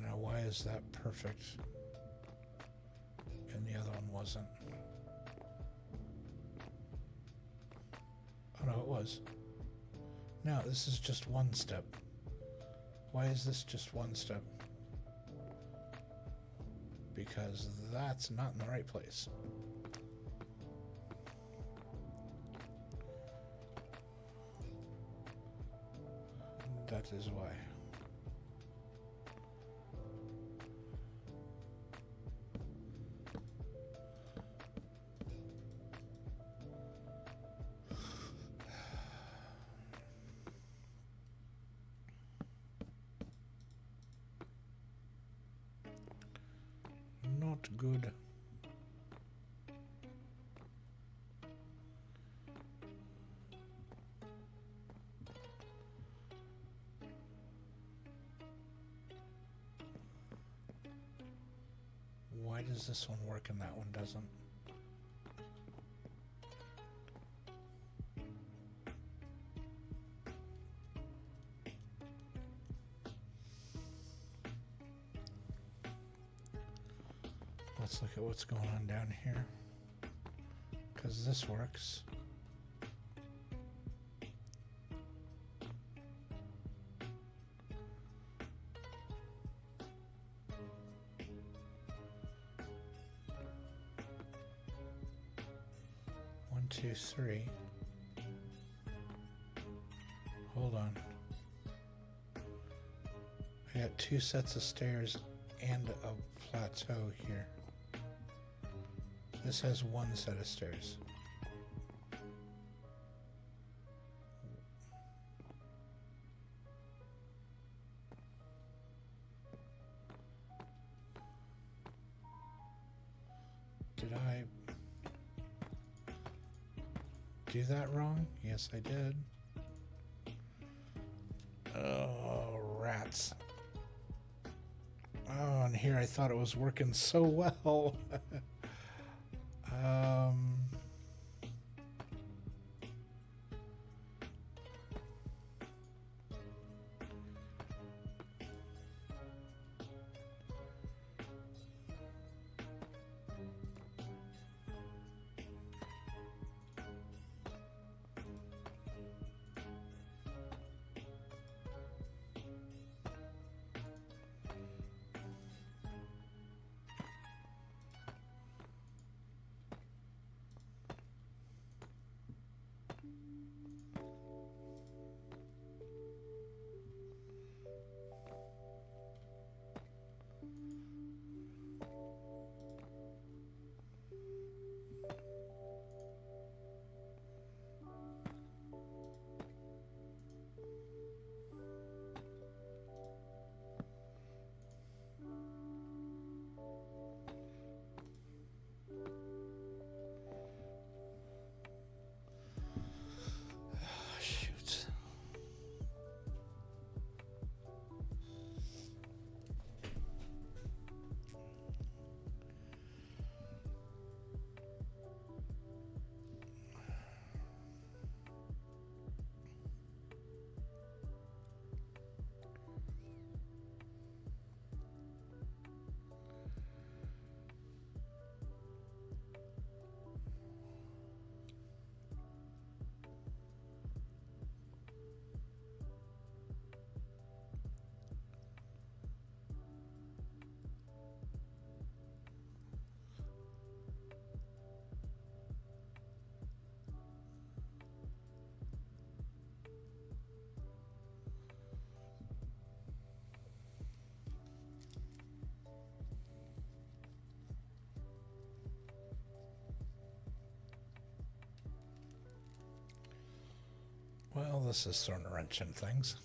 Now, why is that perfect and the other one wasn't? Oh no, it was. No, this is just one step. Why is this just one step? Because that's not in the right place. That is why. Not good. Why does this one work and that one doesn't? Let's look at what's going on down here, because this works. One, two, three. Hold on. I got two sets of stairs and a plateau here. This has one set of stairs. I do that wrong? Yes, I did. Oh, rats. Oh, and here I thought it was working so well. um... Shoot. Well, this is throwing a wrench in things.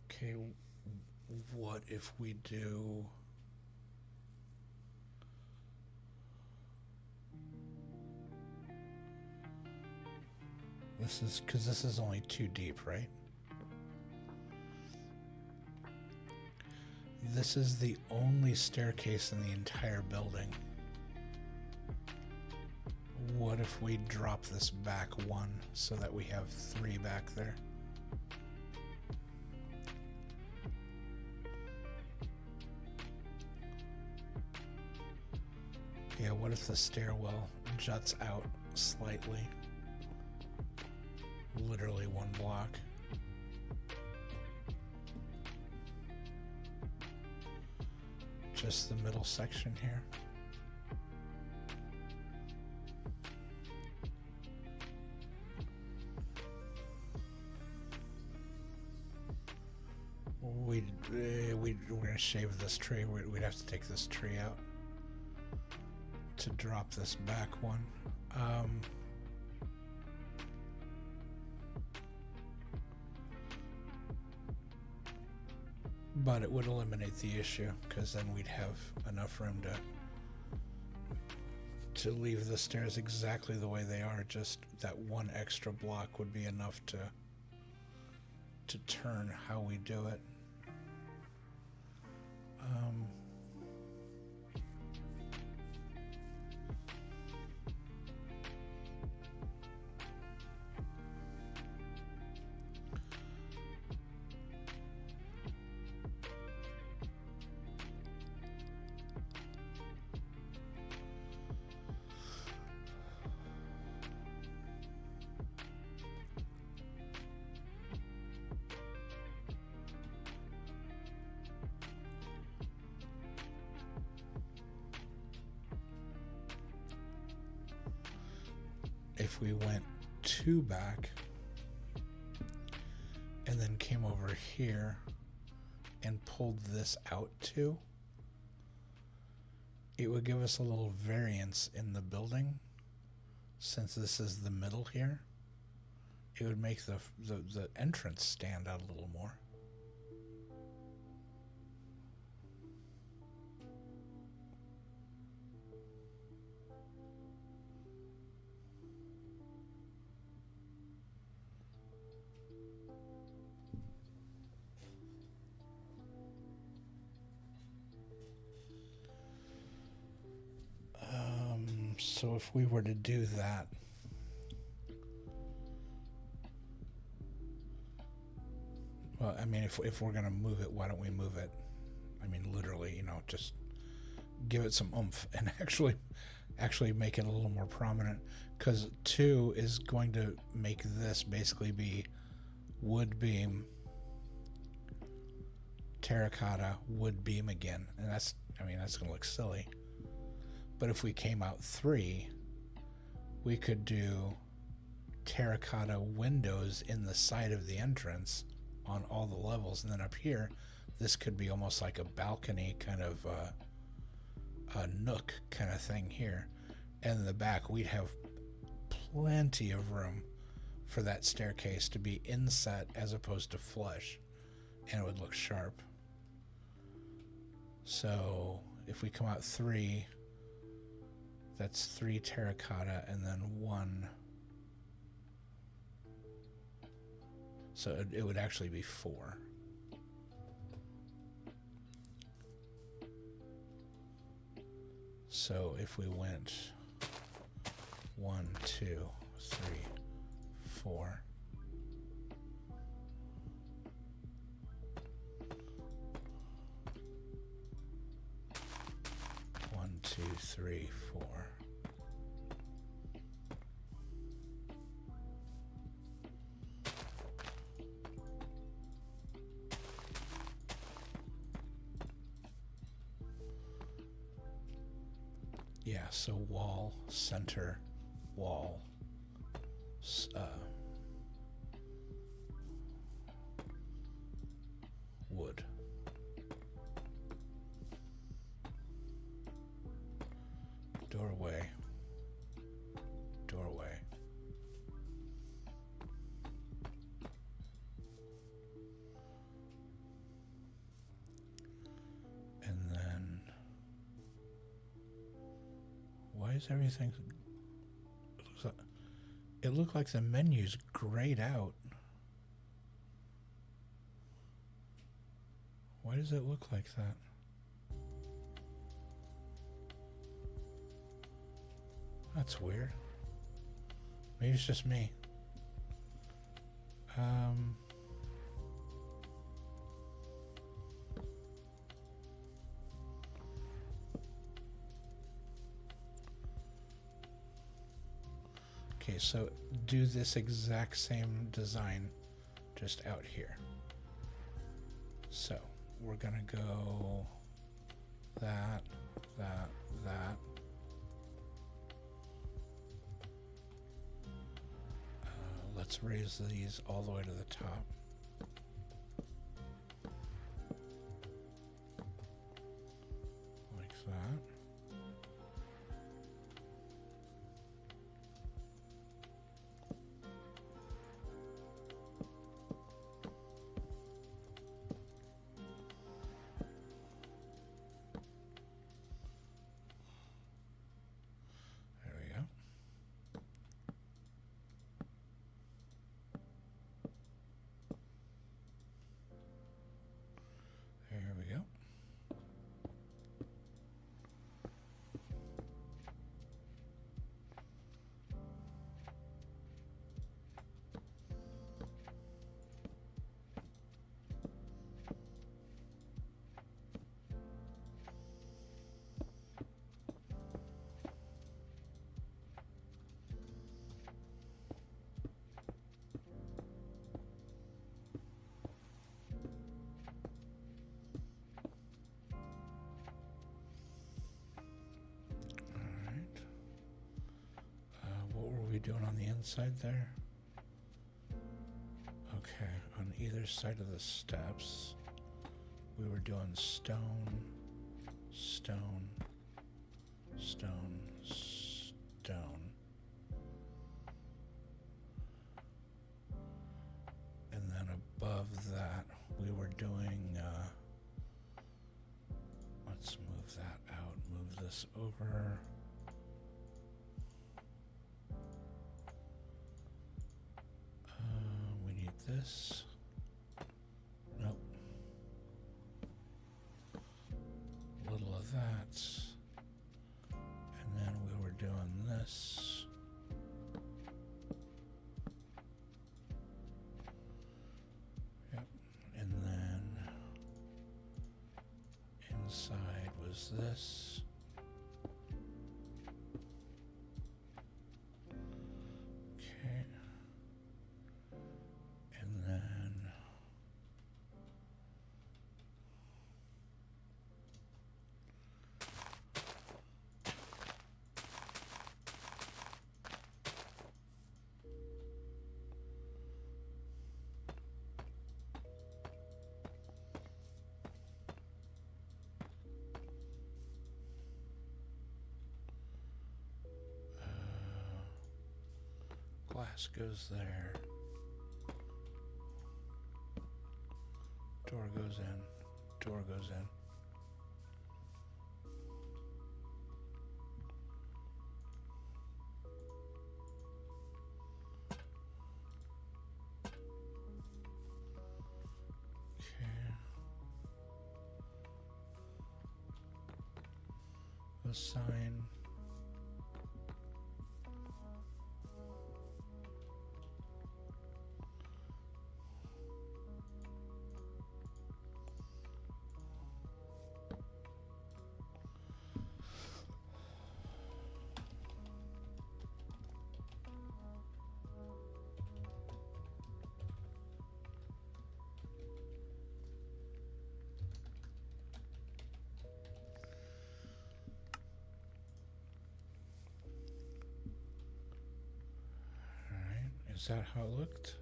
Okay, what if we do... This is because this is only 2 deep, right? This is the only staircase in the entire building. What if we drop this back 1 so that we have 3 back there? Yeah, what if the stairwell juts out slightly? Literally 1 block. Just the middle section here. We're gonna shave this tree. We'd have to take this tree out to drop this back 1. But it would eliminate the issue, because then we'd have enough room to leave the stairs exactly the way they are. Just that 1 extra block would be enough to turn how we do it. If we went 2 back and then came over here and pulled this out 2, it would give us a little variance in the building. Since this is the middle here, it would make the entrance stand out a little more. So if we were to do that, well, I mean, if we're going to move it, why don't we move it? I mean, literally, you know, just give it some oomph and actually make it a little more prominent, because 2 is going to make this basically be wood beam, terracotta, wood beam again, and that's, I mean, that's going to look silly. But if we came out 3, we could do terracotta windows in the side of the entrance on all the levels, and then up here, this could be almost like a balcony kind of a nook kind of thing here. And in the back, we'd have plenty of room for that staircase to be inset as opposed to flush, and it would look sharp. So if we come out 3, that's 3 terracotta and then 1. So it would actually be 4. So if we went 1, 2, 3, 4. 1, 2, 3, 4. Yeah, so wall, center, wall, wood. Doorway, doorway. And then, why is everything, it looked like the menu's grayed out. Why does it look like that? That's weird. Maybe it's just me. Okay, so do this exact same design just out here. So we're gonna go that, that, that. Let's raise these all the way to the top. Like that. There we go. There we go. Doing on the inside there. Okay, on either side of the steps we were doing stone, stone, stone, stone. And then above that, we were doing, let's move that out, move this over. We need this. Nope. A little of that. And then we were doing this. Yep. And then inside was this. Okay. And then glass goes there. Door goes in. Door goes in. Okay. A sign. Is that how it looked?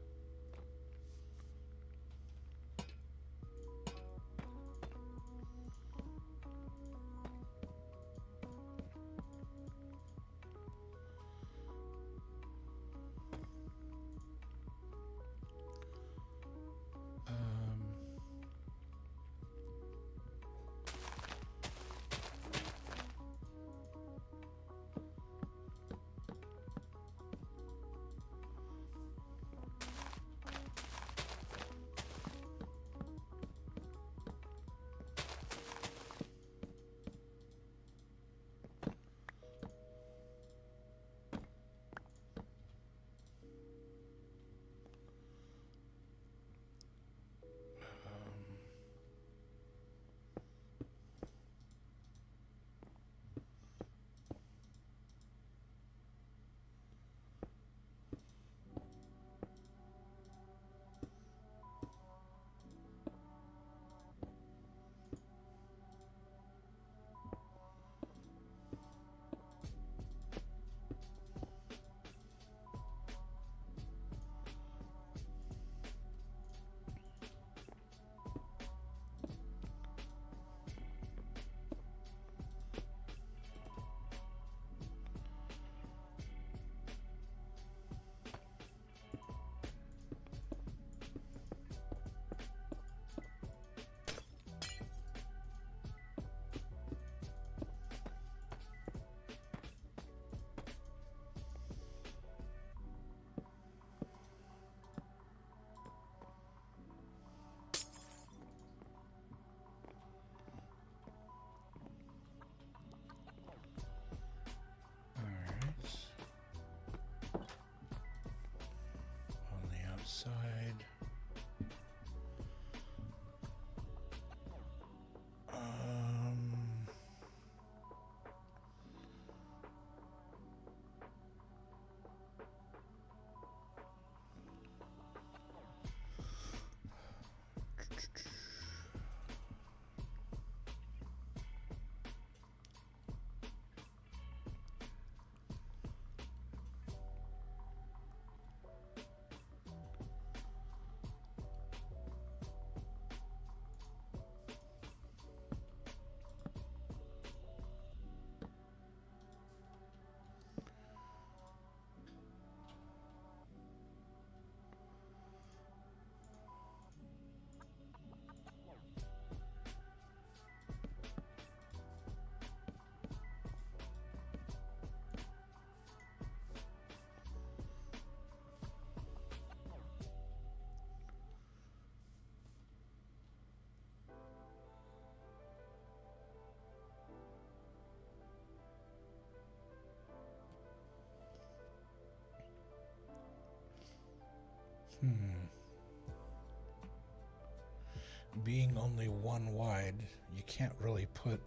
Being only one wide, you can't really put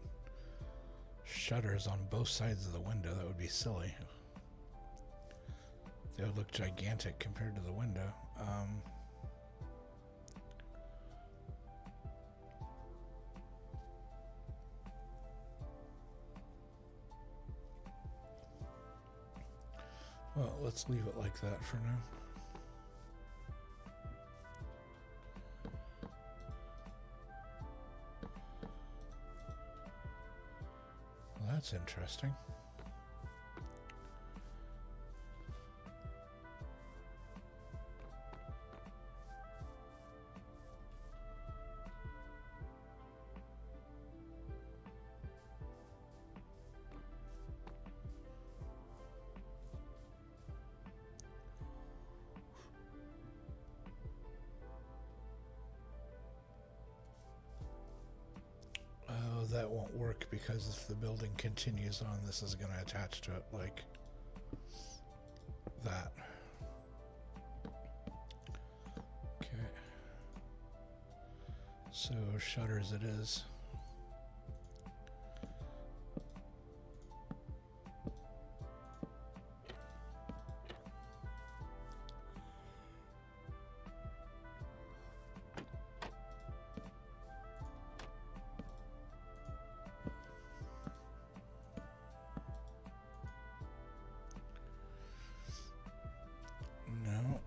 shutters on both sides of the window. That would be silly. They would look gigantic compared to the window. Well, let's leave it like that for now. Well, that's interesting. That won't work because if the building continues on, this is going to attach to it like that. Okay. So shutters it is. No.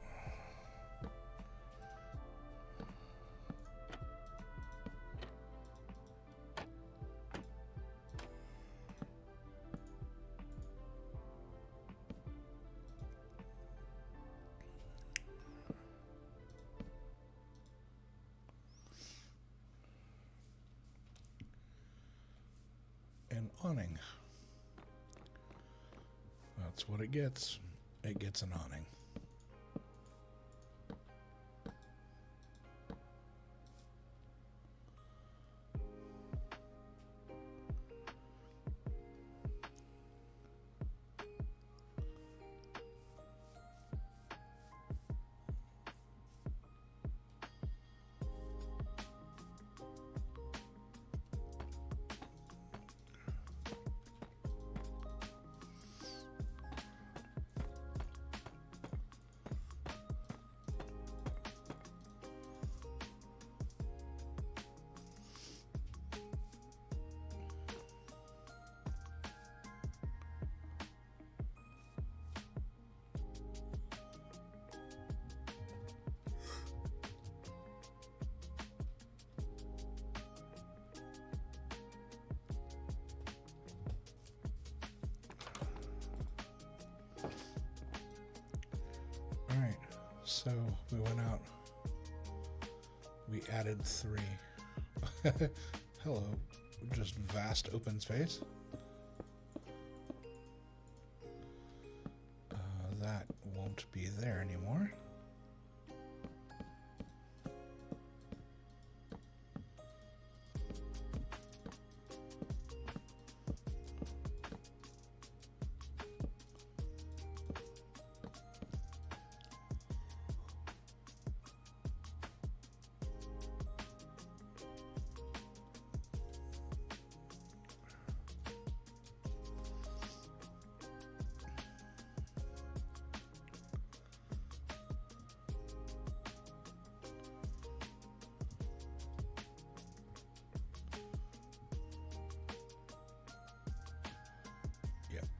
An awning. That's what it gets. It gets an awning. Alright, so we went out. We added 3. Hello, just vast open space. That won't be there anymore.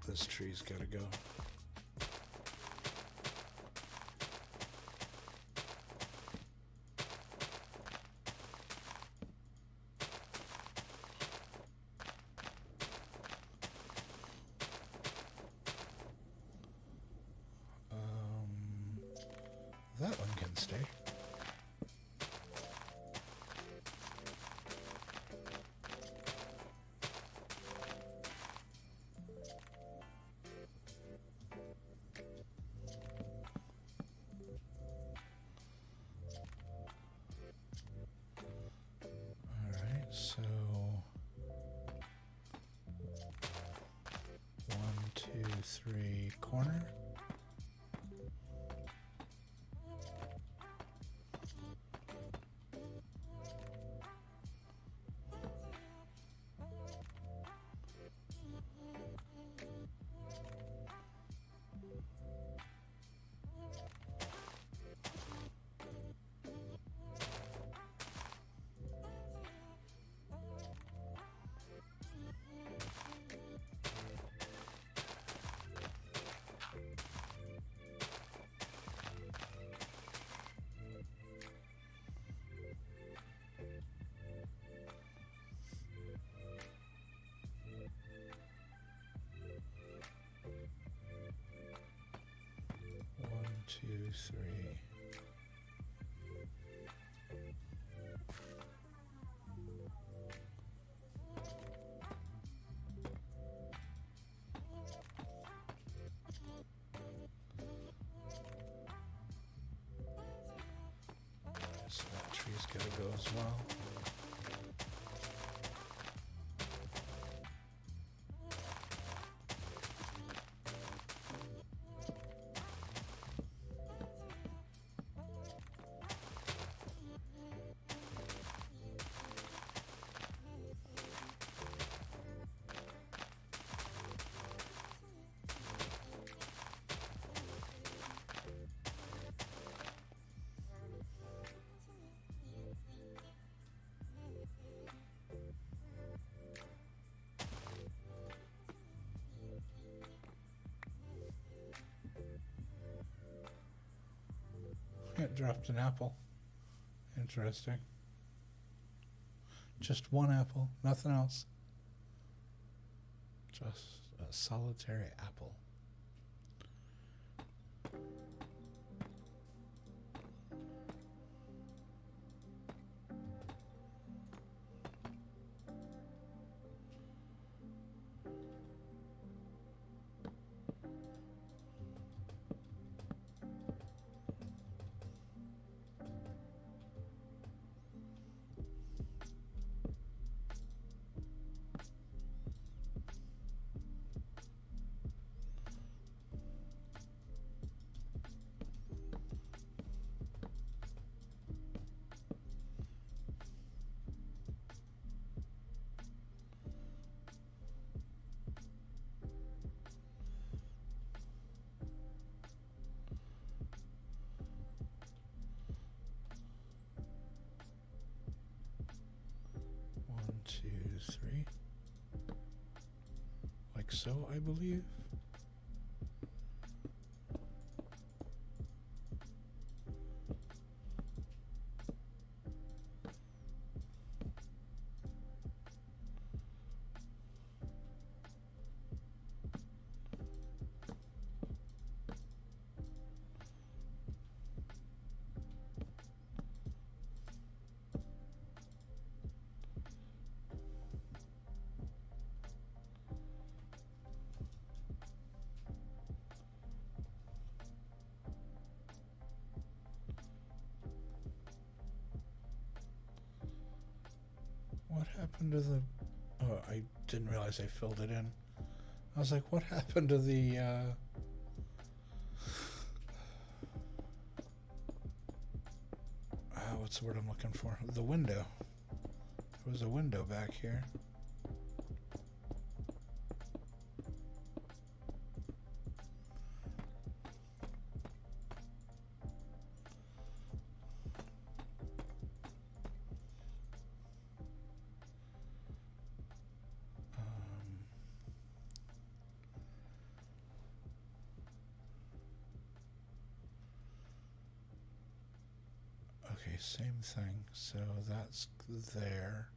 This tree's gotta go. That one can stay. So 1, 2, 3 corner. 3. So that tree's gotta go as well. It dropped an apple. Interesting. Just one apple, nothing else. Just a solitary apple. Two, 3. Like so, I believe. What happened to the... Oh, I didn't realize I filled it in. I was like, what happened to the... what's the word I'm looking for? The window. There was a window back here. Okay, same thing. So that's there.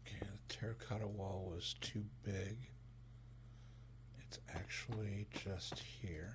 Okay, the terracotta wall was too big. It's actually just here.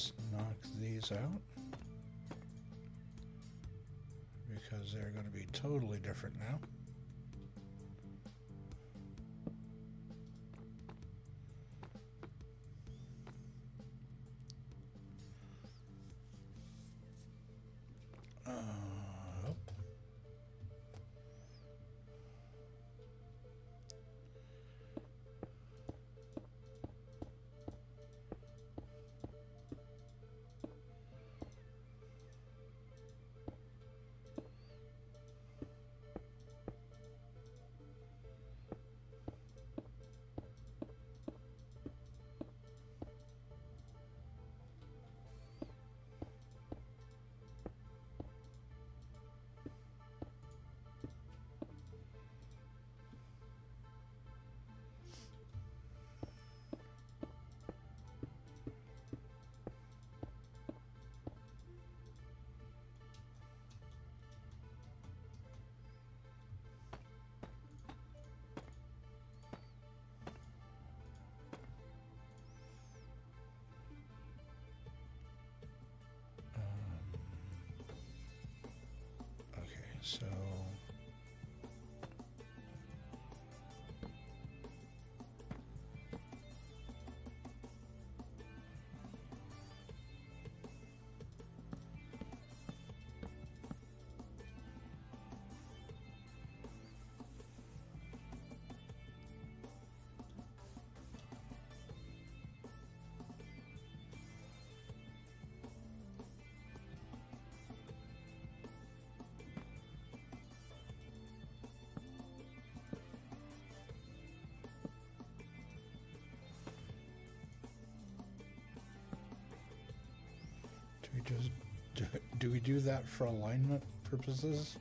just knock these out because they're going to be totally different now. So do we do that for alignment purposes?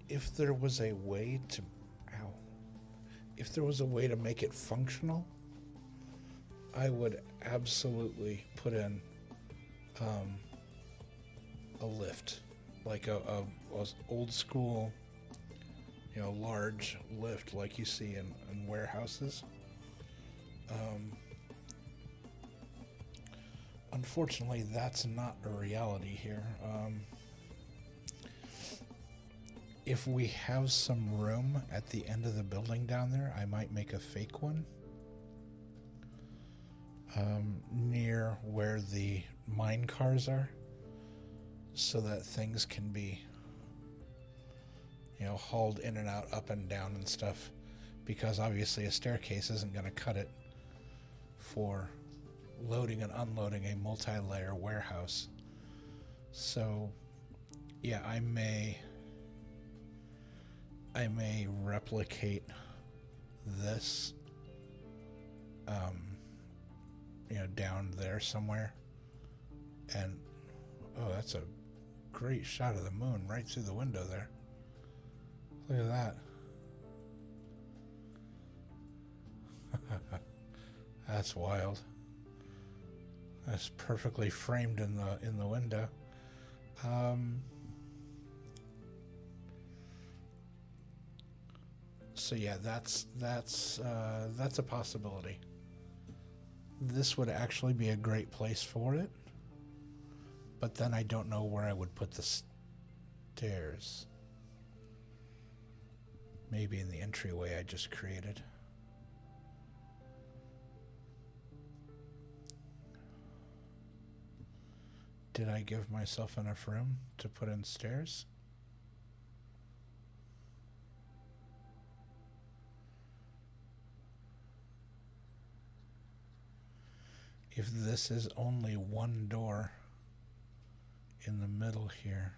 If there was a way to, if there was a way to make it functional, I would absolutely put in a lift, like a old school, large lift like you see in warehouses. Unfortunately, that's not a reality here. If we have some room at the end of the building down there, I might make a fake one near where the mine cars are, so that things can be, hauled in and out, up and down and stuff, because obviously a staircase isn't going to cut it for loading and unloading a multi-layer warehouse. So yeah, I may replicate this down there somewhere. And oh, that's a great shot of the moon right through the window there. Look at that. That's wild. That's perfectly framed in the window. So yeah, that's a possibility. This would actually be a great place for it, but then I don't know where I would put the stairs. Maybe in the entryway I just created. Did I give myself enough room to put in stairs? If this is only one door in the middle here,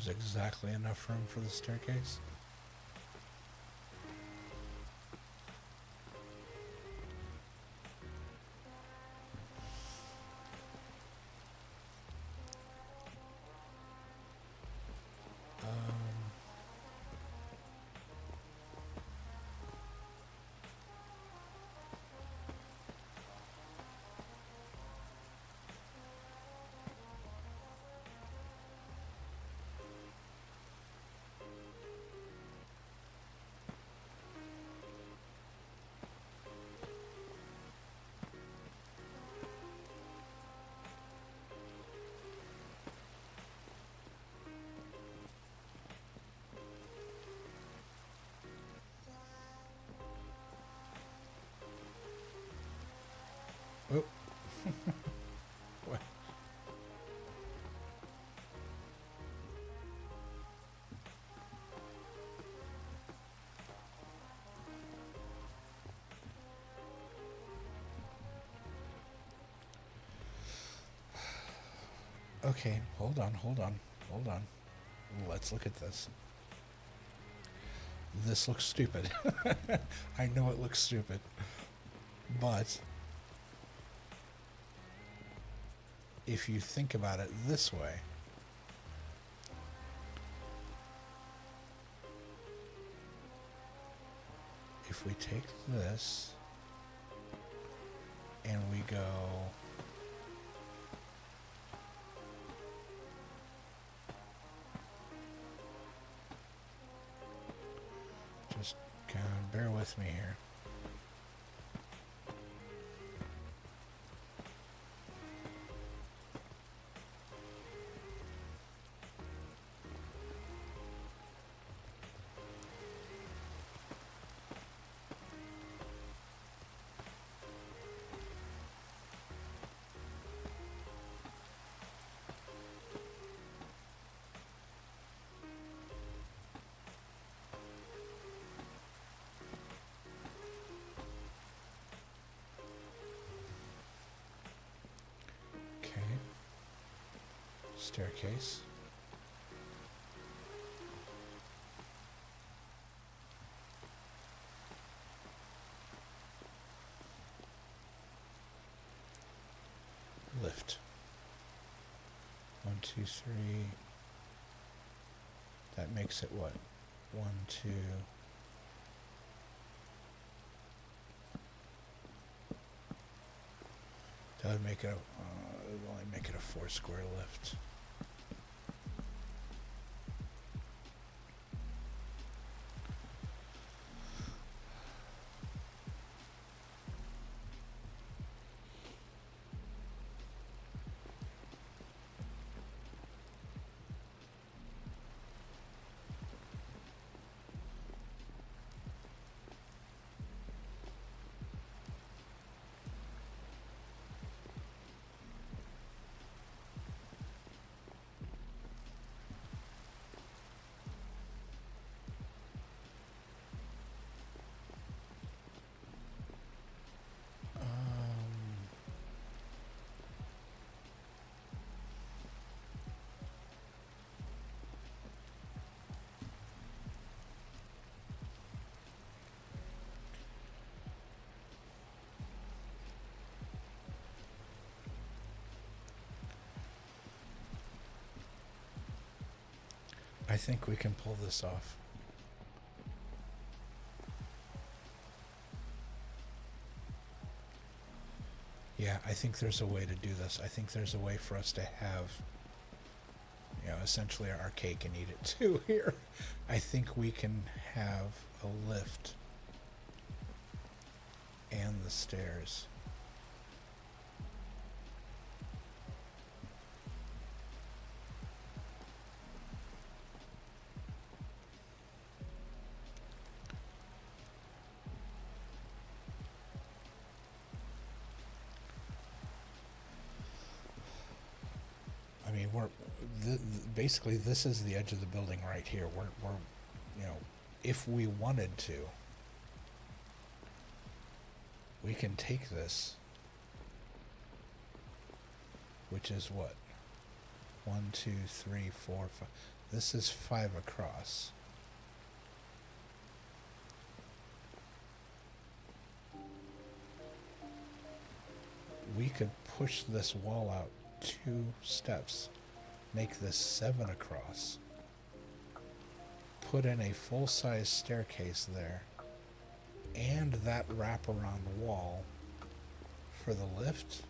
There's exactly enough room for the staircase. Oh. What? Okay, hold on. Let's look at this. This looks stupid. I know it looks stupid. But if you think about it this way, if we take this and we go just kind of bear with me here. Staircase. Lift. 1, 2, 3. That makes it what? 1, 2. That would make it it would only make it a 4 square lift. I think we can pull this off. Yeah, I think there's a way to do this. I think there's a way for us to have, essentially our cake and eat it too here. I think we can have a lift and the stairs. I mean, basically this is the edge of the building right here. We're if we wanted to, we can take this, which is what? 1, 2, 3, 4, 5. This is 5 across. We could push this wall out 2 steps, make this 7 across, put in a full-size staircase there, and that wraparound wall for the lift.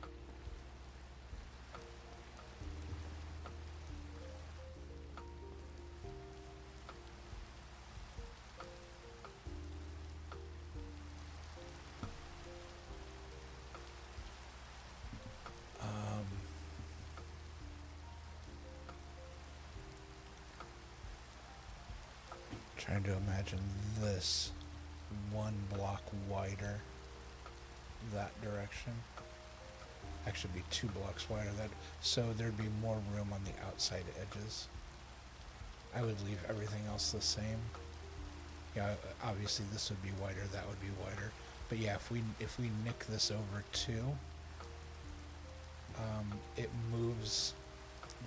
Trying to imagine this 1 block wider that direction. Actually be 2 blocks wider, that so there'd be more room on the outside edges. I would leave everything else the same. Yeah, obviously this would be wider, that would be wider. But yeah, if we nick this over 2, it moves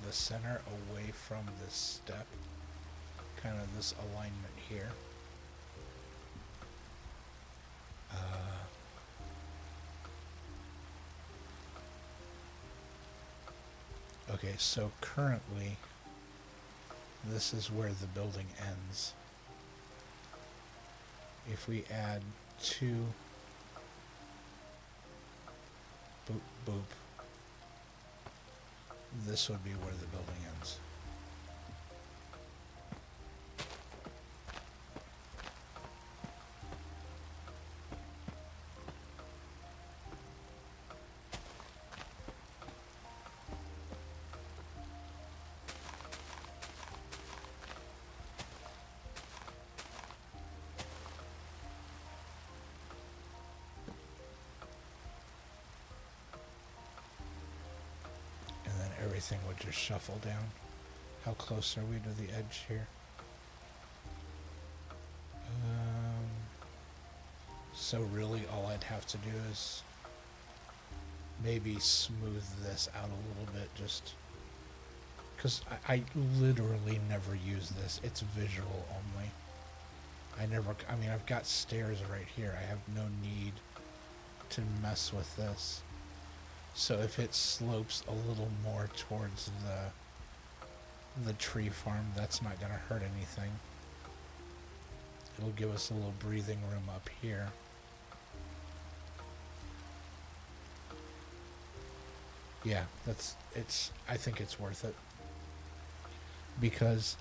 the center away from this step, kind of this alignment here. Okay, so currently this is where the building ends. If we add 2 boop boop, this would be where the building ends. Everything would just shuffle down. How close are we to the edge here? So really all I'd have to do is maybe smooth this out a little bit, just because I literally never use this. It's visual only. I mean, I've got stairs right here. I have no need to mess with this. So if it slopes a little more towards the tree farm, that's not going to hurt anything. It'll give us a little breathing room up here. Yeah, I think it's worth it. Because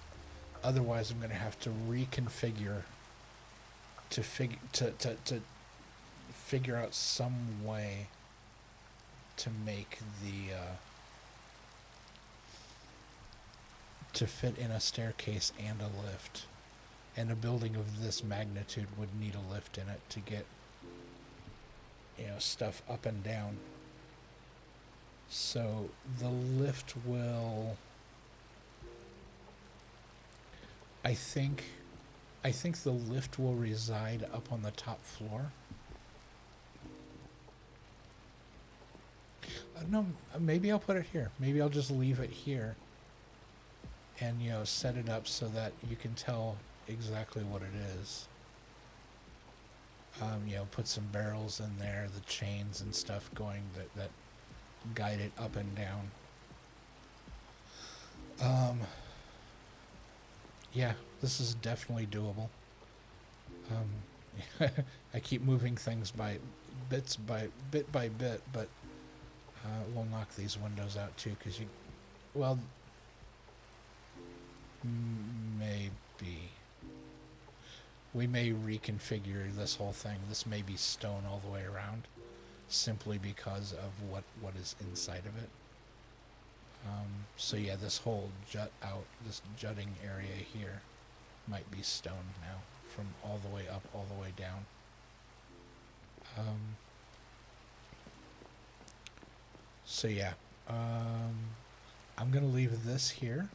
otherwise I'm going to have to reconfigure to figure out some way to make the to fit in a staircase and a lift, and a building of this magnitude would need a lift in it to get, you know, stuff up and down. So the lift will, I think the lift will reside up on the top floor. No, maybe I'll put it here. Maybe I'll just leave it here and, you know, set it up so that you can tell exactly what it is. You know, put some barrels in there, the chains and stuff going that guide it up and down. Yeah, this is definitely doable. I keep moving things bit by bit, but we'll knock these windows out too, because well, maybe. We may reconfigure this whole thing. This may be stone all the way around, simply because of what is inside of it. So yeah, this whole this jutting area here might be stone now, from all the way up, all the way down. So yeah, I'm gonna leave this here.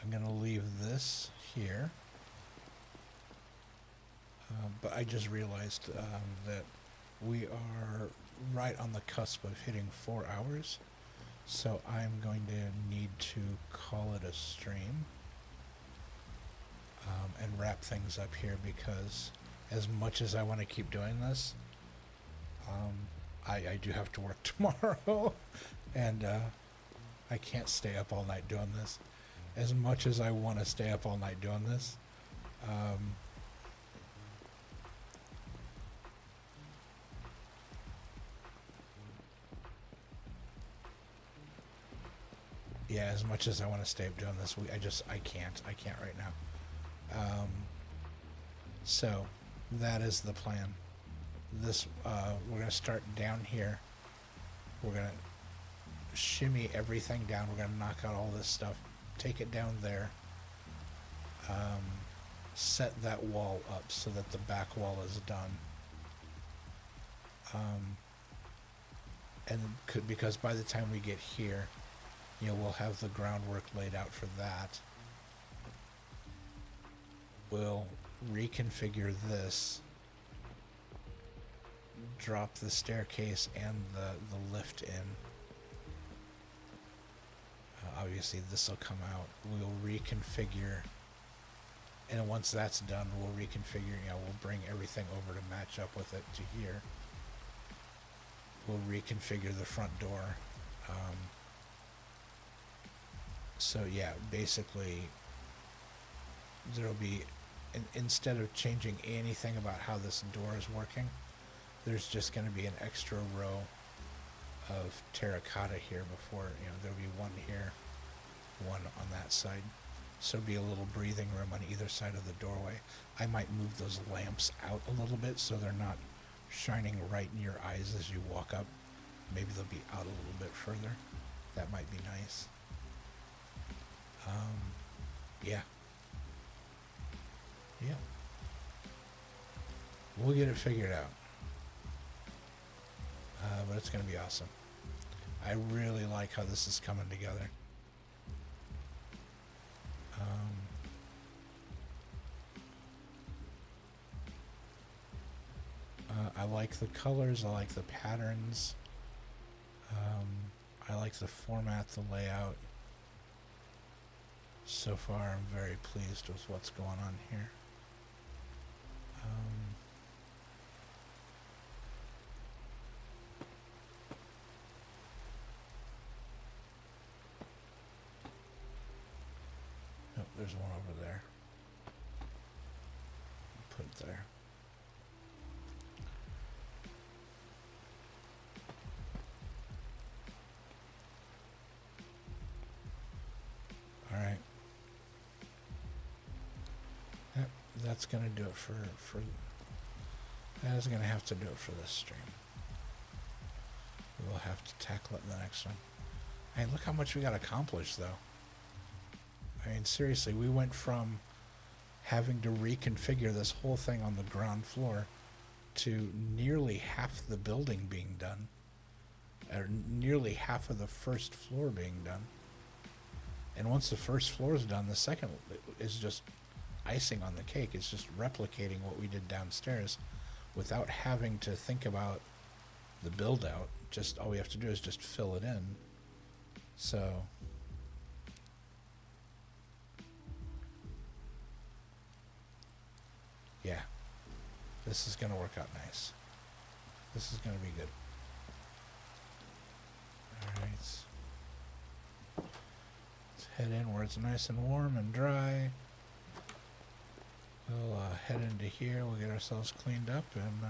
I'm gonna leave this here. But I just realized that we are right on the cusp of hitting 4 hours. So I'm going to need to call it a stream. and wrap things up here, because as much as I want to keep doing this, I do have to work tomorrow, and I can't stay up all night doing this. As much as I want to stay up all night doing this, yeah, as much as I want to stay up doing this, I can't right now. So that is the plan. This we're gonna start down here. We're gonna shimmy everything down. We're gonna knock out all this stuff, take it down there, set that wall up so that the back wall is done. Because by the time we get here, we'll have the groundwork laid out for that. We'll reconfigure this, drop the staircase and the lift in. Obviously this will come out. We'll reconfigure, and once that's done, we'll reconfigure, we'll bring everything over to match up with it to here. We'll reconfigure the front door. So yeah, basically there'll be, instead of changing anything about how this door is working, there's just going to be an extra row of terracotta here before, there'll be one here, one on that side. So there'll be a little breathing room on either side of the doorway. I might move those lamps out a little bit so they're not shining right in your eyes as you walk up. Maybe they'll be out a little bit further. That might be nice. Yeah. We'll get it figured out. But it's going to be awesome. I really like how this is coming together. I like the colors. I like the patterns. I like the format, the layout. So far, I'm very pleased with what's going on here. Nope, there's one over there. Put it there. All right. Yep, that's gonna do it for that is gonna have to do it for this stream. We'll have to tackle it in the next one. Hey, look how much we got accomplished, though. I mean, seriously, we went from having to reconfigure this whole thing on the ground floor to nearly half the building being done, or nearly half of the first floor being done. And once the first floor is done, the second is just icing on the cake. It's just replicating what we did downstairs without having to think about the build out. Just all we have to do is just fill it in. So yeah, this is going to work out nice. This is going to be good. All right. Let's head in where it's nice and warm and dry. We'll head into here. We'll get ourselves cleaned up and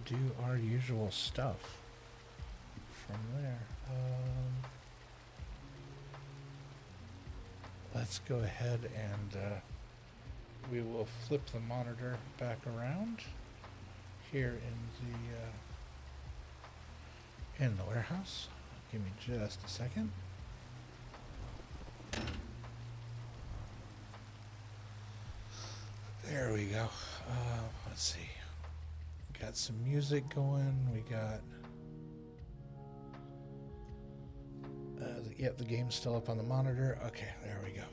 do our usual stuff from there. Let's go ahead and we will flip the monitor back around here in the warehouse. Give me just a second. There we go. Let's see. Got some music going. We got yep, the game's still up on the monitor. Okay, there we go.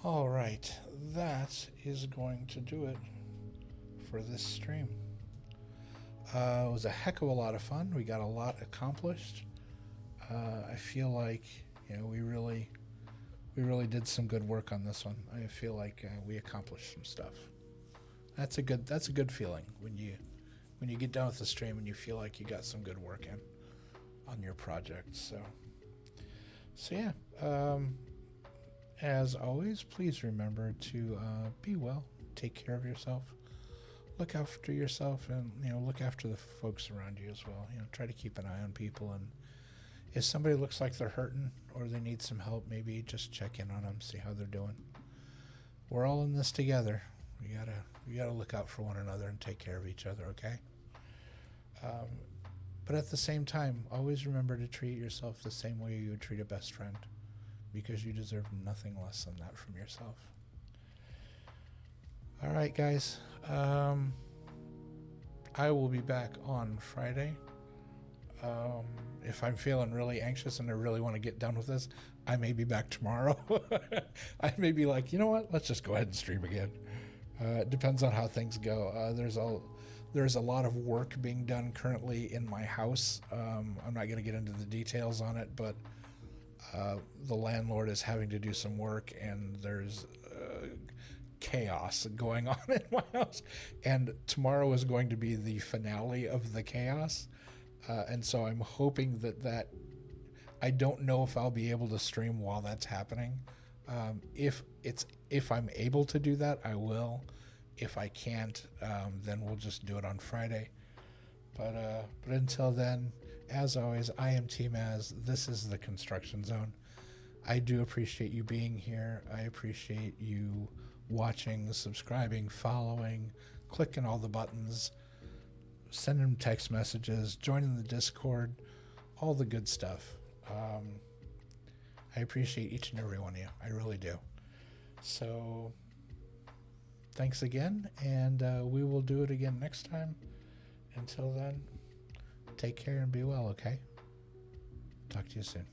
All right, that is going to do it for this stream. It was a heck of a lot of fun. We got a lot accomplished. I feel like, You know, we really did some good work on this one. I feel like we accomplished some stuff. That's a good feeling when you get done with the stream and you feel like you got some good work in on your project. So yeah. As always, please remember to be well, take care of yourself, look after yourself, and look after the folks around you as well. Try to keep an eye on people, and if somebody looks like they're hurting or they need some help, maybe just check in on them, see how they're doing. We're all in this together. We gotta look out for one another and take care of each other, okay? But at the same time, always remember to treat yourself the same way you would treat a best friend, because you deserve nothing less than that from yourself. All right, guys. I will be back on Friday. If I'm feeling really anxious and I really want to get done with this, I may be back tomorrow. I may be like, you know what? Let's just go ahead and stream again. It depends on how things go. There's a lot of work being done currently in my house. I'm not going to get into the details on it, but the landlord is having to do some work, and there's chaos going on in my house. And tomorrow is going to be the finale of the chaos. And so I'm hoping that I don't know if I'll be able to stream while that's happening. If I'm able to do that, I will. If I can't, then we'll just do it on Friday. But until then, as always, I am tmaaz. This is the Construction Zone. I do appreciate you being here. I appreciate you watching, subscribing, following, clicking all the buttons, sending text messages, joining the Discord, all the good stuff. I appreciate each and every one of you. I really do. So thanks again, and we will do it again next time. Until then, take care and be well, okay? Talk to you soon.